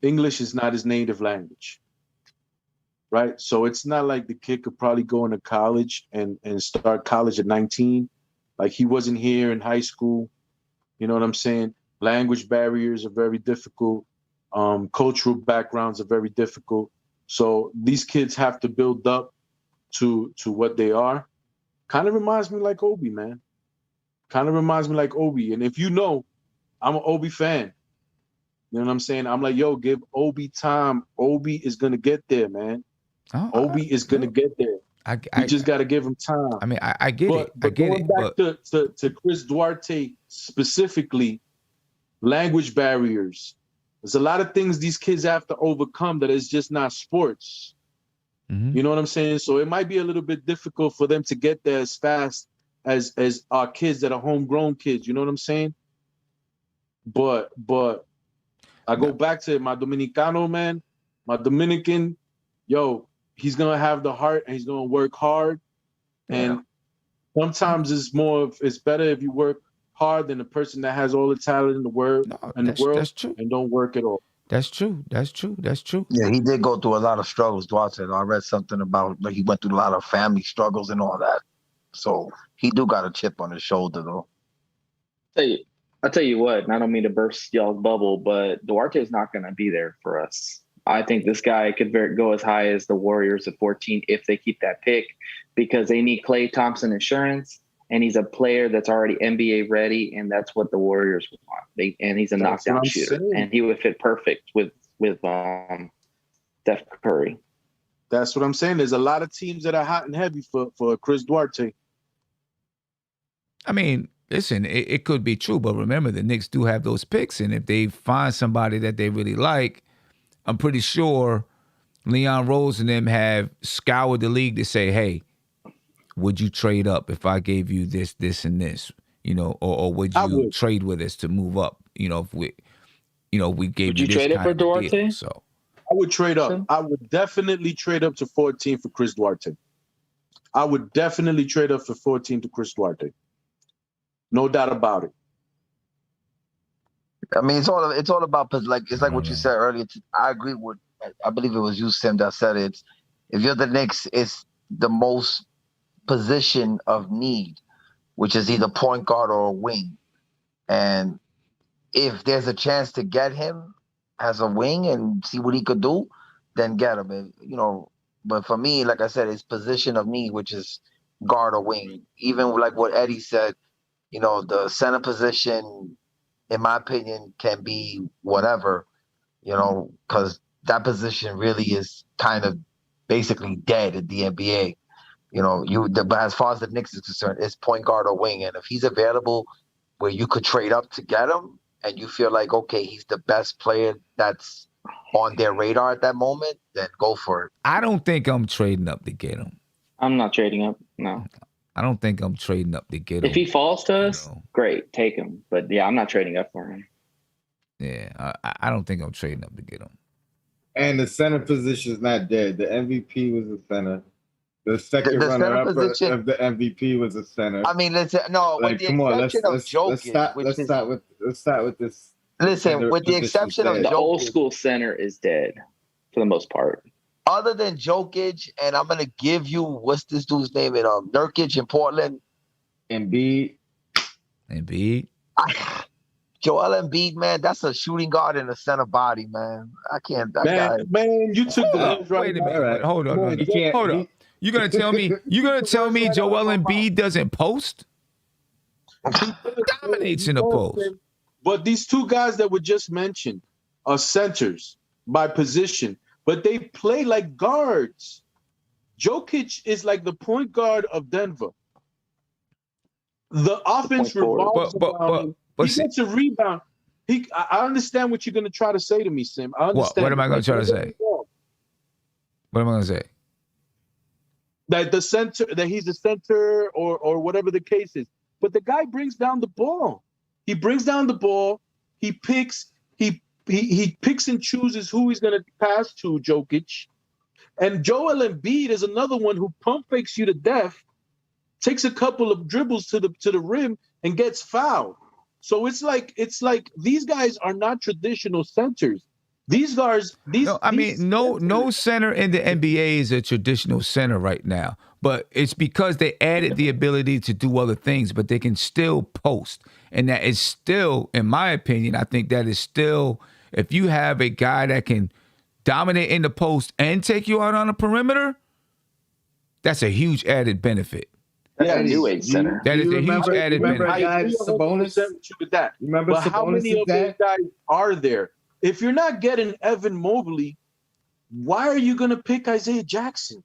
English is not his native language, right? So it's not like the kid could probably go into college and start college at 19. Like he wasn't here in high school. You know what I'm saying? Language barriers are very difficult. Cultural backgrounds are very difficult. So these kids have to build up to what they are. Kind of reminds me like Obi, man. Kind of reminds me like Obi. And if you know, I'm an Obi fan. You know what I'm saying? I'm like, yo, give Obi time. Obi is going to get there, man. Obi is going to get there. You just got to give him time. I mean, I get it. But going back to Chris Duarte specifically, language barriers. There's a lot of things these kids have to overcome that is just not sports. Mm-hmm. You know what I'm saying? So it might be a little bit difficult for them to get there as fast as our kids that are homegrown kids. You know what I'm saying? But I go back to my Dominicano, man. My Dominican, yo, he's going to have the heart and he's going to work hard. Yeah. And sometimes it's better if you work hard than the person that has all the talent in the world that's true. And don't work at all. That's true. That's true. That's true. Yeah, he did go through a lot of struggles, Duarte. I read something about like he went through a lot of family struggles and all that. So he do got a chip on his shoulder though. I'll tell you what, and I don't mean to burst y'all's bubble, but Duarte is not going to be there for us. I think this guy could go as high as the Warriors at 14 if they keep that pick, because they need Klay Thompson insurance, and he's a player that's already NBA ready, and that's what the Warriors want. And he's a knockdown shooter, and he would fit perfect with Steph Curry. That's what I'm saying. There's a lot of teams that are hot and heavy for Chris Duarte. I mean, listen, it could be true, but remember the Knicks do have those picks, and if they find somebody that they really like, I'm pretty sure Leon Rose and them have scoured the league to say, hey, would you trade up if I gave you this, this, and this? You know, or would you trade with us to move up? You know, if we gave you this trade kind up for of Duarte? deal, so I would trade up. I would definitely trade up to 14 for Chris Duarte. I would definitely trade up for 14 to Chris Duarte. No doubt about it. I mean, it's all about it's like what you said earlier. I agree with. I believe it was you, Sim, that said it. If you're the Knicks, it's the most position of need, which is either point guard or a wing. And if there's a chance to get him as a wing and see what he could do, then get him. You know, but for me, like I said, it's position of need, which is guard or wing. Even like what Eddie said, you know, the center position, in my opinion, can be whatever, you know, because that position really is kind of basically dead in the NBA. You know, but as far as the Knicks is concerned, it's point guard or wing. And if he's available where you could trade up to get him and you feel like, okay, he's the best player that's on their radar at that moment, then go for it. I don't think I'm trading up to get him. I'm not trading up, no. I don't think I'm trading up to get him. If he falls to us, great, take him. But yeah, I'm not trading up for him. Yeah, I don't think I'm trading up to get him. And the center position is not dead. The MVP was a center. The second runner-up of the MVP was a center. I mean, listen, no, like, with the exception of Jokic. Let's start with this. Listen, with the exception of the Jokic, old school center is dead for the most part. Other than Jokic, and I'm gonna give you what's this dude's name in Nurkic in Portland, Embiid. Joel Embiid, man, that's a shooting guard and a center body, man. I can't. Man, you took the wait a minute. Right. Hold on. Hold on. You gonna tell me Joel Embiid doesn't post? He dominates in the post. But these two guys that were just mentioned are centers by position, but they play like guards. Jokic is like the point guard of Denver. The offense revolves around him. He gets a rebound. I understand what you're going to try to say to me, Sim. I understand. What am I going to try to say? What am I going to say? That he's the center or whatever the case is. But the guy brings down the ball. He brings down the ball. He picks and chooses who he's going to pass to, Jokic. And Joel Embiid is another one who pump fakes you to death, takes a couple of dribbles to the rim and gets fouled. So it's like these guys are not traditional centers. These guys, no center in the NBA is a traditional center right now. But it's because they added the ability to do other things, but they can still post. And that is still, in my opinion, I think that is still, if you have a guy that can dominate in the post and take you out on the perimeter, that's a huge added benefit. That's a new age center. That is a huge added benefit. Remember, how many of those guys are there? If you're not getting Evan Mobley, why are you going to pick Isaiah Jackson?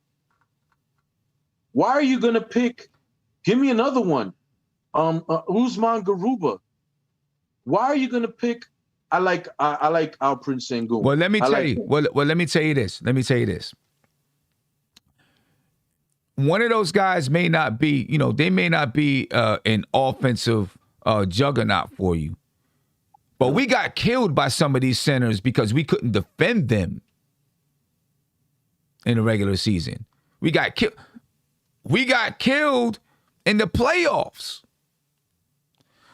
Why are you going to pick? Give me another one. Usman Garuba. Why are you going to pick? I like Alperen Sengun. Well, let me tell you. Well, let me tell you this. One of those guys may not be, they may not be an offensive juggernaut for you. But we got killed by some of these centers because we couldn't defend them in the regular season. We got killed in the playoffs.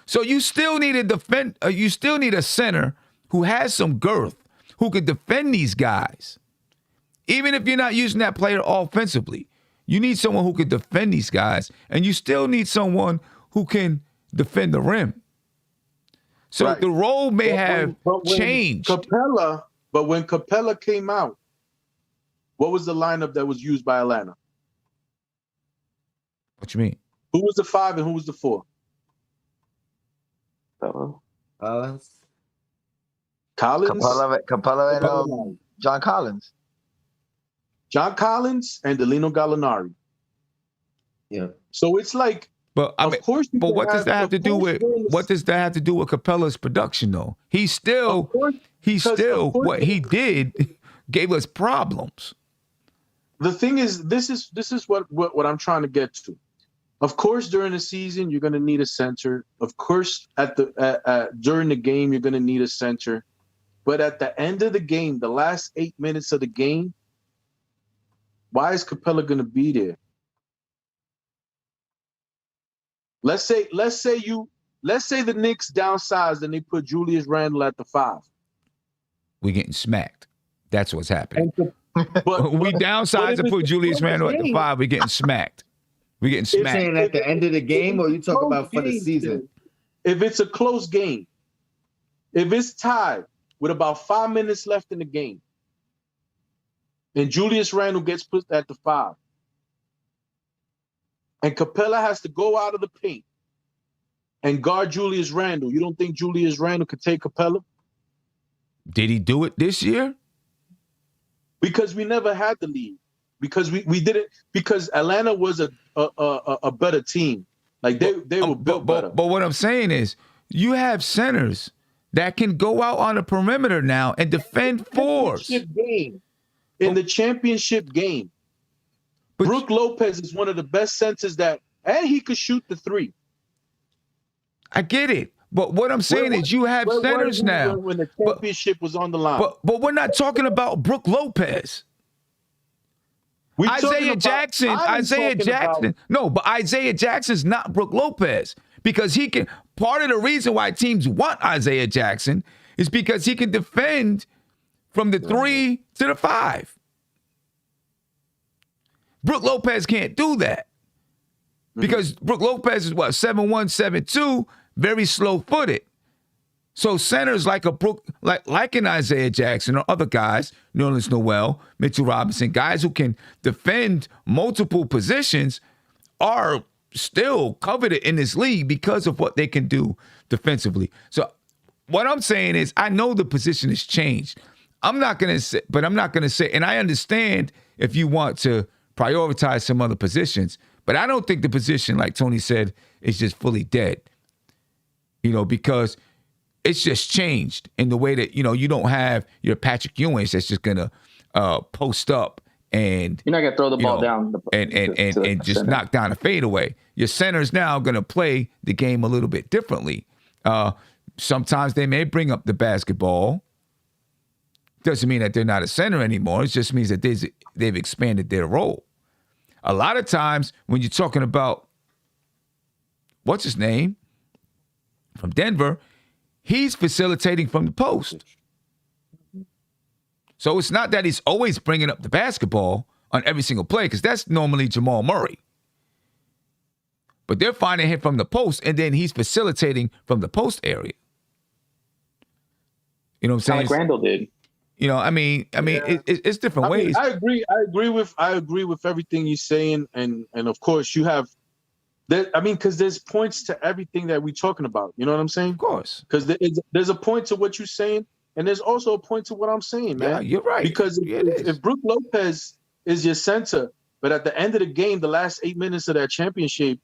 So you still need a center who has some girth, who can defend these guys. Even if you're not using that player offensively, you need someone who can defend these guys, and you still need someone who can defend the rim. So Right. the role may have changed. But when Capella came out, what was the lineup that was used by Atlanta? What you mean? Who was the 5 and who was the 4? Collins. Capella and John Collins. John Collins and Delino Gallinari. Yeah. So it's like, But I mean, of course. but what does that have to do with Capella's production though? He still what he did gave us problems. The thing is, this is what I'm trying to get to. Of course, during the season, you're going to need a center. Of course, during the game, you're going to need a center. But at the end of the game, the last 8 minutes of the game, why is Capella going to be there? Let's say the Knicks downsized and they put Julius Randle at the 5. We're getting smacked. That's what's happening. But we downsized and put Julius Randle at the 5. We're getting smacked. We're getting You're smacked. saying at the end of the game, or you talk about for the season? If it's a close game, if it's tied with about 5 minutes left in the game, and Julius Randle gets put at the 5, and Capella has to go out of the paint and guard Julius Randle, you don't think Julius Randle could take Capella? Did he do it this year? Because we never had the lead. Because we did it because Atlanta was a better team. Like they were built better. But what I'm saying is you have centers that can go out on the perimeter now and defend fours. In the championship game, Brook Lopez is one of the best centers and he could shoot the 3. I get it. But what I'm saying is you have centers now. When the championship was on the line. But we're not talking about Brook Lopez. Isaiah Jackson. No, but Isaiah Jackson's not Brook Lopez because he can. Part of the reason why teams want Isaiah Jackson is because he can defend from the 3 to the 5. Brook Lopez can't do that because Brook Lopez is 7'1", 7'2", very slow-footed. So centers like an Isaiah Jackson or other guys, Nerlens Noel, Mitchell Robinson, guys who can defend multiple positions are still coveted in this league because of what they can do defensively. So what I'm saying is I know the position has changed. I'm not going to say, and I understand if you want to prioritize some other positions, but I don't think the position, like Tony said, is just fully dead. Because it's just changed in the way that, you don't have your Patrick Ewings that's just going to post up and you're not going to throw the ball down and just knock down a fadeaway. Your center's now going to play the game a little bit differently. Sometimes they may bring up the basketball. Doesn't mean that they're not a center anymore. It just means that they've expanded their role. A lot of times when you're talking about, what's his name, from Denver, he's facilitating from the post. So it's not that he's always bringing up the basketball on every single play because that's normally Jamal Murray. But they're finding him from the post, and then he's facilitating from the post area. You know what I'm saying? Like Randall did. It's different ways. I agree with everything you're saying, and of course you have that. Because there's points to everything that we're talking about. You know what I'm saying? Of course. Because there's a point to what you're saying, and there's also a point to what I'm saying, man. Yeah, you're right. Because if Brook Lopez is your center, but at the end of the game, the last 8 minutes of that championship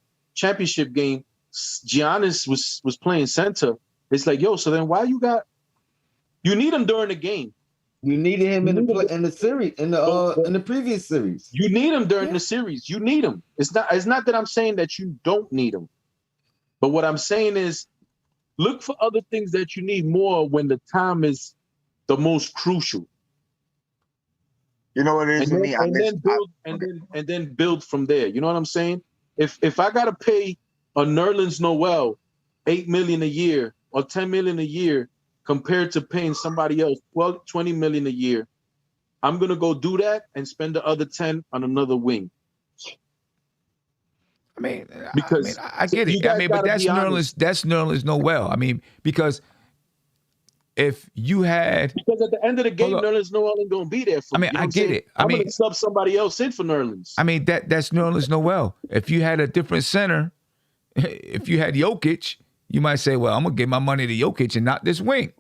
game, Giannis was playing center. It's like, so then why you need him during the game? You needed him in the series, in the previous series. You need him during the series. You need him. It's not that I'm saying that you don't need him. But what I'm saying is look for other things that you need more when the time is the most crucial. You know what it is to me? And then build from there. You know what I'm saying? If I gotta pay a Nerlens Noel $8 million a year or $10 million a year compared to paying somebody else 12, 20 million a year. I'm gonna go do that and spend the other 10 on another wing. Because I get it. I mean, but that's Nerlens Noel. I mean, because if you had, because at the end of the game, Nerlens Noel ain't gonna be there for me. I get it. I'm gonna sub somebody else in for Nerlens. I mean, that's Nerlens Noel. If you had a different center, if you had Jokic, you might say, well, I'm gonna give my money to Jokic and not this wing.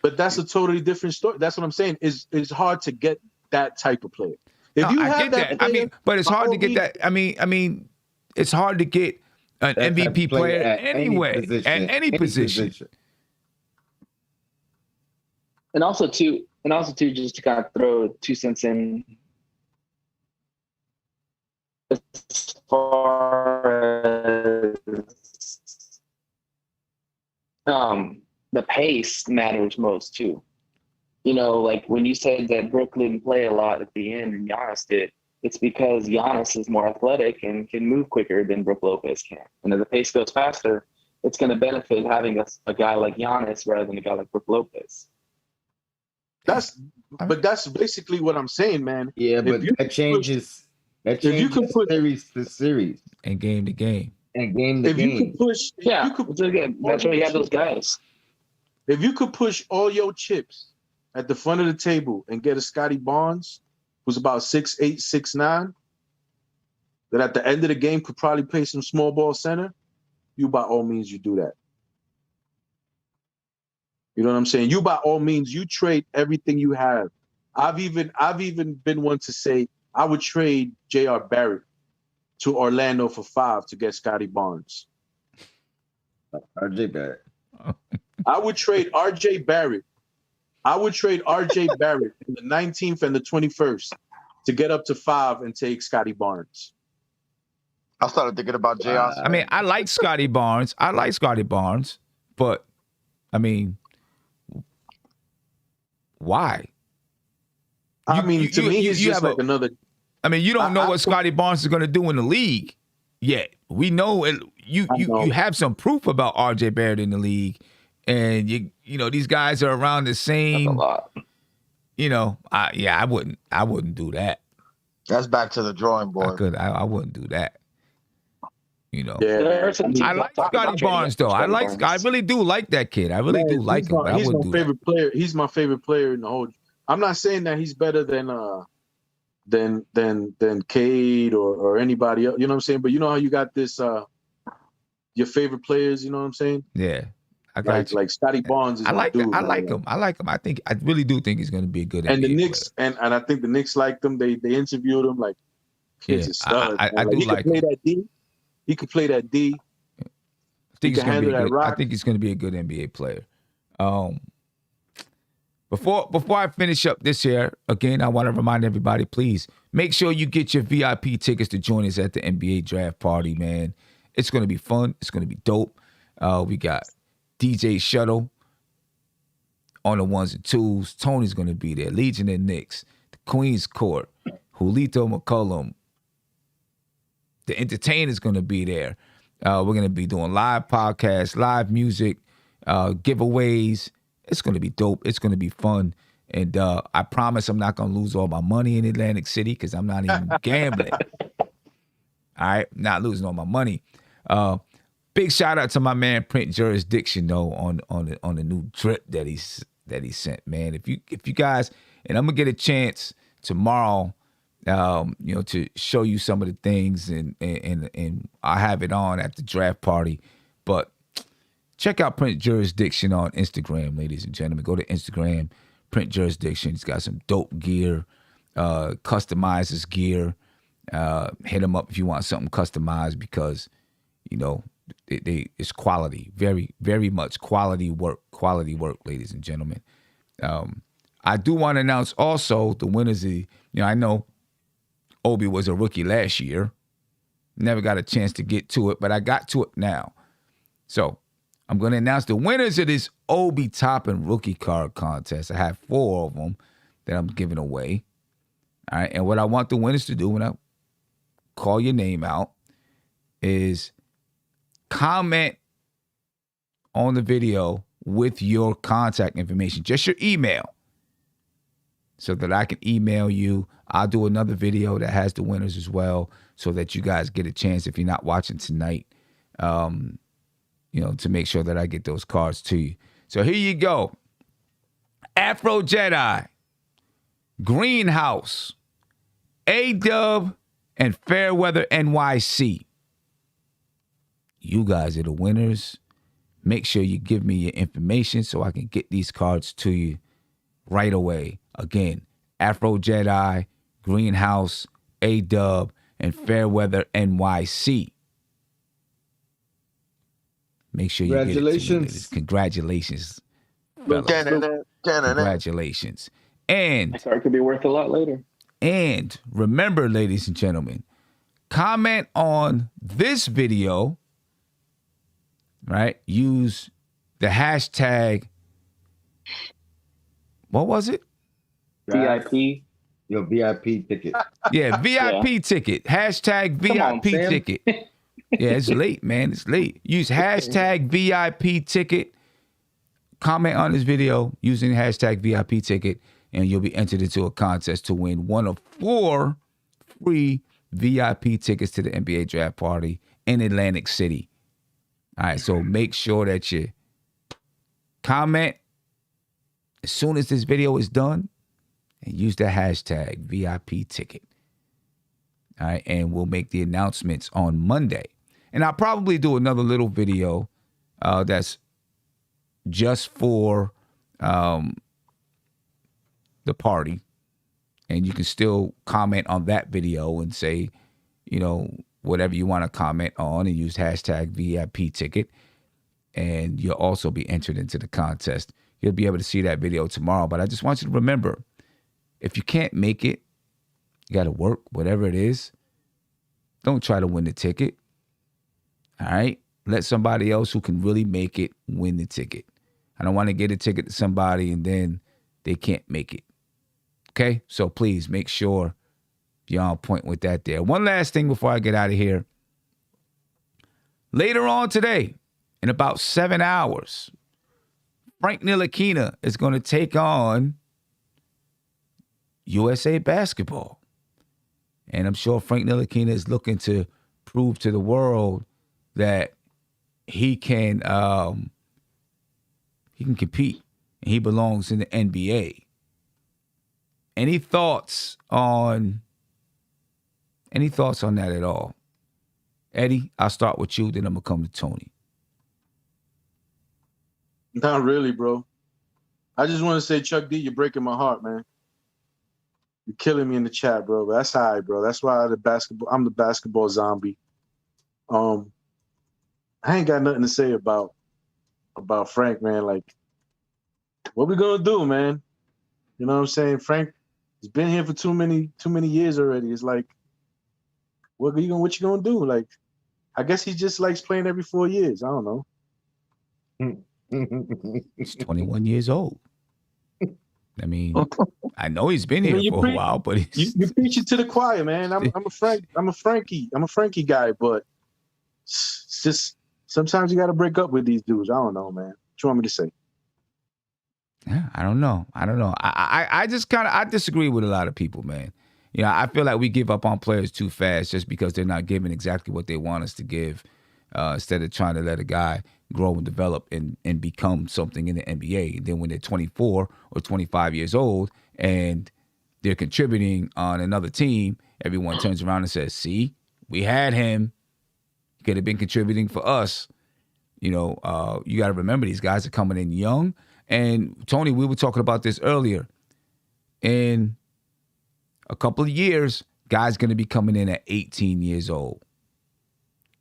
But that's a totally different story. That's what I'm saying. It's hard to get that type of player. If you have that player, I mean, but it's hard to get that. I mean, it's hard to get an MVP player anyway at any position. And also too, just to kind of throw 2 cents in, as far as the pace matters most too. You know, like when you said that Brooklyn play a lot at the end and Giannis did, it's because Giannis is more athletic and can move quicker than Brook Lopez can. And if the pace goes faster, it's going to benefit having a guy like Giannis rather than a guy like Brook Lopez. That's basically what I'm saying, man. Yeah, but that changes series to series and game to game. And game to game. You could push, that's why you have those guys. If you could push all your chips at the front of the table and get a Scotty Barnes, who's about 6'8", 6'9", that at the end of the game could probably play some small ball center, you by all means you do that. You know what I'm saying? You by all means you trade everything you have. I've even been one to say I would trade J.R. Barrett to Orlando for 5 to get Scotty Barnes. R.J. Barrett. I would trade R.J. Barrett. I would trade R.J. Barrett in the 19th and the 21st to get up to 5 and take Scotty Barnes. I started thinking about J.R. I mean, I like Scotty Barnes. But I mean, why? To me, he's just like another. I mean, you don't know what Scotty Barnes is going to do in the league yet. We know you have some proof about R.J. Barrett in the league, and you know these guys are around the same. That's a lot. You know, I wouldn't do that. That's back to the drawing board. I wouldn't do that. You know, I like Scotty Barnes though. I really do like that kid. I really do like him. But he's my favorite player. He's my favorite player in the whole. I'm not saying that he's better than Cade or anybody else. You know what I'm saying? But you know how you got this your favorite players. You know what I'm saying? Yeah, I got like Scotty Barnes. Is I like him. I like him. I really do think he's going to be a good. And NBA the Knicks player. and I think the Knicks liked him. They interviewed him like he's a stud. I do like him. Him. That D. He could play that D. I think he's going to be a good NBA player. Before I finish up this year, again, I want to remind everybody, please make sure you get your VIP tickets to join us at the NBA draft party, man. It's going to be fun. It's going to be dope. We got DJ Shuttle on the 1s and 2s. Tony's going to be there. Legion and Knicks. The Queen's Court. Julito McCollum. The Entertainer's going to be there. We're going to be doing live podcasts, live music, giveaways. It's going to be dope. It's going to be fun. And I promise I'm not going to lose all my money in Atlantic City because I'm not even gambling. All right? Not losing all my money. Big shout out to my man Print Jurisdiction, though, on the new drip that he sent, man. If you guys, and I'm going to get a chance tomorrow, to show you some of the things and I have it on at the draft party. But check out Print Jurisdiction on Instagram, ladies and gentlemen. Go to Instagram, Print Jurisdiction. He's got some dope gear, customizes gear. Hit him up if you want something customized because, it's quality, very, very much quality work, ladies and gentlemen. I do want to announce also the winners of, I know Obi was a rookie last year. Never got a chance to get to it, but I got to it now. So I'm going to announce the winners of this Obi Toppin rookie card contest. I have 4 of them that I'm giving away. All right. And what I want the winners to do when I call your name out is comment on the video with your contact information, just your email, so that I can email you. I'll do another video that has the winners as well, so that you guys get a chance, if you're not watching tonight, to make sure that I get those cards to you. So here you go. Afro Jedi, Greenhouse, A-Dub, and Fairweather NYC. You guys are the winners. Make sure you give me your information so I can get these cards to you right away. Again, Afro Jedi, Greenhouse, A-Dub, and Fairweather NYC. Make sure you get it to me, ladies. Congratulations, fellas. Congratulations. And that card could be worth a lot later. And remember, ladies and gentlemen, comment on this video, right? Use the hashtag, what was it? VIP. Your VIP ticket. Yeah, VIP ticket. Hashtag VIP ticket. Yeah, it's late, man. It's late. Use hashtag VIP ticket. Comment on this video using hashtag VIP ticket, and you'll be entered into a contest to win one of 4 free VIP tickets to the NBA draft party in Atlantic City. All right, so make sure that you comment as soon as this video is done and use the hashtag VIP ticket. All right, and we'll make the announcements on Monday. And I'll probably do another little video that's just for the party. And you can still comment on that video and say, whatever you want to comment on, and use hashtag VIP ticket. And you'll also be entered into the contest. You'll be able to see that video tomorrow. But I just want you to remember, if you can't make it, you got to work, whatever it is. Don't try to win the ticket. All right? Let somebody else who can really make it win the ticket. I don't want to get a ticket to somebody and then they can't make it. Okay? So please make sure you're on point with that there. One last thing before I get out of here. Later on today, in about 7 hours, Frank Ntilikina is going to take on USA Basketball. And I'm sure Frank Ntilikina is looking to prove to the world that he can compete and he belongs in the NBA. Any thoughts on that at all? Eddie, I'll start with you, then I'm gonna come to Tony. Not really, bro. I just want to say, Chuck D, you're breaking my heart, man. You're killing me in the chat, bro. But that's all right, bro. That's why I'm the basketball zombie. I ain't got nothing to say about Frank, man. Like, what we gonna do, man? You know what I'm saying? Frank has been here for too many years already. It's like, what you gonna do? Like, I guess he just likes playing every 4 years. I don't know. He's 21 years old. I mean, I know he's been here for a while, but you preach it to the choir, man. I'm a Frankie guy, but it's just sometimes you got to break up with these dudes. I don't know, man. What you want me to say? Yeah, I don't know. I just I disagree with a lot of people, man. I feel like we give up on players too fast just because they're not giving exactly what they want us to give, instead of trying to let a guy grow and develop and become something in the NBA. And then when they're 24 or 25 years old and they're contributing on another team, everyone turns around and says, see, we had him. He could have been contributing for us. You got to remember, these guys are coming in young. And Tony, we were talking about this earlier. In a couple of years, guys going to be coming in at 18 years old.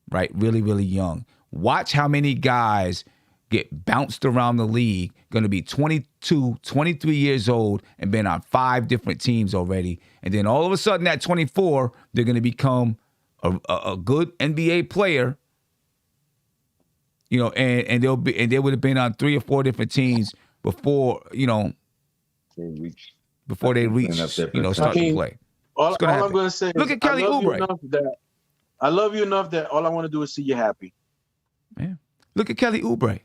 Right? Really, really young. Watch how many guys get bounced around the league, going to be 22, 23 years old and been on 5 different teams already. And then all of a sudden at 24, they're going to become a good NBA player. And they would have been on 3 or 4 different teams before, before they reach, start to play. All I'm going to say look at Kelly Oubre. I love you enough that all I want to do is see you happy. Yeah. Look at Kelly Oubre.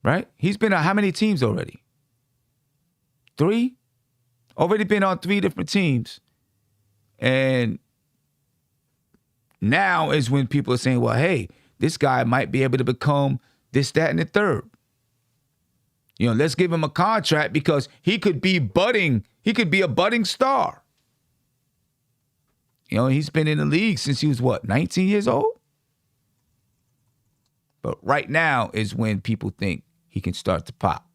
right? He's been on how many teams already? 3? Already been on 3 different teams. And now is when people are saying, well, hey, this guy might be able to become this, that, and the third. You know, let's give him a contract because he could be budding. He could be a budding star. You know, he's been in the league since he was, 19 years old? But right now is when people think he can start to pop.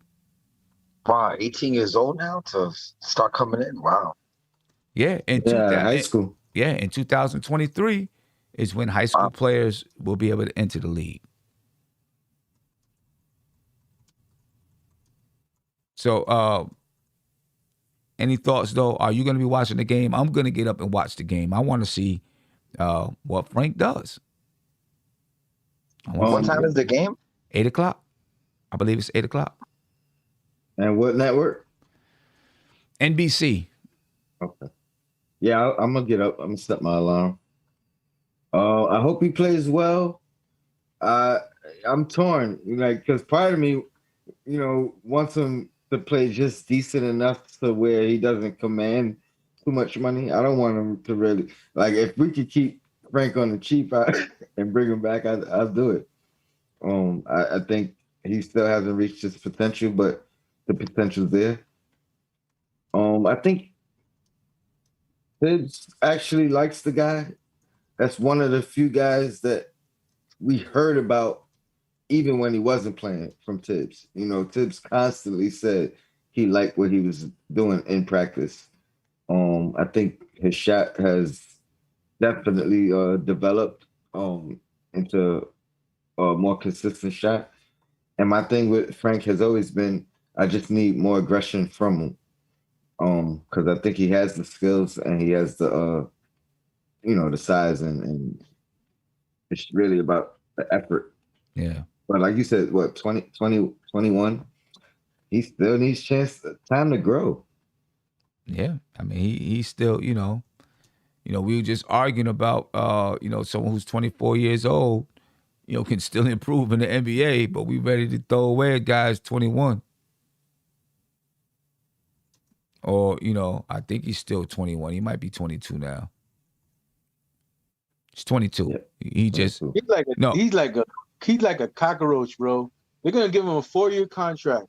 Wow, 18 years old now to start coming in? Wow. Yeah, high school. Yeah, in 2023 is when high school players will be able to enter the league. So, any thoughts, though? Are you going to be watching the game? I'm going to get up and watch the game. I want to see what Frank does. What time is the game? 8 o'clock. I believe it's 8 o'clock. And what network? NBC. Okay. Yeah, I'm going to get up. I'm going to set my alarm. I hope he plays well. I'm torn, because part of me, wants him to play just decent enough to where he doesn't command too much money. I don't want him to really, if we could keep Frank on the cheap and bring him back, I'll do it. I think he still hasn't reached his potential, but the potential's there. I think Tibbs actually likes the guy. That's one of the few guys that we heard about even when he wasn't playing from Tibbs. Tibbs constantly said he liked what he was doing in practice. I think his shot has definitely developed into a more consistent shot. And my thing with Frank has always been, I just need more aggression from him. Because I think he has the skills and he has the, the size, and it's really about the effort. Yeah. But like you said, 21? He still needs time to grow. Yeah. I mean, he's still, we were just arguing about, someone who's 24 years old, can still improve in the NBA, but we ready to throw away a guy's 21. Or, I think he's still 21. He might be 22 now. He's 22. Yeah. He's like a cockroach, bro. They're gonna give him a 4-year contract.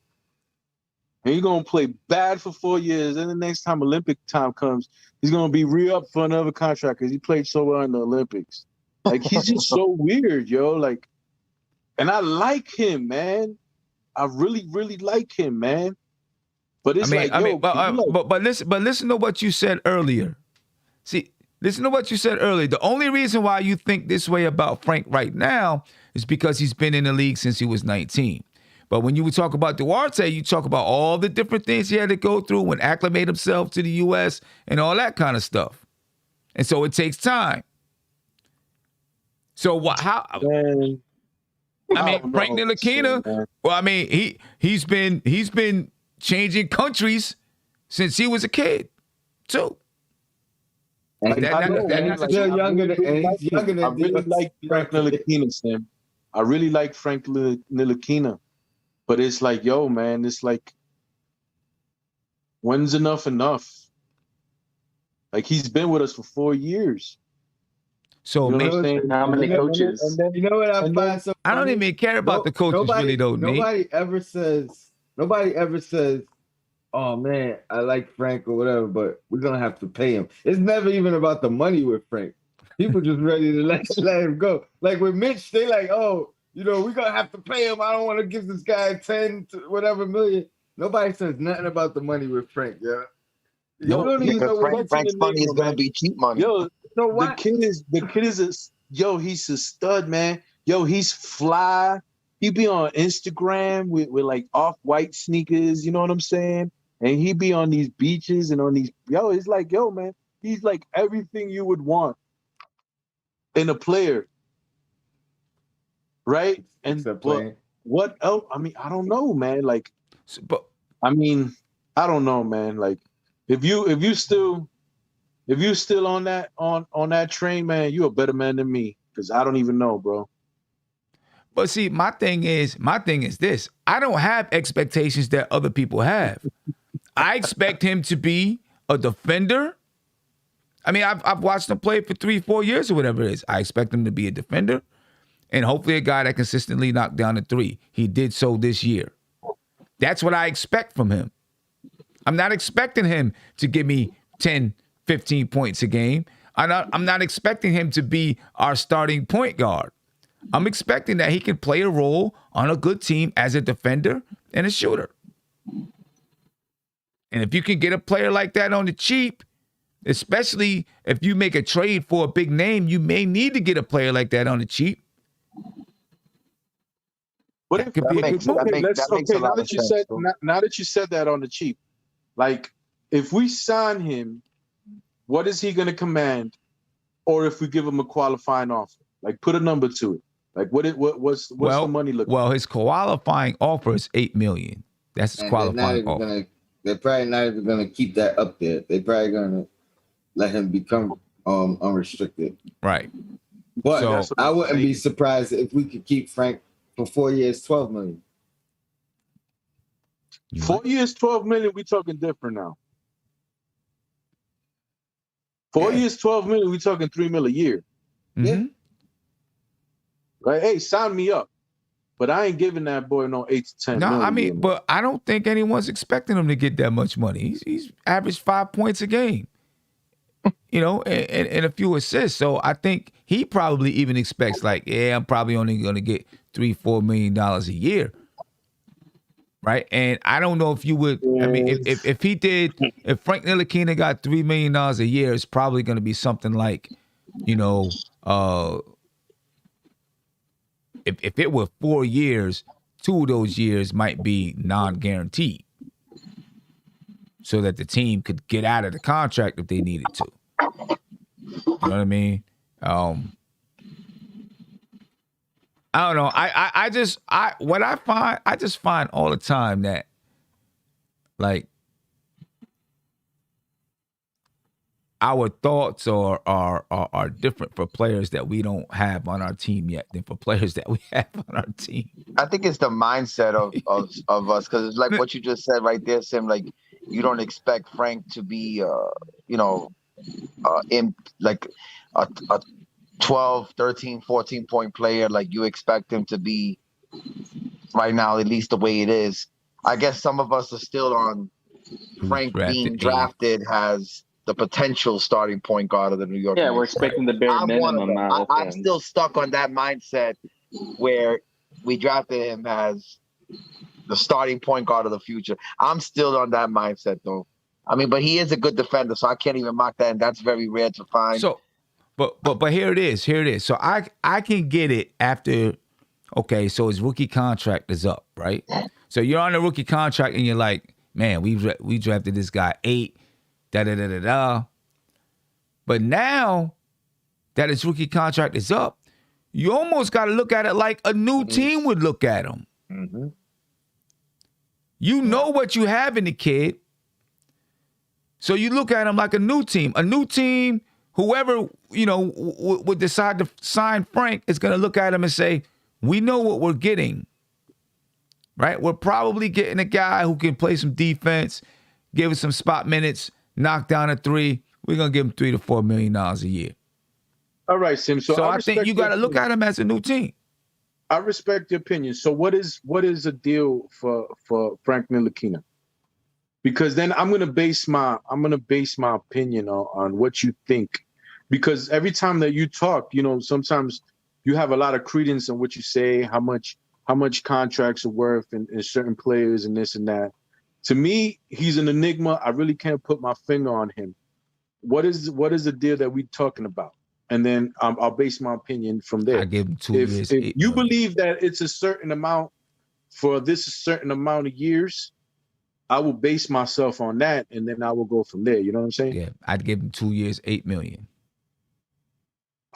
And he's gonna play bad for 4 years. And the next time Olympic time comes, he's gonna be re-up for another contract because he played so well in the Olympics. He's just so weird, yo. And I like him, man. I really, really like him, man. But it's but listen to what you said earlier. See, listen to what you said earlier. The only reason why you think this way about Frank right now is because he's been in the league since he was 19. But when you talk about Duarte, you talk about all the different things he had to go through and acclimate himself to the U.S. and all that kind of stuff. And so it takes time. So how? Man. Frank Ntilikina. Well, I mean, he's been changing countries since he was a kid, too. And he's younger than I really like Frank Ntilikina, Sam. I really like Frank Ntilikina. But it's yo, man, it's when's enough? He's been with us for 4 years. So how many coaches? And then, you know what I find so funny? I don't even care about the coaches really, though, Nate. Nobody ever says, oh, man, I like Frank or whatever, but we're going to have to pay him. It's never even about the money with Frank. People just ready to let him go. Like with Mitch, they we're going to have to pay him. I don't want to give this guy 10 to whatever million. Nobody says nothing about the money with Frank, yeah. Frank's money is going to be cheap money. Yo, the kid is he's a stud, man. Yo, he's fly. He be on Instagram with off-white sneakers, you know what I'm saying? And he be on these beaches and on these, it's man, he's everything you would want in a player. Right? And what else? I mean, I don't know, man. I don't know, man. If you still on that train, man, you're a better man than me. Because I don't even know, bro. But see, my thing is this. I don't have expectations that other people have. I expect him to be a defender. I mean, I've watched him play for 3-4 years or whatever it is. I expect him to be a defender and hopefully a guy that consistently knock down a three. He did so this year. That's what I expect from him. I'm not expecting him to give me 10, 15 points a game. I'm not expecting him to be our starting point guard. I'm expecting that he can play a role on a good team as a defender and a shooter. And if you can get a player like that on the cheap, especially if you make a trade for a big name, you may need to get a player like that on the cheap. But That could be a good move. Now that you said that on the cheap, like if we sign him, what is he going to command? Or if we give him a qualifying offer, like put a number to it. Like what's the money look? Well, his qualifying offer is $8 million. That's his qualifying offer. They're probably not even going to keep that up there. They're probably going to let him become unrestricted. Right. But so, I wouldn't be surprised if we could keep Frank for 4 years, $12 million. 4 years, $12 million. We talking different now. 4 years, $12 million. We talking $3 million a year. Mm-hmm. Right? Hey, sign me up. But I ain't giving that boy no 8 to 10 million. No, I mean, but I don't think anyone's expecting him to get that much money. He's averaged 5 points a game, and a few assists. So I think he probably even expects I'm probably only going to get $3-4 million a year. Right. And I don't know if you would. I mean, if Frank Ntilikina got $3 million a year, it's probably going to be something like, if it were 4 years, 2 of those years might be non-guaranteed, so that the team could get out of the contract if they needed to. You know what I mean? I don't know. I just find all the time that, like, our thoughts are different for players that we don't have on our team yet than for players that we have on our team. I think it's the mindset of us, because it's like what you just said right there, Sim. Like, you don't expect Frank to be, in like a 12, 13, 14-point player. Like, you expect him to be right now, at least the way it is. I guess some of us are still on Frank being drafted has the potential starting point guard of the New York Knicks. We're expecting the bare minimum. I'm still stuck on that mindset where we drafted him as the starting point guard of the future. I'm still on that mindset, though. I mean, but he is a good defender, so I can't even mock that, and that's very rare to find. So, but here it is. So I can get it after. Okay, so his rookie contract is up, right? So you're on a rookie contract, and you're like, man, we drafted this guy 8. But now that his rookie contract is up, you almost got to look at it like a new team would look at him. Mm-hmm. You know what you have in the kid. So you look at him like a new team. A new team, whoever, would decide to sign Frank is going to look at him and say, we know what we're getting, right? We're probably getting a guy who can play some defense, give us some spot minutes, knock down a 3. We're going to give him $3 to $4 million a year. All right, Sim. So I think you got to look at him as a new team. I respect your opinion. So what is the deal for Frank Ntilikina? Because then I'm gonna base my opinion on what you think. Because every time that you talk, sometimes you have a lot of credence in what you say, how much contracts are worth and certain players and this and that. To me, he's an enigma. I really can't put my finger on him. What is the deal that we're talking about? And then I'll base my opinion from there. I give him 2 years. If you believe that it's a certain amount for this certain amount of years, I will base myself on that, and then I will go from there. You know what I'm saying? Yeah, I'd give him 2 years, $8 million.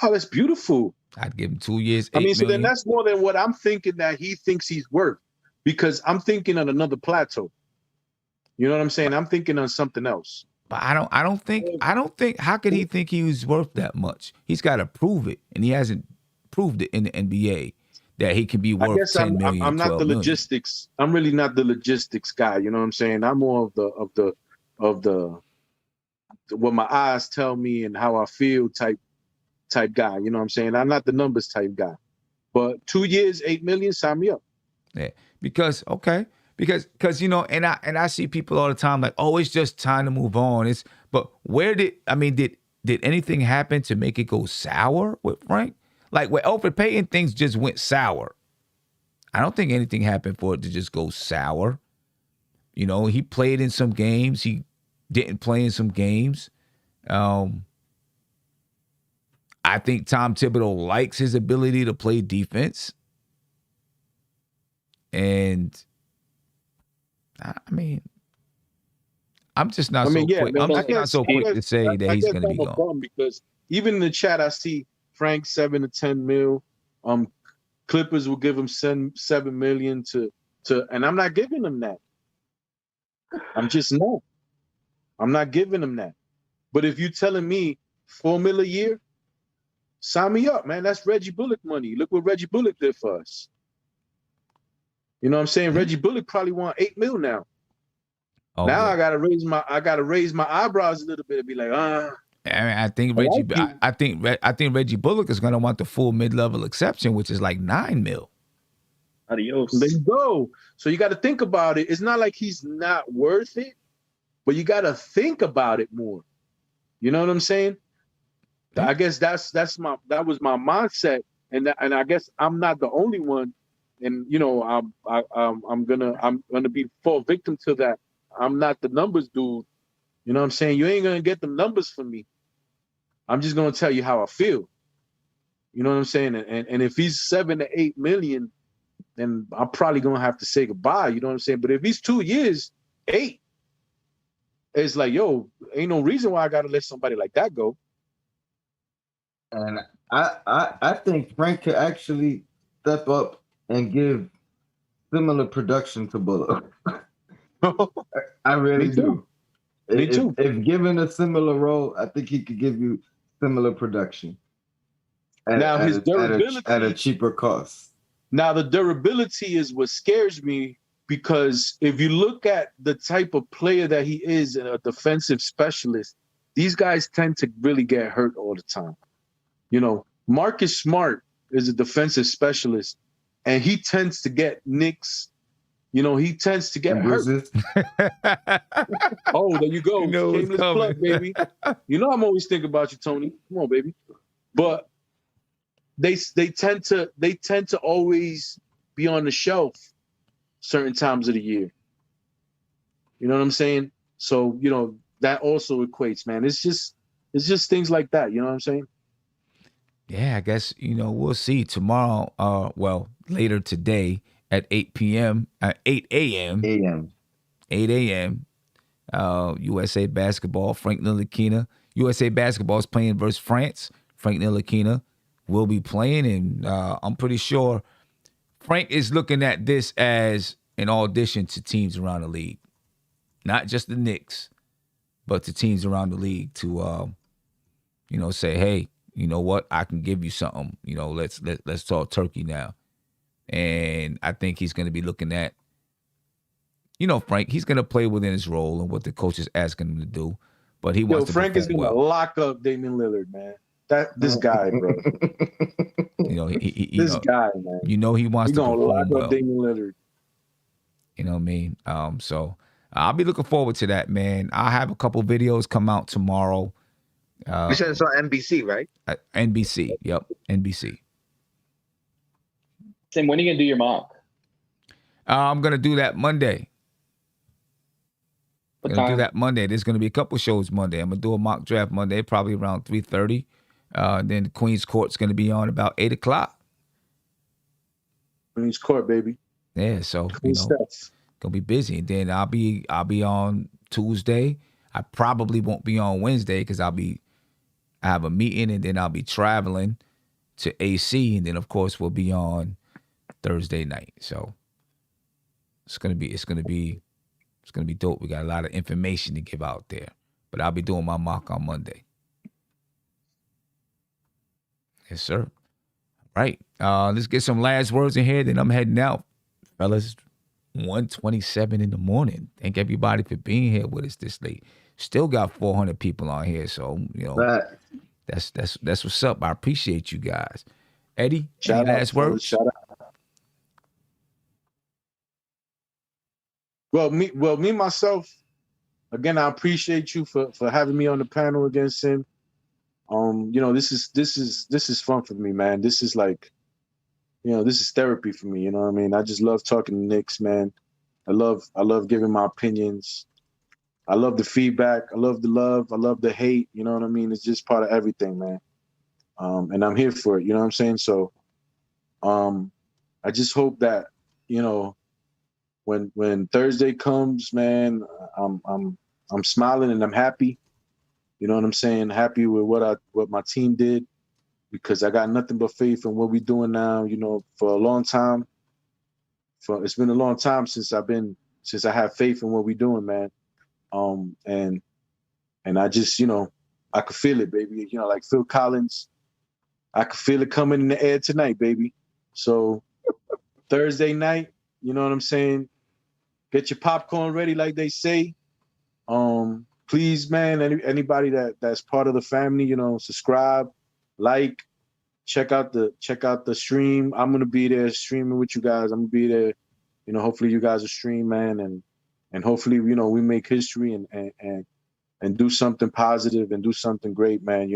Oh, that's beautiful. I'd give him 2 years, $8 million. So then that's more than what I'm thinking that he thinks he's worth, because I'm thinking on another plateau. You know what I'm saying? I'm thinking on something else. But I don't think. How could he think he was worth that much? He's got to prove it, and he hasn't proved it in the NBA. that he can be I worth guess 10 million, I'm not 12 the million. logistics. I'm really not the logistics guy. You know what I'm saying? I'm more of the what my eyes tell me and how I feel type guy. You know what I'm saying? I'm not the numbers type guy. But 2 years, 8 million, sign me up. Yeah, because you know, and I see people all the time like, oh, it's just time to move on. But did anything happen to make it go sour with Frank? Like with Elfrid Payton, things just went sour. I don't think anything happened for it to just go sour. You know, he played in some games. He didn't play in some games. I think Tom Thibodeau likes his ability to play defense. And I mean, I'm just not quick. I'm just not so quick to say that he's going to be gone. Because even in the chat, I see Frank 7 to 10 mil. Clippers will give him 7 million to, and I'm not giving him that. I'm not giving him that. But if you're telling me $4 million a year, sign me up, man. That's Reggie Bullock money. Look what Reggie Bullock did for us. You know what I'm saying? Reggie Bullock probably want 8 million now. Oh, now yeah. I gotta raise my eyebrows a little bit and be like, I think Reggie Bullock is gonna want the full mid-level exception, which is like 9 million. Adios. There you go. So you got to think about it. It's not like he's not worth it, but you got to think about it more. You know what I'm saying? I guess that was my mindset, and I guess I'm not the only one. And you know, I'm gonna be fall victim to that. I'm not the numbers dude. You know what I'm saying? You ain't gonna get the numbers from me. I'm just gonna tell you how I feel. You know what I'm saying? And if he's 7 to 8 million, then I'm probably gonna have to say goodbye. You know what I'm saying? But if he's 2 years, 8, it's like, yo, ain't no reason why I gotta let somebody like that go. And I think Frank could actually step up and give similar production to Bullock. I really do. Me too. If given a similar role, I think he could give you similar production. His durability at a cheaper cost. Now the durability is what scares me, because if you look at the type of player that he is, a defensive specialist, these guys tend to really get hurt all the time. You know, Marcus Smart is a defensive specialist, and he tends to get nicks. You know, he tends to get hurt. Oh, there you go. Shameless plug, baby. You know I'm always thinking about you, Tony. Come on, baby. But they tend to always be on the shelf certain times of the year. You know what I'm saying? So, you know, that also equates, man. It's just things like that. You know what I'm saying? Yeah, I guess, you know, we'll see tomorrow. Later today at 8 p.m. 8 a.m. 8 a.m. USA basketball. Frank Ntilikina. USA basketball is playing versus France. Frank Ntilikina will be playing, and I'm pretty sure Frank is looking at this as an audition to teams around the league, not just the Knicks, but to teams around the league to, you know, say, hey, you know what? I can give you something. You know, let's talk turkey now. And I think he's going to be looking at, you know, Frank. He's going to play within his role and what the coach is asking him to do. But he wants to. Frank is going to lock up Damian Lillard, man. This guy, bro. You know, this guy, man. You know, he wants to perform lock well. up Damian Lillard. You know what I mean? So I'll be looking forward to that, man. I'll have a couple videos come out tomorrow. You said it's on NBC, right? NBC. Yep, NBC. Tim, when are you gonna do your mock? I'm gonna do that Monday. What I'm gonna time? do that Monday. There's gonna be a couple shows Monday. I'm gonna do a mock draft Monday, probably around 3:30. Then the Queen's Court's gonna be on about 8 o'clock. Queen's Court, baby. Yeah, so you know, gonna be busy. And then I'll be on Tuesday. I probably won't be on Wednesday because I have a meeting, and then I'll be traveling to AC, and then of course we'll be on Thursday night. So it's gonna be dope. We got a lot of information to give out there. But I'll be doing my mock on Monday. Yes, sir. Right. Let's get some last words in here, then I'm heading out. Fellas, 1:27 in the morning. Thank everybody for being here with us this late. Still got 400 people on here, so that's what's up. I appreciate you guys. Eddie, any last words? Shout out. Well, me myself, again, I appreciate you for having me on the panel again, Sim. This is fun for me, man. This is like, this is therapy for me. You know what I mean? I just love talking to Knicks, man. I love giving my opinions. I love the feedback. I love the love. I love the hate. You know what I mean? It's just part of everything, man. And I'm here for it. You know what I'm saying? So, I just hope that, when Thursday comes, man, I'm smiling and I'm happy. You know what I'm saying? Happy with what my team did, because I got nothing but faith in what we're doing now. For a long time. It's been a long time since I have faith in what we're doing, man. And I just, I could feel it, baby. Like Phil Collins, I could feel it coming in the air tonight, baby. So Thursday night, you know what I'm saying? Get your popcorn ready, like they say. Please, man, anybody that's part of the family, subscribe, like, check out the stream. I'm gonna be there streaming with you guys. I'm gonna be there. Hopefully you guys will stream, man, and hopefully we make history and do something positive and do something great, man.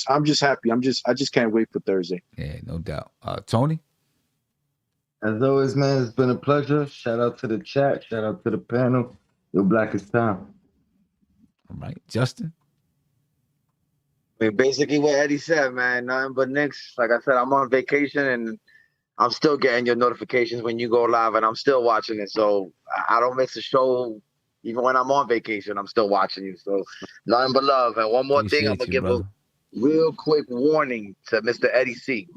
I'm just happy. I just can't wait for Thursday. Yeah, no doubt. Tony? As always, man, it's been a pleasure. Shout out to the chat. Shout out to the panel. Your blackest time. All right. Justin? I mean, basically what Eddie said, man. Nothing but Knicks. Like I said, I'm on vacation and I'm still getting your notifications when you go live, and I'm still watching it. So I don't miss a show. Even when I'm on vacation, I'm still watching you. So nothing but love. And one more thing, I'm going to give a real quick warning to Mr. Eddie C.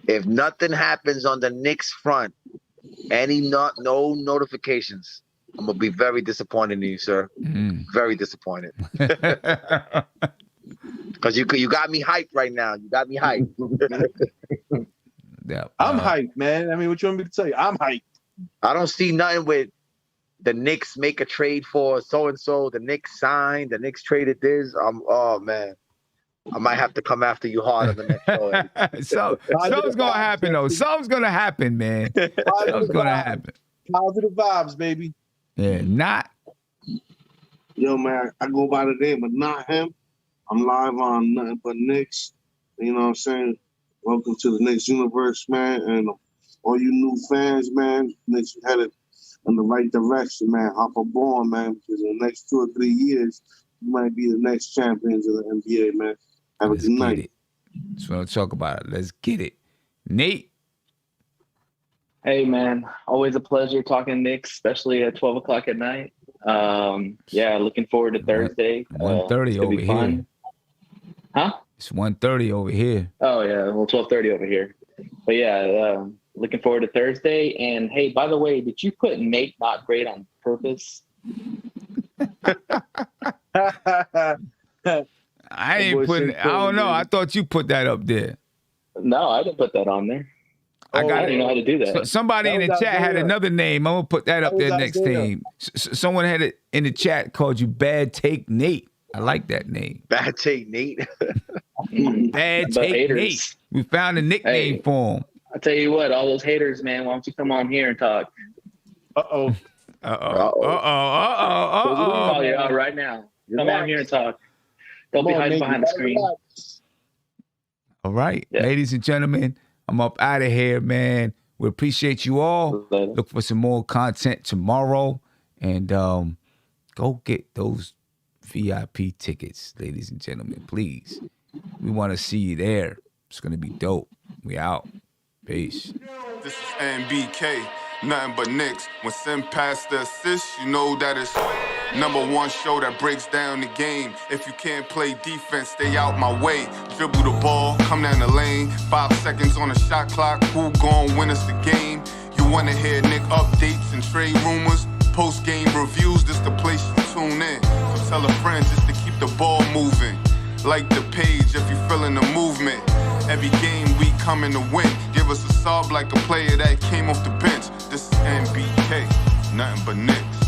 If nothing happens on the Knicks front, no notifications, I'm going to be very disappointed in you, sir. Very disappointed. Because you got me hyped right now. You got me hyped. Yeah, I'm hyped, man. I mean, what you want me to tell you? I'm hyped. I don't see nothing with the Knicks make a trade for so-and-so, the Knicks signed, the Knicks traded this. Oh, man. I might have to come after you hard on the next show. Something's going to happen, though. Something's going to happen, man. Something's going to happen. Positive vibes, baby. Yeah, not. Yo, man, I go by the name of Not Him. I'm live on Nothing But Knicks. You know what I'm saying? Welcome to the Knicks universe, man. And all you new fans, man, Knicks headed in the right direction, man. Hop aboard, man, because in the next 2 or 3 years, you might be the next champions of the NBA, man. Have a good night. Just want to talk about it. Let's get it. Nate. Hey, man. Always a pleasure talking Knicks, especially at 12 o'clock at night. Looking forward to Thursday. 1:30 over here. Huh? It's 1:30 over here. Oh, yeah. Well, 12:30 over here. But, yeah, looking forward to Thursday. And, hey, by the way, did you put Nate Not Great on purpose? I ain't putting. I don't know. I thought you put that up there. No, I didn't put that on there. I didn't know how to do that. Somebody in the chat had another name. I'm gonna put that up there next time. Someone had it in the chat called you Bad Take Nate. I like that name. Bad Take Nate. Bad Take Nate. We found a nickname for him. I tell you what, all those haters, man. Why don't you come on here and talk? Uh-oh. I'll call you out right now. Come on here and talk. Don't be hiding behind the screen. All right, ladies and gentlemen, I'm up out of here, man. We appreciate you all. Look for some more content tomorrow. And go get those VIP tickets, ladies and gentlemen, please. We want to see you there. It's going to be dope. We out. Peace. This is NBK, nothing but Knicks. When Sim passed the assist, you know that it's #1 show that breaks down the game. If you can't play defense, stay out my way. Dribble the ball, come down the lane. 5 seconds on the shot clock. Who gon' win us the game? You wanna hear Nick updates and trade rumors? Post-game reviews, this the place you tune in. So tell a friend just to keep the ball moving. Like the page if you feeling the movement. Every game we coming to win. Give us a sob like a player that came off the bench. This is NBK, nothing but Knicks.